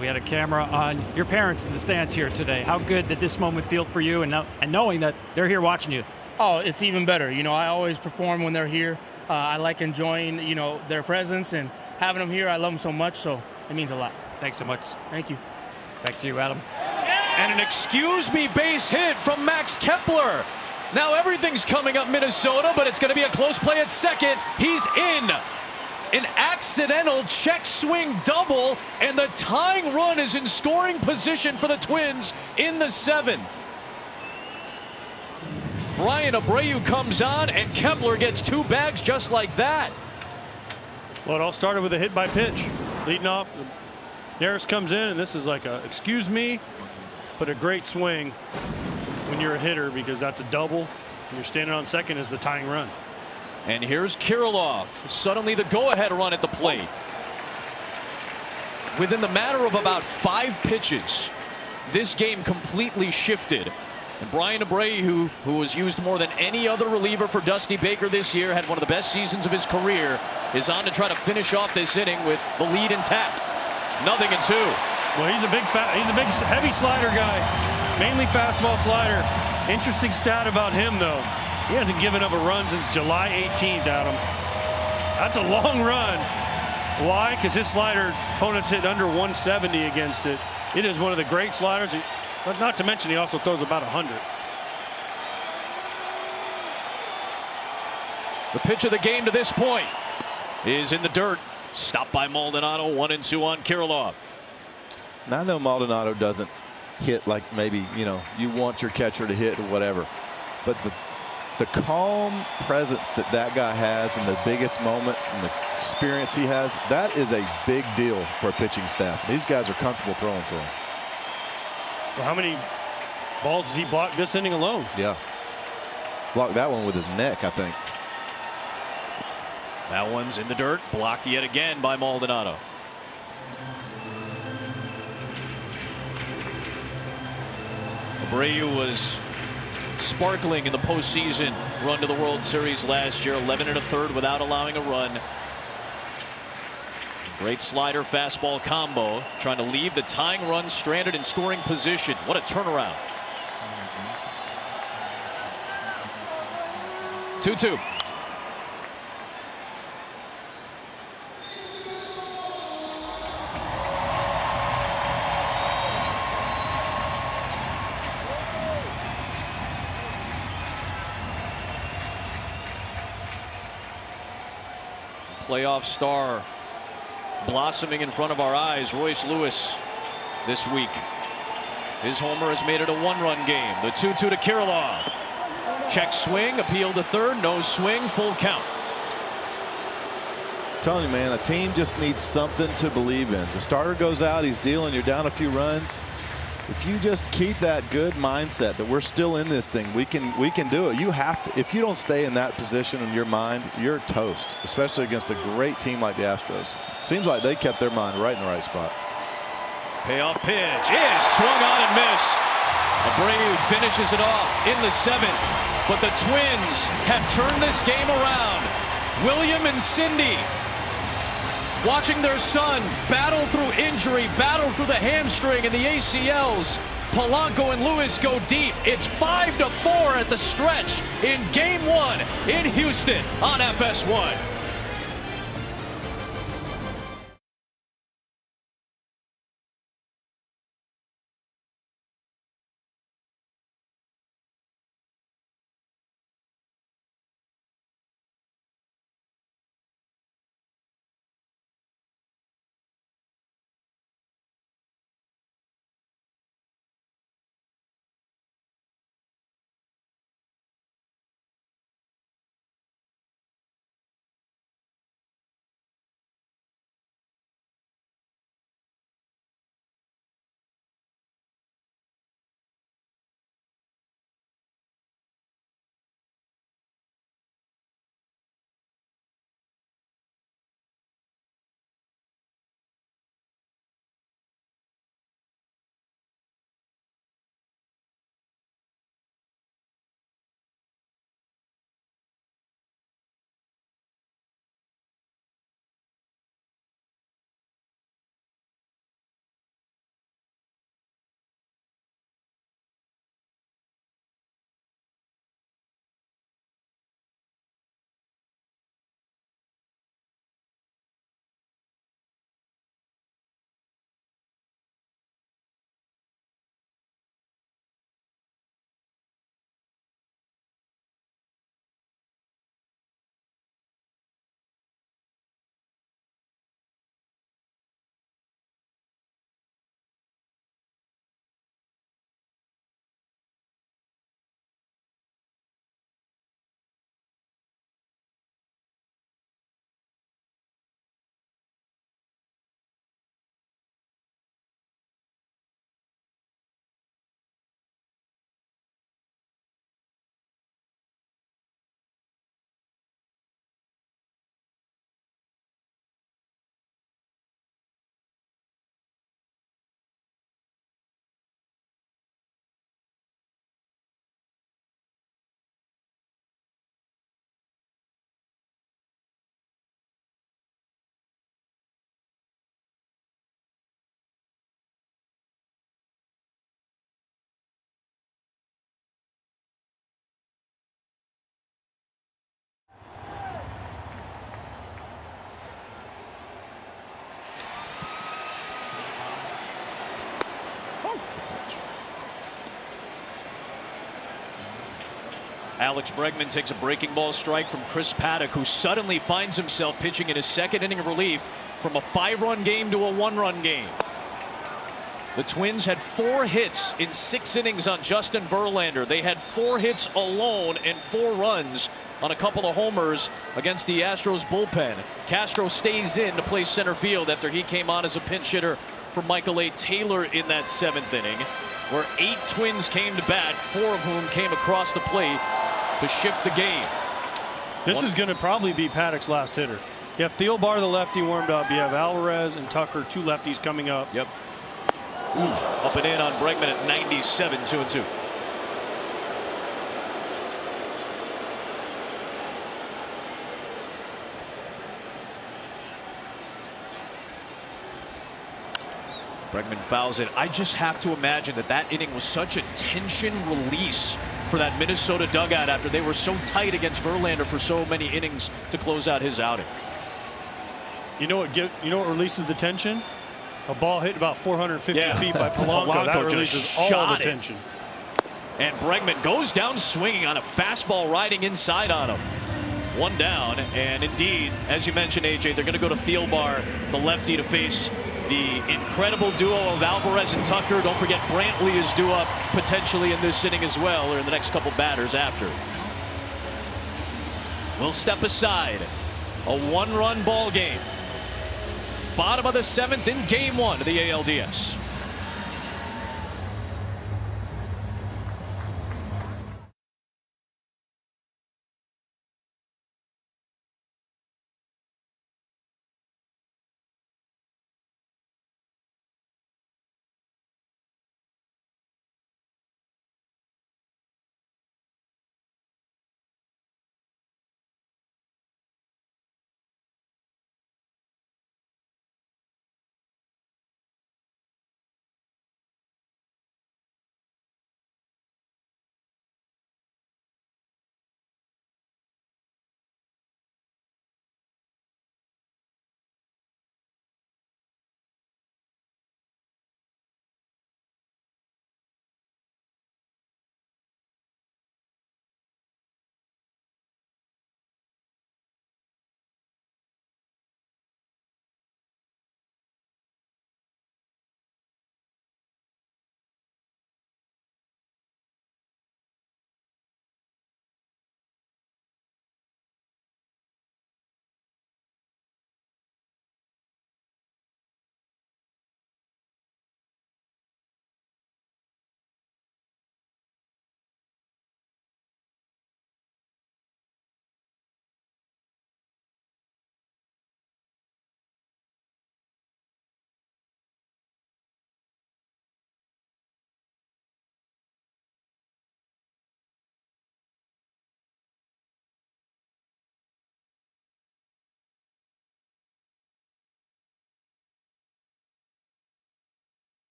We had a camera on your parents in the stands here today. How good did this moment feel for you, and knowing that they're here watching you? Oh, it's even better. You know, I always perform when they're here. I like enjoying, you know, their presence, and having them here, I love them so much, so it means a lot. Thanks so much. Thank you. Back to you, Adam. And an excuse me base hit from Max Kepler. Now everything's coming up Minnesota, but it's going to be a close play at second. He's in. An accidental check swing double, and the tying run is in scoring position for the Twins in the 7th. Brian Abreu comes on, and Kepler gets 2 bags just like that. Well, it all started with a hit by pitch. Leading off, Neris comes in, and this is like a excuse me, but a great swing when you're a hitter because that's a double, and you're standing on second as the tying run. And here's Kirilloff. Suddenly the go-ahead run at the plate. Within the matter of about 5 pitches, this game completely shifted. And Brian Abreu, who was used more than any other reliever for Dusty Baker this year, had one of the best seasons of his career, is on to try to finish off this inning with the lead intact. 0-2. Well, he's a big heavy slider guy, mainly fastball slider. Interesting stat about him, though. He hasn't given up a run since July 18th, Adam. That's a long run. Why? Because his slider, opponents hit under 170 against it. It is one of the great sliders. But not to mention, he also throws about 100. The pitch of the game to this point is in the dirt. Stopped by Maldonado. 1-2 on Kirilloff. Now I know Maldonado doesn't hit like maybe, you know, you want your catcher to hit or whatever. But the calm presence that guy has in the biggest moments and the experience he has, that is a big deal for a pitching staff. These guys are comfortable throwing to him. Well, how many balls has he blocked this inning alone? Yeah. Blocked that one with his neck, I think. That one's in the dirt, blocked yet again by Maldonado. Abreu was sparkling in the postseason run to the World Series last year. 11 1/3 without allowing a run. Great slider fastball combo, trying to leave the tying run stranded in scoring position. What a turnaround. 2-2. Playoff star blossoming in front of our eyes, Royce Lewis, this week. His homer has made it a 1-run game. The 2-2 to Kirilloff. Check swing, appeal to third, no swing, full count. I'm telling you, man, a team just needs something to believe in. The starter goes out, he's dealing, you're down a few runs. If you just keep that good mindset that we're still in this thing, we can do it. You have to. If you don't stay in that position in your mind, you're toast, especially against a great team like the Astros. It seems like they kept their mind right in the right spot. Payoff pitch is swung on and missed. Abreu finishes it off in the 7th, but the Twins have turned this game around. William and Cindy, watching their son battle through injury, battle through the hamstring and the ACLs. Polanco and Lewis go deep. It's 5-4 at the stretch in Game 1 in Houston on FS1. Alex Bregman takes a breaking ball strike from Chris Paddock, who suddenly finds himself pitching in his second inning of relief from a 5-run game to a 1-run game. The Twins had 4 hits in 6 innings on Justin Verlander. They had 4 hits alone and 4 runs on a couple of homers against the Astros bullpen. Castro stays in to play center field after he came on as a pinch hitter for Michael A. Taylor in that 7th inning, where 8 Twins came to bat, 4 of whom came across the plate to shift the game. This is going to probably be Paddock's last hitter. You have Thielbar, the lefty, warmed up. You have Alvarez and Tucker, 2 lefties coming up. Yep. Up and in on Bregman at 97, 2-2. Bregman fouls it. I just have to imagine that inning was such a tension release for that Minnesota dugout after they were so tight against Verlander for so many innings to close out his outing. You know what releases the tension? A ball hit about 450 feet by Polanco. That releases all the tension. And Bregman goes down swinging on a fastball riding inside on him. 1 down, and indeed, as you mentioned, AJ, they're going to go to Thielbar, the lefty, to face the incredible duo of Alvarez and Tucker. Don't forget Brantley is due up potentially in this inning as well, or in the next couple batters after. We'll step aside. A 1-run ball game. Bottom of the 7th in game 1 of the ALDS.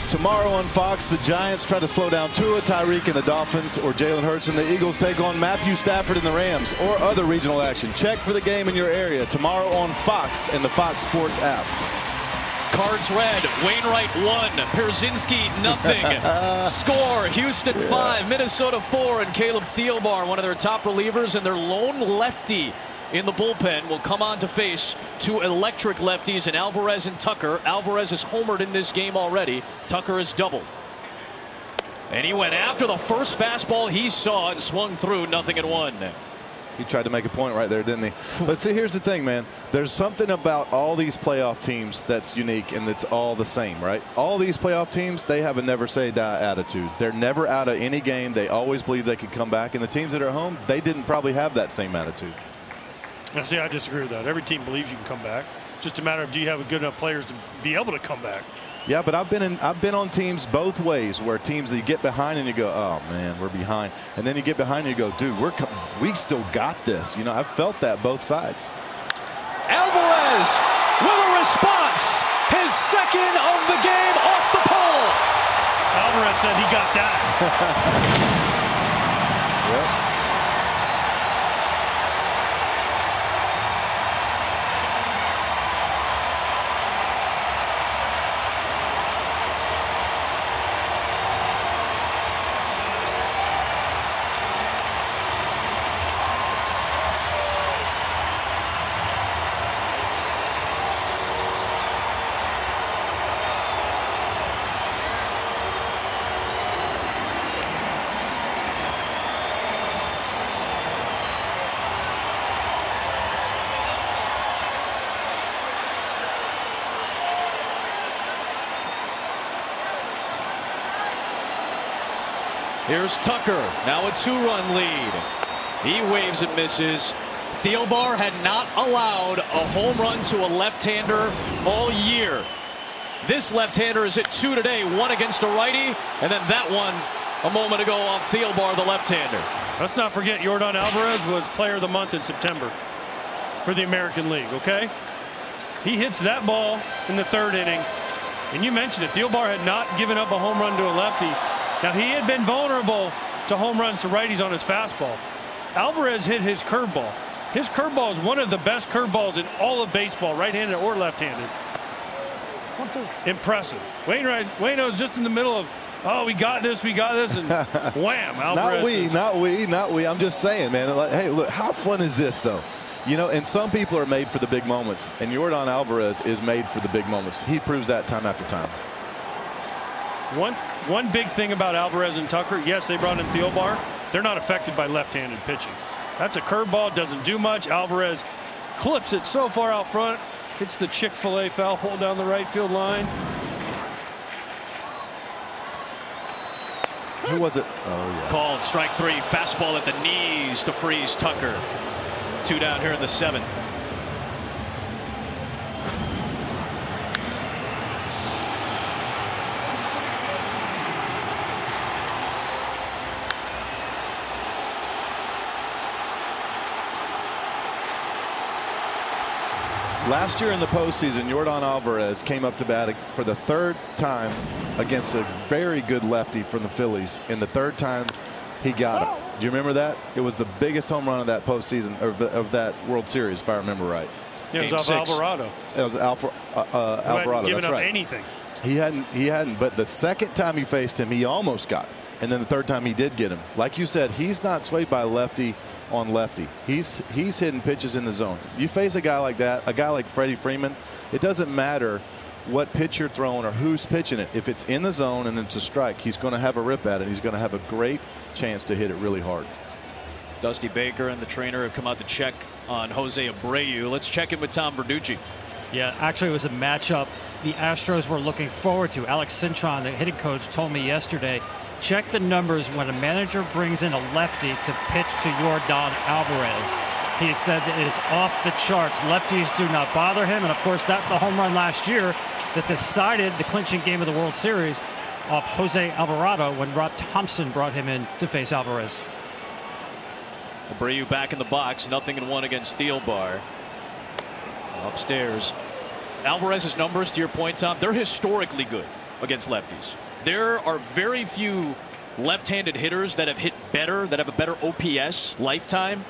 Tomorrow on Fox, the Giants try to slow down Tua, Tyreek and the Dolphins, or Jalen Hurts and the Eagles take on Matthew Stafford and the Rams, or other regional action. Check for the game in your area tomorrow on Fox and the Fox Sports app. Cards red. Wainwright 1. Pierzynski nothing. Score: Houston 5, Minnesota 4, and Caleb Thielbar, one of their top relievers and their lone lefty in the bullpen, will come on to face 2 electric lefties in Alvarez and Tucker. Alvarez has homered in this game already. Tucker has doubled. And he went after the first fastball he saw and swung through. 0-1. He tried to make a point right there, didn't he? But see, here's the thing, man. There's something about all these playoff teams that's unique, and it's all the same, right? All these playoff teams, they have a never say die attitude. They're never out of any game. They always believe they can come back. And the teams that are home, they didn't probably have that same attitude. Now, see, I disagree with that. Every team believes you can come back. Just a matter of, do you have good enough players to be able to come back? Yeah, but I've been on teams both ways, where teams that you get behind and you go, oh man, we're behind, and then you get behind and you go, dude, we still got this. You know, I've felt that both sides. Alvarez with a response, his second of the game off the pole. Alvarez said he got that. Yep. Here's Tucker, now a 2-run lead. He waves and misses. Thielbar had not allowed a home run to a left-hander all year. This left-hander is at 2 today, 1 against a righty, and then that one a moment ago off Thielbar, the left-hander. Let's not forget Yordan Alvarez was Player of the Month in September for the American League, okay? He hits that ball in the 3rd inning, and you mentioned it, Thielbar had not given up a home run to a lefty. Now, he had been vulnerable to home runs to righties on his fastball. Alvarez hit his curveball. His curveball is one of the best curveballs in all of baseball, right-handed or left-handed. Impressive. Waino's just in the middle of, oh, we got this, and wham, Alvarez. Not we. I'm just saying, man. Like, hey, look, how fun is this, though? You know, and some people are made for the big moments, and Yordan Alvarez is made for the big moments. He proves that time after time. One big thing about Alvarez and Tucker, yes, they brought in Thielbar. They're not affected by left-handed pitching. That's a curveball, doesn't do much. Alvarez clips it so far out front, hits the Chick-fil-A foul pole down the right field line. Who was it? Oh, yeah. Called strike 3, fastball at the knees to freeze Tucker. 2 down here in the 7th. Last year in the postseason, Yordan Alvarez came up to bat for the 3rd time against a very good lefty from the Phillies. And the 3rd time he got him. Do you remember that? It was the biggest home run of that postseason, of that World Series, if I remember right. Yeah, it was off Alvarado. It was Alvarado. Given that's up right. Anything. He hadn't. But the 2nd time he faced him, he almost got him. And then the 3rd time he did get him. Like you said, he's not swayed by lefty on lefty. He's hitting pitches in the zone. You face a guy like that, a guy like Freddie Freeman, it doesn't matter what pitch you're throwing or who's pitching it. If it's in the zone and it's a strike, he's going to have a rip at it. He's going to have a great chance to hit it really hard. Dusty Baker and the trainer have come out to check on Jose Abreu. Let's check in with Tom Verducci. Yeah, actually it was a matchup the Astros were looking forward to. Alex Cintron, the hitting coach, told me yesterday, check the numbers when a manager brings in a lefty to pitch to Yordan Alvarez. He said that it is off the charts. Lefties do not bother him. And of course, the home run last year that decided the clinching game of the World Series off Jose Alvarado when Rob Thompson brought him in to face Alvarez. Abreu back in the box, 0-1 against Thielbar. Upstairs. Alvarez's numbers, to your point, Tom, they're historically good against lefties. There are very few left-handed hitters that have hit better, that have a better OPS lifetime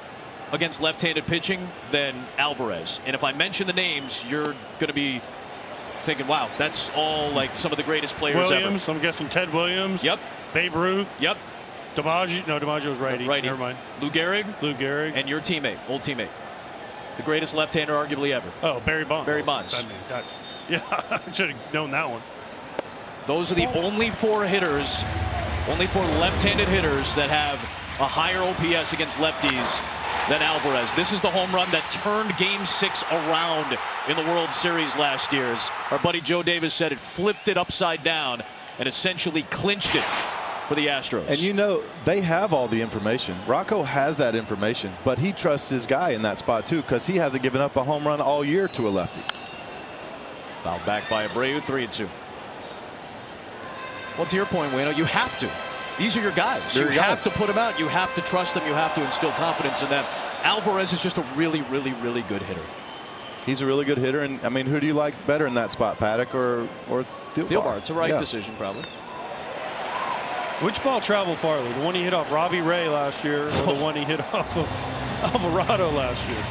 against left-handed pitching than Alvarez. And if I mention the names, you're going to be thinking, wow, that's all like some of the greatest players Williams, ever. I'm guessing Ted Williams. Yep. Babe Ruth. Yep. DiMaggio. No, DiMaggio's righty. Righty. Never mind. Lou Gehrig. Lou Gehrig. And your teammate, old teammate. The greatest left-hander arguably ever. Oh, Barry Bonds. Barry Bonds. I mean, yeah, I should have known that one. Those are the only 4 hitters, only 4 left-handed hitters that have a higher OPS against lefties than Alvarez. This is the home run that turned Game 6 around in the World Series last year. As our buddy Joe Davis said, it flipped it upside down and essentially clinched it for the Astros. And you know, they have all the information. Rocco has that information, but he trusts his guy in that spot too, because he hasn't given up a home run all year to a lefty. Fouled back by Abreu, 3-2. Well, to your point, Wayno, you have to. These are your guys. You have to put them out. You have to trust them. You have to instill confidence in them. Alvarez is just a really, really, really good hitter. He's a really good hitter, and I mean, who do you like better in that spot, Paddock or Thielbar? It's a right decision, probably. Which ball traveled farther? The one he hit off Robbie Ray last year, or the one he hit off of Alvarado last year?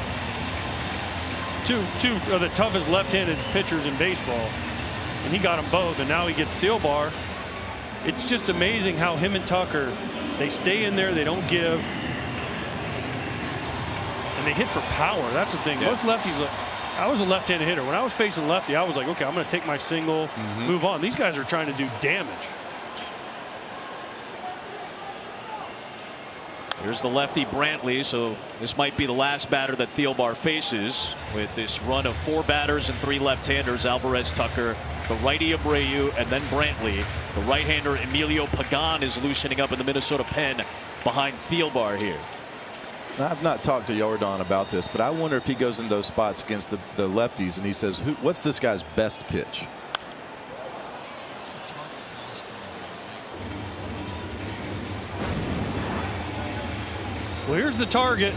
Two of the toughest left-handed pitchers in baseball, and he got them both, and now he gets Thielbar. It's just amazing how him and Tucker, they stay in there, they don't give, and they hit for power. That's the thing. Most lefties, I was a left-handed hitter. When I was facing lefty, I was like, okay, I'm going to take my single, move on. These guys are trying to do damage. Here's the lefty Brantley, so this might be the last batter that Thielbar faces with this run of 4 batters and 3 left-handers. Alvarez, Tucker, the righty Abreu, and then Brantley. The right-hander Emilio Pagan is loosening up in the Minnesota pen behind Thielbar here. I've not talked to Jordan about this, but I wonder if he goes in those spots against the lefties and he says, what's this guy's best pitch? Well, here's the target.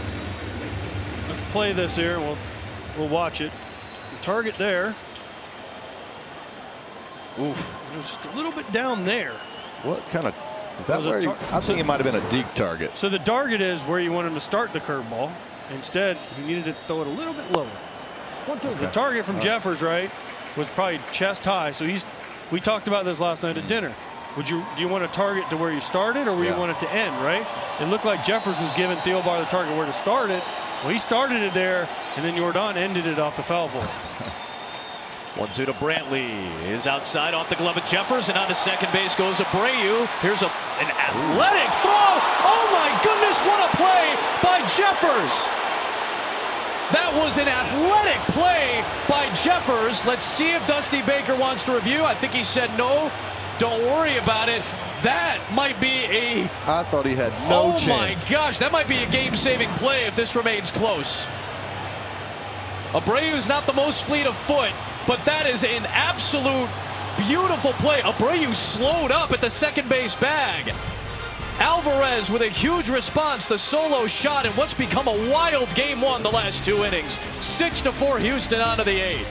Let's play this here. We'll watch it. The target there. Oof. It was just a little bit down there. What kind of is that? Where I think it might have been a deep target. So the target is where you want him to start the curveball. Instead, he needed to throw it a little bit lower. The target from Jeffers, right, was probably chest high. So we talked about this last night at dinner. Do you want to target to where you started, or where you want it to end, right? It looked like Jeffers was giving Thielbar the target where to start it. Well, he started it there, and then Jordan ended it off the foul ball. 1-2 to Brantley. Is outside off the glove of Jeffers, and on to second base goes Abreu. Here's an athletic throw. Oh my goodness, what a play by Jeffers. That was an athletic play by Jeffers. Let's see if Dusty Baker wants to review. I think he said no. Don't worry about it. That might be a... I thought he had no chance. Oh my gosh, that might be a game-saving play if this remains close. Abreu's not the most fleet of foot, but that is an absolute beautiful play. Abreu slowed up at the second base bag. Alvarez with a huge response, the solo shot in what's become a wild game one the last 2 innings. 6-4 Houston onto the 8th.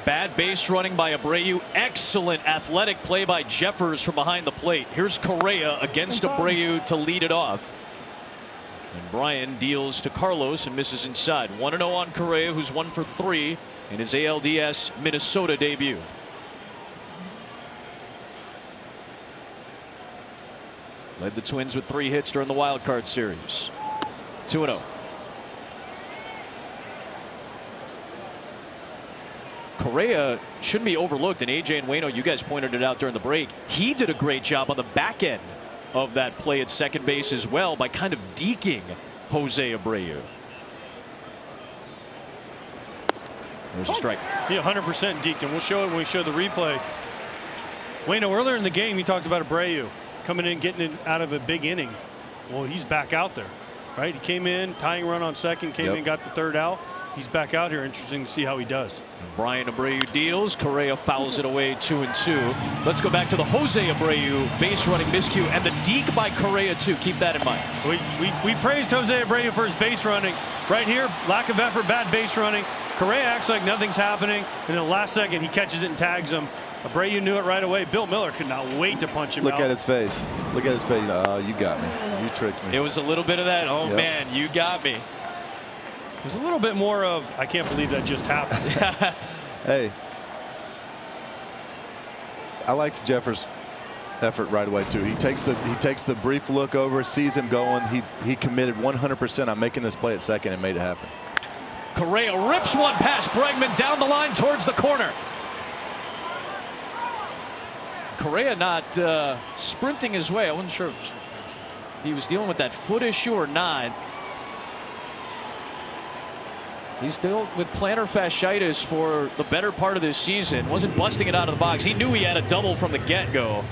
Bad base running by Abreu. Excellent athletic play by Jeffers from behind the plate. Here's Correa against Abreu to lead it off. And Brian deals to Carlos and misses inside. 1-0 on Correa, who's 1 for 3 in his ALDS Minnesota debut. Led the Twins with 3 hits during the wild card series. 2-0. Correa shouldn't be overlooked, and AJ and Waino, you guys pointed it out during the break. He did a great job on the back end of that play at second base as well by kind of deking Jose Abreu. There's a strike. Yeah, 100% deked him. We'll show it when we show the replay. Waino, earlier in the game, you talked about Abreu coming in, getting it out of a big inning. Well, he's back out there, right? He came in, tying run on second, came in, got the third out. He's back out here. Interesting to see how he does. Brian Abreu deals. Correa fouls it away 2-2. Let's go back to the Jose Abreu base running miscue and the deke by Correa too. Keep that in mind. We praised Jose Abreu for his base running. Right here, lack of effort, bad base running. Correa acts like nothing's happening, and then the last second he catches it and tags him. Abreu knew it right away. Bill Miller could not wait to punch him out. Look at his face. Look at his face. Oh, you got me. You tricked me. It was a little bit of that. Oh man, you got me. There's a little bit more of, I can't believe that just happened. Hey, I liked Jeffers' effort right away too. He takes the brief look over, sees him going. He committed 100% on making this play at second and made it happen. Correa rips one past Bregman down the line towards the corner. Correa not sprinting his way. I wasn't sure if he was dealing with that foot issue or not. He's still with plantar fasciitis for the better part of this season. Wasn't busting it out of the box. He knew he had a double from the get-go,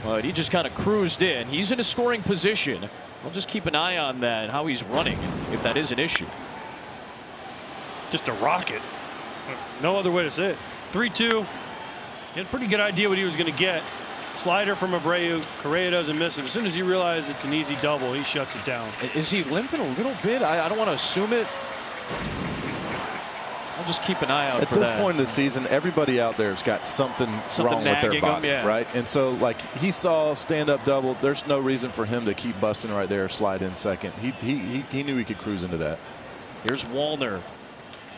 but he just kind of cruised in. He's in a scoring position. We'll just keep an eye on that, how he's running, if that is an issue. Just a rocket. No other way to say it. 3-2. He had a pretty good idea what he was going to get. Slider from Abreu. Correa doesn't miss it. As soon as he realizes it's an easy double, he shuts it down. Is he limping a little bit? I don't want to assume it. I'll just keep an eye out for that. At this point in the season, everybody out there has got something wrong with their body, right? And so, like, he saw stand-up double. There's no reason for him to keep busting right there, slide in second. He knew he could cruise into that. Here's Wallner.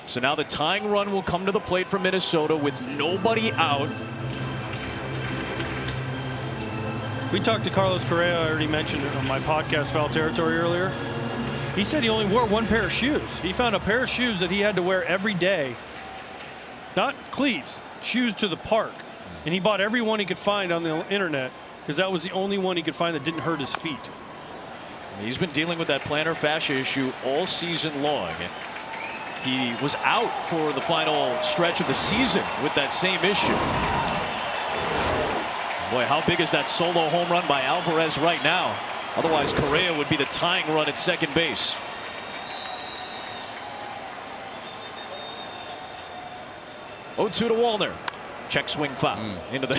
So now the tying run will come to the plate for Minnesota with nobody out. We talked to Carlos Correa. I already mentioned it on my podcast, Foul Territory, earlier. He said he only wore 1 pair of shoes. He found a pair of shoes that he had to wear every day. Not cleats, shoes to the park. And he bought every one he could find on the internet because that was the only one he could find that didn't hurt his feet. He's been dealing with that plantar fascia issue all season long. He was out for the final stretch of the season with that same issue. Boy, how big is that solo home run by Alvarez right now? Otherwise, Correa would be the tying run at second base. Oh, 2 to Wallner. Check swing foul into the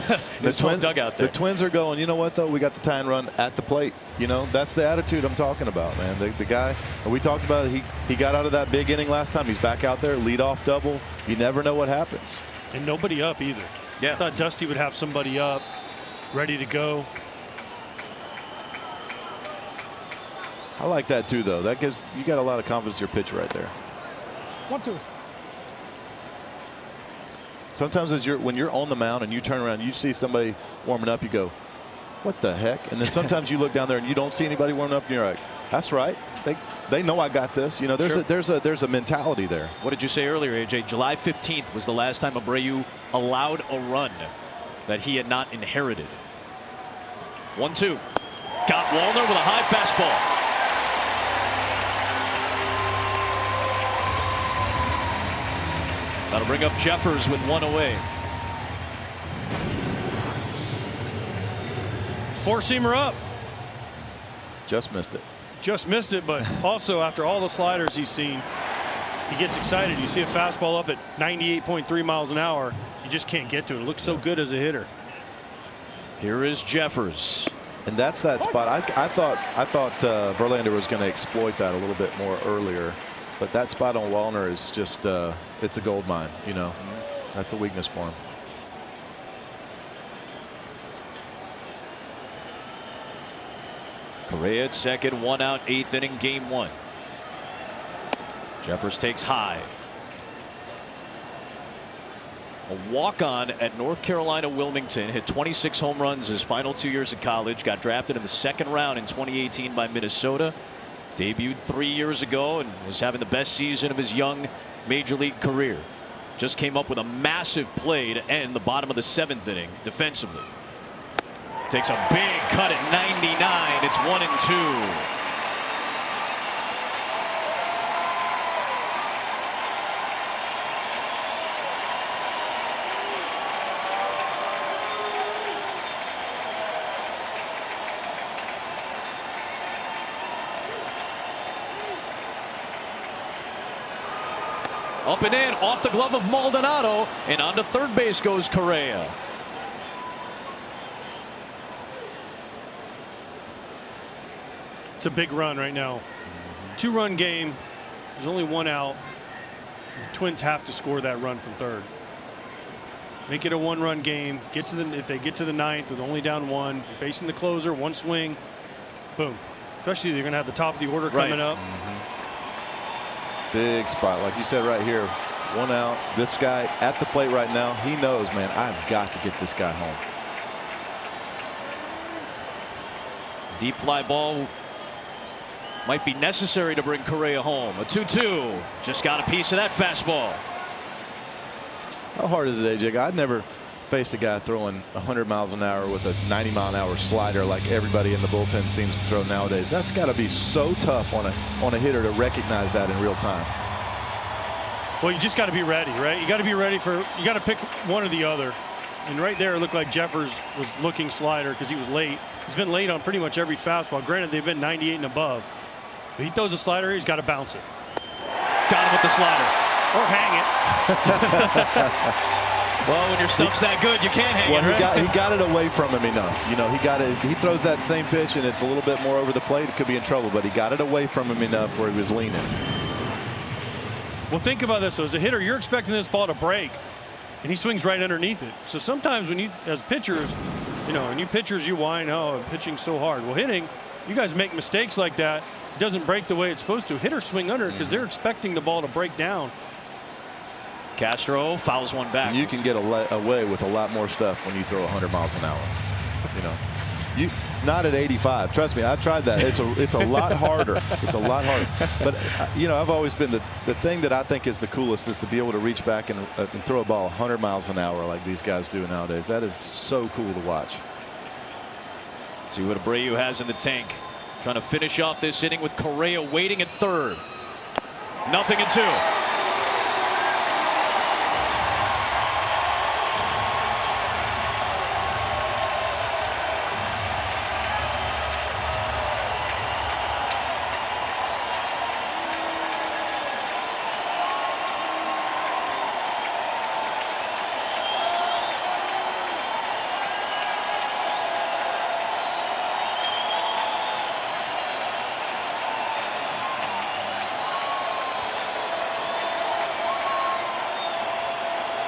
dugout there. The Twins are going, you know what, though? We got the tying run at the plate. You know, that's the attitude I'm talking about, man. The guy, we talked about it, he got out of that big inning last time. He's back out there, leadoff double. You never know what happens. And nobody up either. Yeah. I thought Dusty would have somebody up, ready to go. I like that too, though. That gives you got a lot of confidence in your pitcher right there. 1-2. Sometimes when you're on the mound and you turn around, you see somebody warming up, you go, what the heck? And then sometimes you look down there and you don't see anybody warming up, and you're like, that's right. They know I got this. You know, there's a mentality there. What did you say earlier, AJ? July 15th was the last time Abreu allowed a run that he had not inherited. 1-2. Got Wallner with a high fastball. That'll bring up Jeffers with 1 away. 4-seamer up. Just missed it. Just missed it, but also after all the sliders he's seen, he gets excited. You see a fastball up at 98.3 miles an hour. You just can't get to it. It looks so good as a hitter. Here is Jeffers. And that's that spot. I thought Verlander was going to exploit that a little bit more earlier. But that spot on Wallner is just, it's a gold mine, you know. That's a weakness for him. Correa at second, 1 out, 8th inning, game 1. Jeffers takes high. A walk-on at North Carolina Wilmington, hit 26 home runs his final 2 years of college, got drafted in the 2nd round in 2018 by Minnesota, debuted 3 years ago and is having the best season of his young major league career. Just came up with a massive play to end the bottom of the 7th inning defensively. Takes a big cut at 99. It's 1-2. Up and in, off the glove of Maldonado, and on to third base goes Correa. It's a big run right now. 2-run game. There's only 1 out. The Twins have to score that run from third. Make it a 1-run game. Get to the if they get to the 9th with only down 1, you're facing the closer, 1 swing, boom. Especially they're going to have the top of the order coming up. Big spot, like you said right here. 1 out. This guy at the plate right now, he knows, man, I've got to get this guy home. Deep fly ball might be necessary to bring Correa home. A 2-2. Just got a piece of that fastball. How hard is it, AJ? I'd never faced a guy throwing 100 miles an hour with a 90-mile-an-hour slider like everybody in the bullpen seems to throw nowadays. That's got to be so tough on a hitter to recognize that in real time. Well, you just got to be ready, right? You got to be ready for, you got to pick one or the other. And right there, it looked like Jeffers was looking slider because he was late. He's been late on pretty much every fastball. Granted, they've been 98 and above. But he throws a slider, he's got to bounce it. Got him with the slider. Or hang it. Well, when your stuff's that good, you can't hang it. Well, Right? he got it away from him enough. You know, he throws that same pitch and it's a little bit more over the plate. It could be in trouble, but he got it away from him enough where he was leaning. Well, think about this. So as a hitter, you're expecting this ball to break, and he swings right underneath it. So sometimes when you, as pitchers, you know, and you pitchers, you whine, oh, I'm pitching so hard. Well, hitting, you guys make mistakes like that. It doesn't break the way it's supposed to. Hitters swing under because they're expecting the ball to break down. Castro fouls one back. You can get away with a lot more stuff when you throw 100 miles an hour. You know, not at 85. Trust me, I've tried that. It's a lot harder. It's a lot harder. But you know, I've always been the thing that I think is the coolest is to be able to reach back and throw a ball 100 miles an hour like these guys do nowadays. That is so cool to watch. See what Abreu has in the tank. Trying to finish off this inning with Correa waiting at third. 0-2.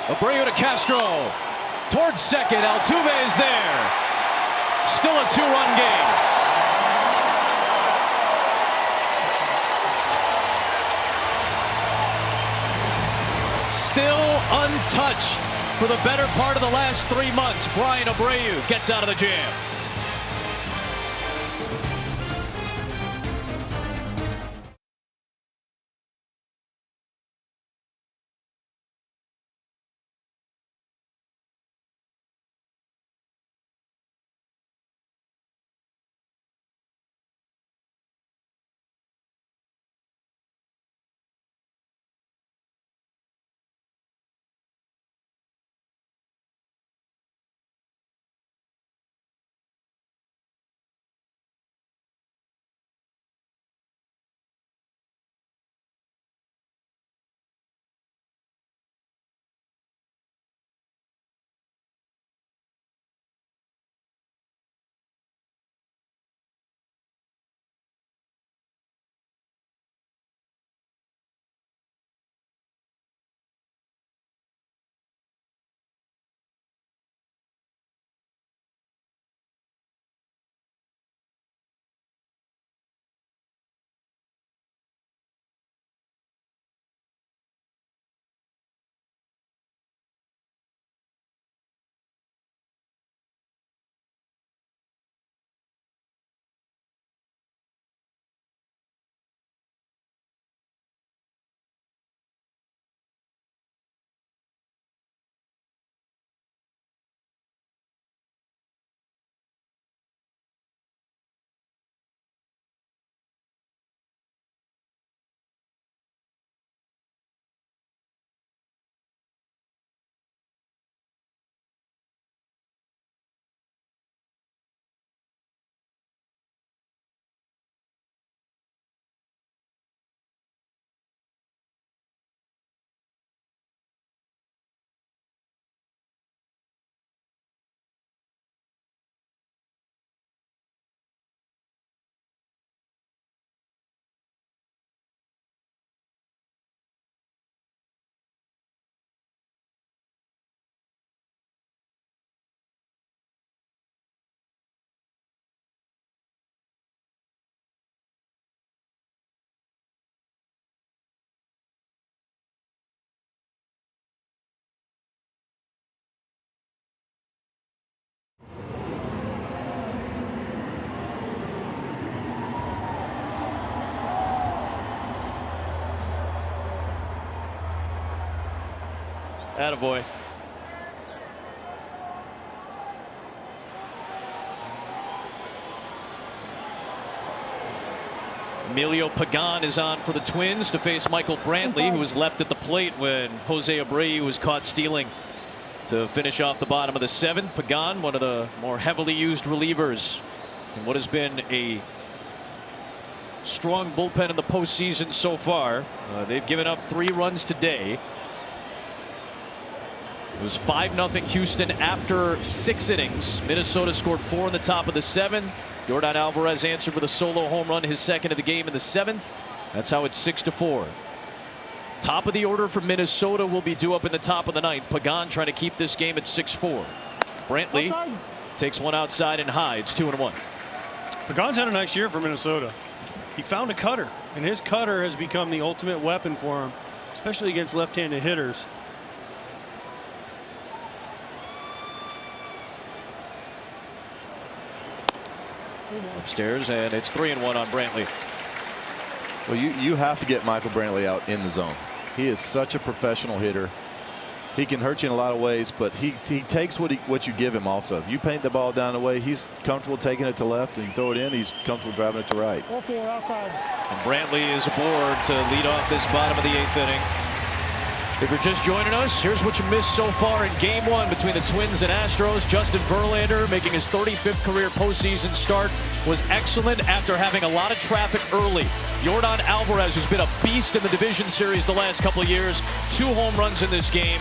Abreu to Castro. Towards second. Altuve is there. Still a 2-run game. Still untouched for the better part of the last 3 months. Brian Abreu gets out of the jam. Attaboy. Emilio Pagan is on for the Twins to face Michael Brantley, who was left at the plate when Jose Abreu was caught stealing to finish off the bottom of the 7th. Pagan, one of the more heavily used relievers in what has been a strong bullpen in the postseason so far. They've given up 3 runs today. It was 5-0 Houston after 6 innings. Minnesota scored 4 in the top of the 7th. Yordan Alvarez answered with a solo home run, his 2nd of the game in the 7th. That's how it's 6-4. Top of the order for Minnesota will be due up in the top of the 9th. Pagan trying to keep this game at 6-4. Brantley takes one outside and hides 2-1. Pagan's had a nice year for Minnesota. He found a cutter, and his cutter has become the ultimate weapon for him, especially against left-handed hitters. Upstairs, and it's 3-1 on Brantley. Well, you have to get Michael Brantley out in the zone. He is such a professional hitter. He can hurt you in a lot of ways, but he takes what you give him also. If you paint the ball down the way, he's comfortable taking it to left, and you throw it in, he's comfortable driving it to right. Outside. And Brantley is aboard to lead off this bottom of the 8th inning. If you're just joining us, here's what you missed so far in Game 1 between the Twins and Astros. Justin Verlander, making his 35th career postseason start, was excellent after having a lot of traffic early. Yordan Alvarez, who's been a beast in the division series the last couple of years, 2 home runs in this game.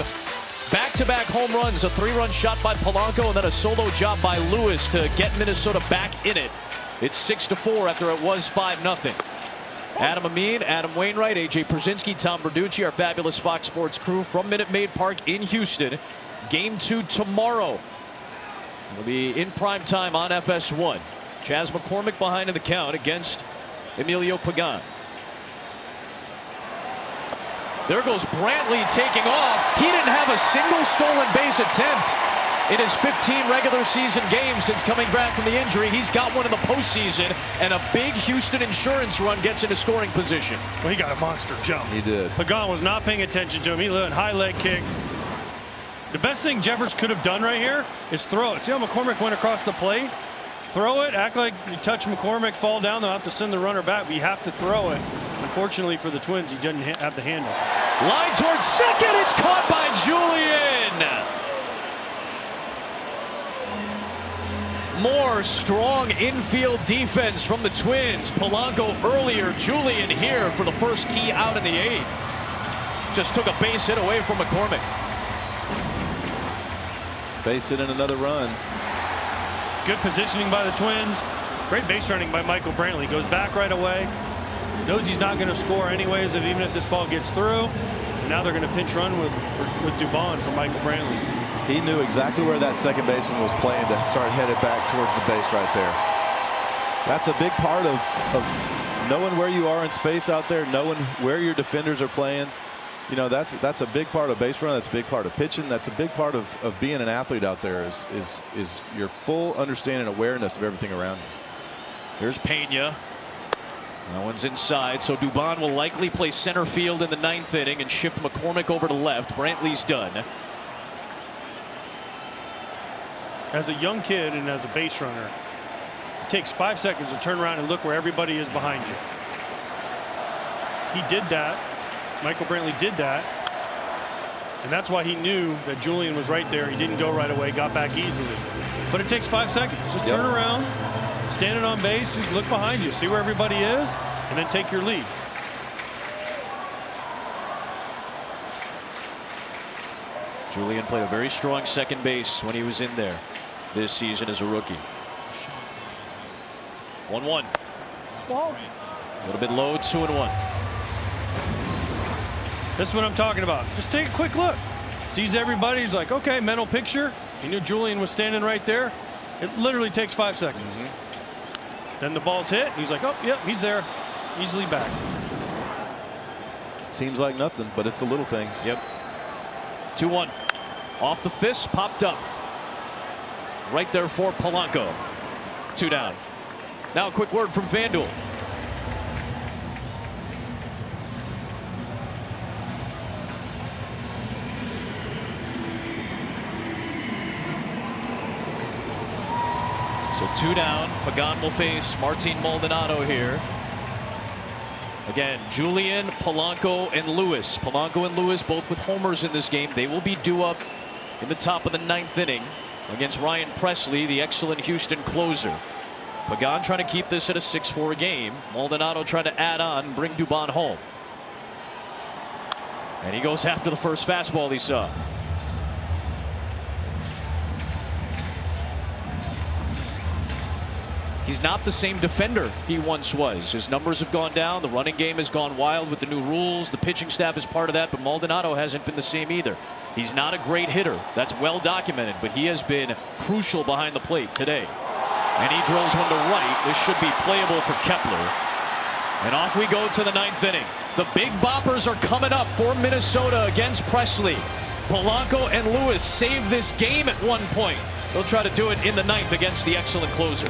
Back-to-back home runs, a 3-run shot by Polanco and then a solo job by Lewis to get Minnesota back in it. It's 6-4 after it was 5-0. Adam Amin, Adam Wainwright, AJ Pierzynski, Tom Verducci, our fabulous Fox Sports crew from Minute Maid Park in Houston. Game 2 tomorrow. It'll be in prime time on FS1. Chas McCormick behind in the count against Emilio Pagan. There goes Brantley taking off. He didn't have a single stolen base attempt in his 15 regular season games since coming back from the injury. He's got one in the postseason, and a big Houston insurance run gets into scoring position. Well, he got a monster jump. He did. Pagan was not paying attention to him. He let a high leg kick. The best thing Jeffers could have done right here is throw it. See how McCormick went across the plate? Throw it, act like you touch McCormick, fall down. They'll have to send the runner back, but you have to throw it. Unfortunately for the Twins, he doesn't have the handle. Line towards second. It's caught by Julian. More strong infield defense from the Twins. Polanco earlier, Julian here for the first key out in the 8th. Just took a base hit away from McCormick. Base hit and another run. Good positioning by the Twins. Great base running by Michael Brantley. Goes back right away. Knows he's not going to score anyways, even if this ball gets through. And now they're going to pinch run with Dubon for Michael Brantley. He knew exactly where that second baseman was playing to start headed back towards the base right there. That's a big part of knowing where you are in space out there, knowing where your defenders are playing. You know, that's a big part of base run. That's a big part of pitching. That's a big part of being an athlete out there is your full understanding and awareness of everything around you. Here's Pena. That one's inside, so Dubon will likely play center field in the 9th inning and shift McCormick over to left. Brantley's done. As a young kid and as a base runner, it takes 5 seconds to turn around and look where everybody is behind you. He did that. Michael Brantley did that. And that's why he knew that Julian was right there. He didn't go right away, got back easily. But it takes 5 seconds. Just turn around, standing on base, just look behind you, see where everybody is, and then take your lead. Julian played a very strong second base when he was in there this season as a rookie. 1-1. A little bit low, 2-1. This is what I'm talking about. Just take a quick look. Sees everybody. He's like, okay, mental picture. He knew Julian was standing right there. It literally takes 5 seconds. Then the ball's hit. He's like, oh, yep, he's there. Easily back. Seems like nothing, but it's the little things. Yep. 2-1. Off the fist, popped up. Right there for Polanco. 2 down. Now a quick word from FanDuel. 2 down. Pagan will face Martin Maldonado here. Again, Julian, Polanco, and Lewis. Polanco and Lewis both with homers in this game. They will be due up in the top of the 9th inning against Ryan Presley, the excellent Houston closer. Pagan trying to keep this at a 6-4 game. Maldonado trying to add on and bring Dubon home. And he goes after the first fastball he saw. He's not the same defender he once was. His numbers have gone down. The running game has gone wild with the new rules. The pitching staff is part of that, but Maldonado hasn't been the same either. He's not a great hitter. That's well documented, but he has been crucial behind the plate today. And he drills one to right. This should be playable for Kepler. And off we go to the 9th inning. The big boppers are coming up for Minnesota against Presley. Polanco and Lewis saved this game at one point. They'll try to do it in the 9th against the excellent closer.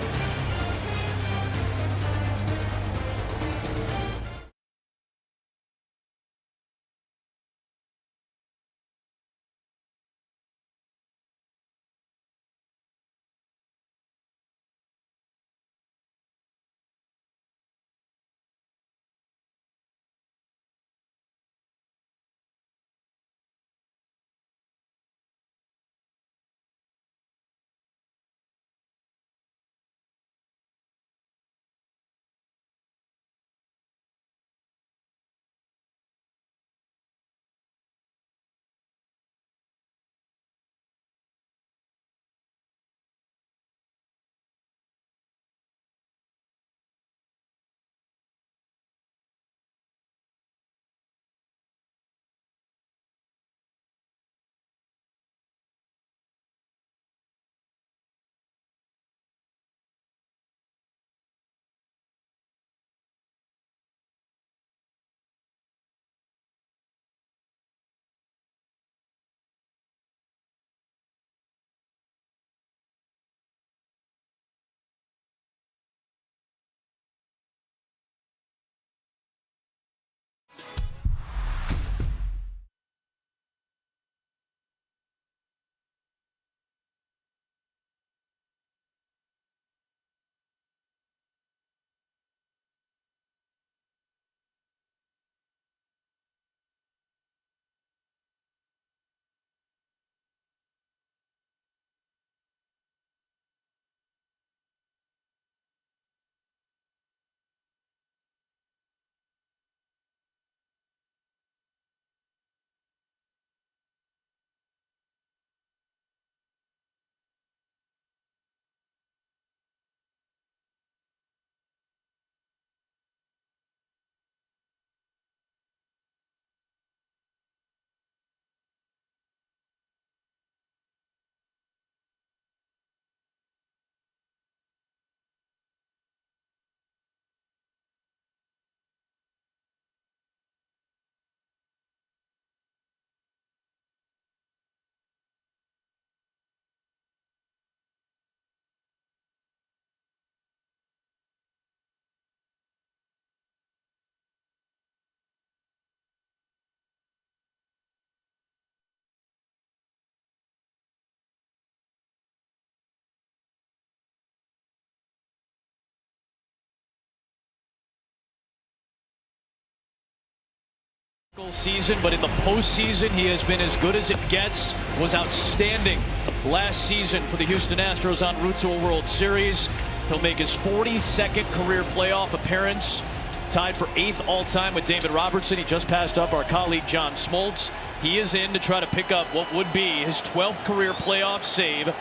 Season, but in the postseason he has been as good as it gets. Was outstanding last season for the Houston Astros en route to a World Series. He'll make his 42nd career playoff appearance, tied for 8th all-time with David Robertson. He just passed up our colleague John Smoltz. He is in to try to pick up what would be his 12th career playoff save.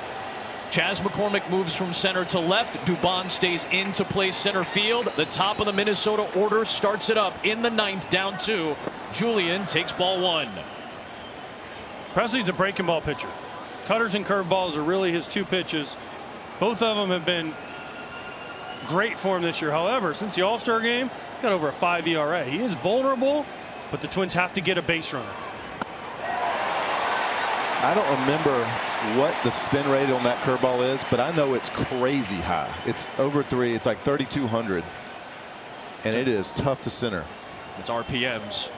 Chas McCormick moves from center to left. Dubon stays in to play center field. The top of the Minnesota order starts it up in the 9th, down 2. Julian takes ball 1. Presley's a breaking ball pitcher. Cutters and curveballs are really his 2 pitches. Both of them have been great for him this year. However, since the All-Star game, he's got over a 5 ERA. He is vulnerable, but the Twins have to get a base runner. I don't remember what the spin rate on that curveball is, but I know it's crazy high. It's over 3. It's like 3,200, and it is tough to center. It's RPMs.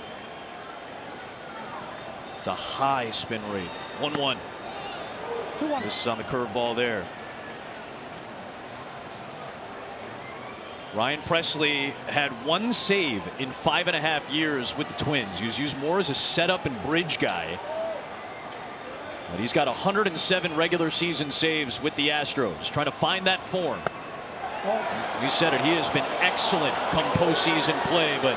It's a high spin rate. 1-1. This is on the curveball there. Ryan Presley had 1 save in 5.5 years with the Twins. He was used more as a setup and bridge guy. But he's got 107 regular season saves with the Astros, trying to find that form. You said it, he has been excellent come postseason play, but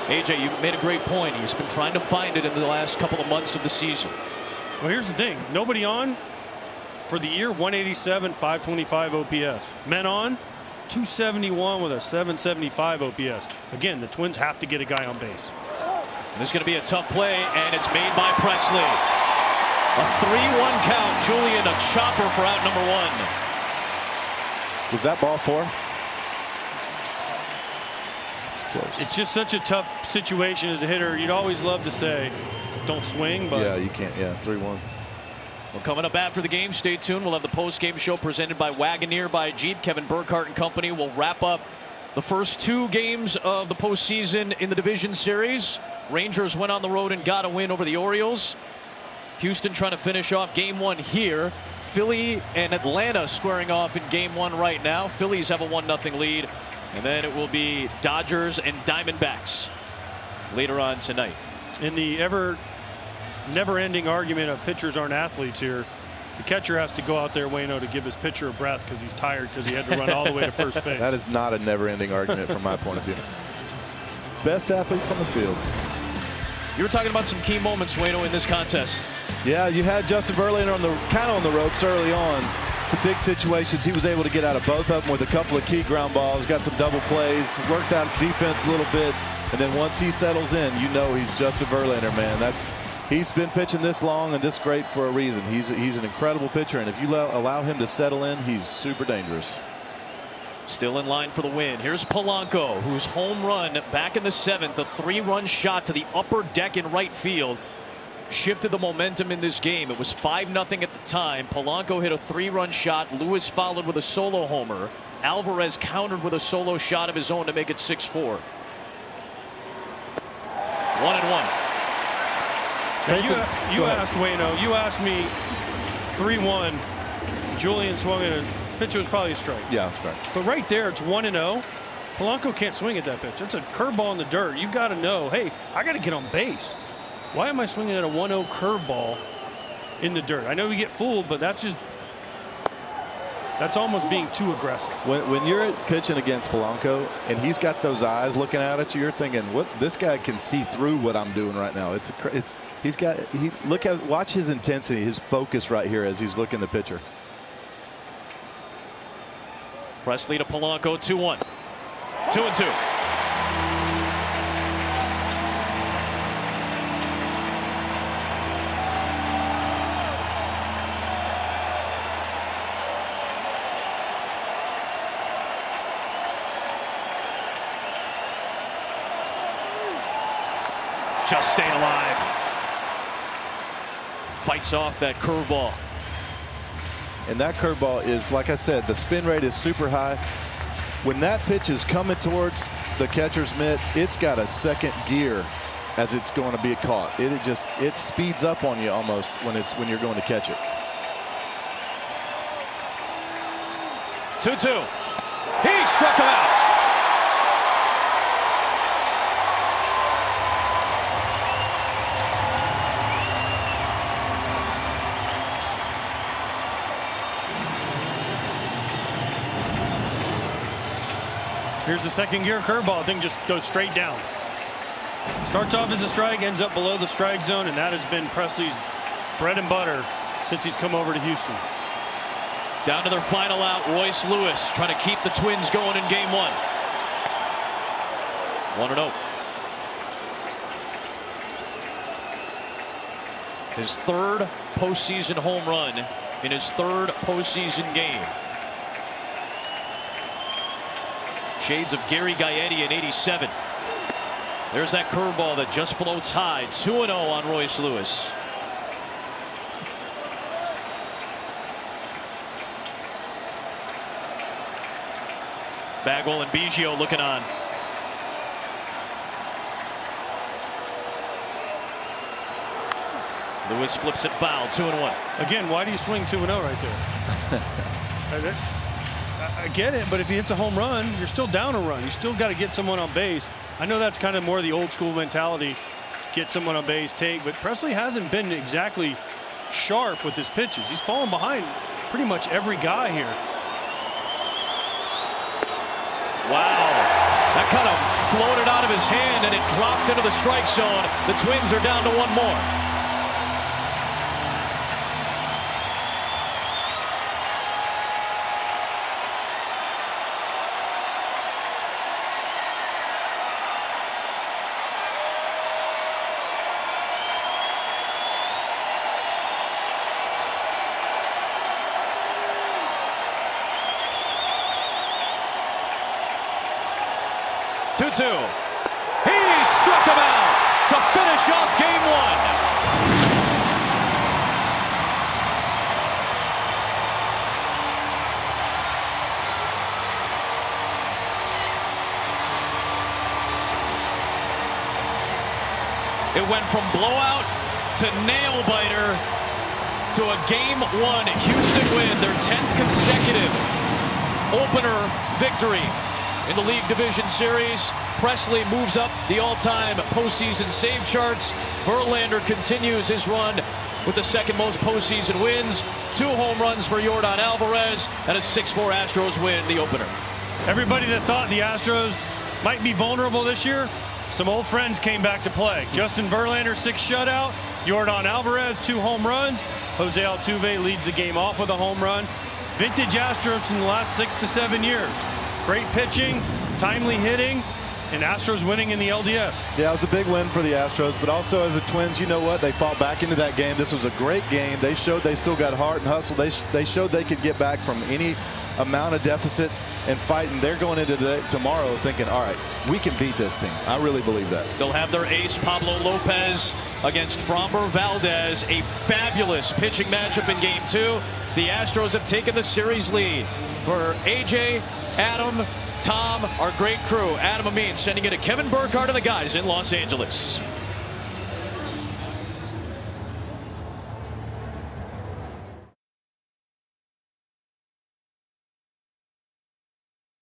AJ, you made a great point. He's been trying to find it in the last couple of months of the season. Well, here's the thing. Nobody on for the year, 187, 525 OPS. Men on, 271 with a 775 OPS. Again, the Twins have to get a guy on base. This is going to be a tough play, and it's made by Presley. A 3-1 count. Julian, a chopper for out number 1. Was that ball 4? It's just such a tough situation as a hitter. You'd always love to say, don't swing, but yeah, you can't. Yeah, 3-1. Well, coming up after the game, stay tuned. We'll have the post-game show presented by Wagoneer by Jeep. Kevin Burkhardt and company will wrap up the first 2 games of the postseason in the division series. Rangers went on the road and got a win over the Orioles. Houston trying to finish off game 1 here. Philly and Atlanta squaring off in game 1 right now. Phillies have a 1-0 lead. And then it will be Dodgers and Diamondbacks later on tonight. In the never-ending argument of pitchers aren't athletes here, the catcher has to go out there, Waino, to give his pitcher a breath because he's tired because he had to run all the way to first base. That is not a never-ending argument from my point of view. Best athletes on the field. You were talking about some key moments, Waino, in this contest. Yeah, you had Justin Verlander kind of on the ropes early on. Some big situations. He was able to get out of both of them with a couple of key ground balls, got some double plays, worked out defense a little bit, and then once he settles in, you know he's Justin Verlander, man. He's been pitching this long and this great for a reason. He's an incredible pitcher, and if you allow him to settle in, he's super dangerous. Still in line for the win. Here's Polanco, whose home run back in the 7th, a 3-run shot to the upper deck in right field, shifted the momentum in this game. It was 5-0 at the time. Polanco hit a 3-run shot. Lewis followed with a solo homer. Alvarez countered with a solo shot of his own to make it 6-4. 1-1. You asked Waino, you asked me 3-1. Julian swung at a pitch. It was probably a strike. Yeah, strike. But right there, it's 1-0. Polanco can't swing at that pitch. It's a curveball in the dirt. You've got to know, hey, I got to get on base. Why am I swinging at a 1-0 curveball in the dirt? I know we get fooled, but that's almost being too aggressive. When you're pitching against Polanco and he's got those eyes looking out at you, you're thinking, "What? This guy can see through what I'm doing right now." Watch his intensity, his focus right here as he's looking the pitcher. Presley to Polanco, 2-1. 2-2. Just staying alive. Fights off that curveball. And that curveball is, like I said, the spin rate is super high. When that pitch is coming towards the catcher's mitt, it's got a second gear as it's going to be caught. It speeds up on you almost when you're going to catch it. 2-2. He struck him out. Here's the second gear curveball. Thing just goes straight down. Starts off as a strike, ends up below the strike zone, and that has been Presley's bread and butter since he's come over to Houston. Down to their final out, Royce Lewis trying to keep the Twins going in game 1. 1-0. His 3rd postseason home run in his 3rd postseason game. Shades of Gary Gaetti in '87. There's that curveball that just floats high. 2-0 on Royce Lewis. Bagwell and Biggio looking on. Lewis flips it foul. 2-1. Again, why do you swing 2-0 right there? I get it, but if he hits a home run, you're still down a run. You still got to get someone on base. I know that's kind of more the old school mentality, get someone on base, take, but Presley hasn't been exactly sharp with his pitches. He's fallen behind pretty much every guy here. Wow. That kind of floated out of his hand and it dropped into the strike zone. The Twins are down to one more. He struck him out to finish off game one. It went from blowout to nail biter to a game one Houston win, their 10th consecutive opener victory in the League Division Series. Presley moves up the all-time postseason save charts. Verlander continues his run with the second most postseason wins. 2 home runs for Yordan Alvarez and a 6-4 Astros win the opener. Everybody that thought the Astros might be vulnerable this year, some old friends came back to play. Justin Verlander, 6 shutout. Yordan Alvarez, 2 home runs. Jose Altuve leads the game off with a home run. Vintage Astros in the last 6 to 7 years. Great pitching, timely hitting, and Astros winning in the LDS. Yeah, it was a big win for the Astros, but also as the Twins, you know what? They fought back into that game. This was a great game. They showed they still got heart and hustle. They showed they could get back from any amount of deficit and fight, and they're going into tomorrow thinking, all right, we can beat this team. I really believe that. They'll have their ace Pablo Lopez against Framber Valdez. A fabulous pitching matchup in game 2. The Astros have taken the series lead. For AJ, Adam, Tom, our great crew, Adam Amin sending it to Kevin Burkhardt and the guys in Los Angeles.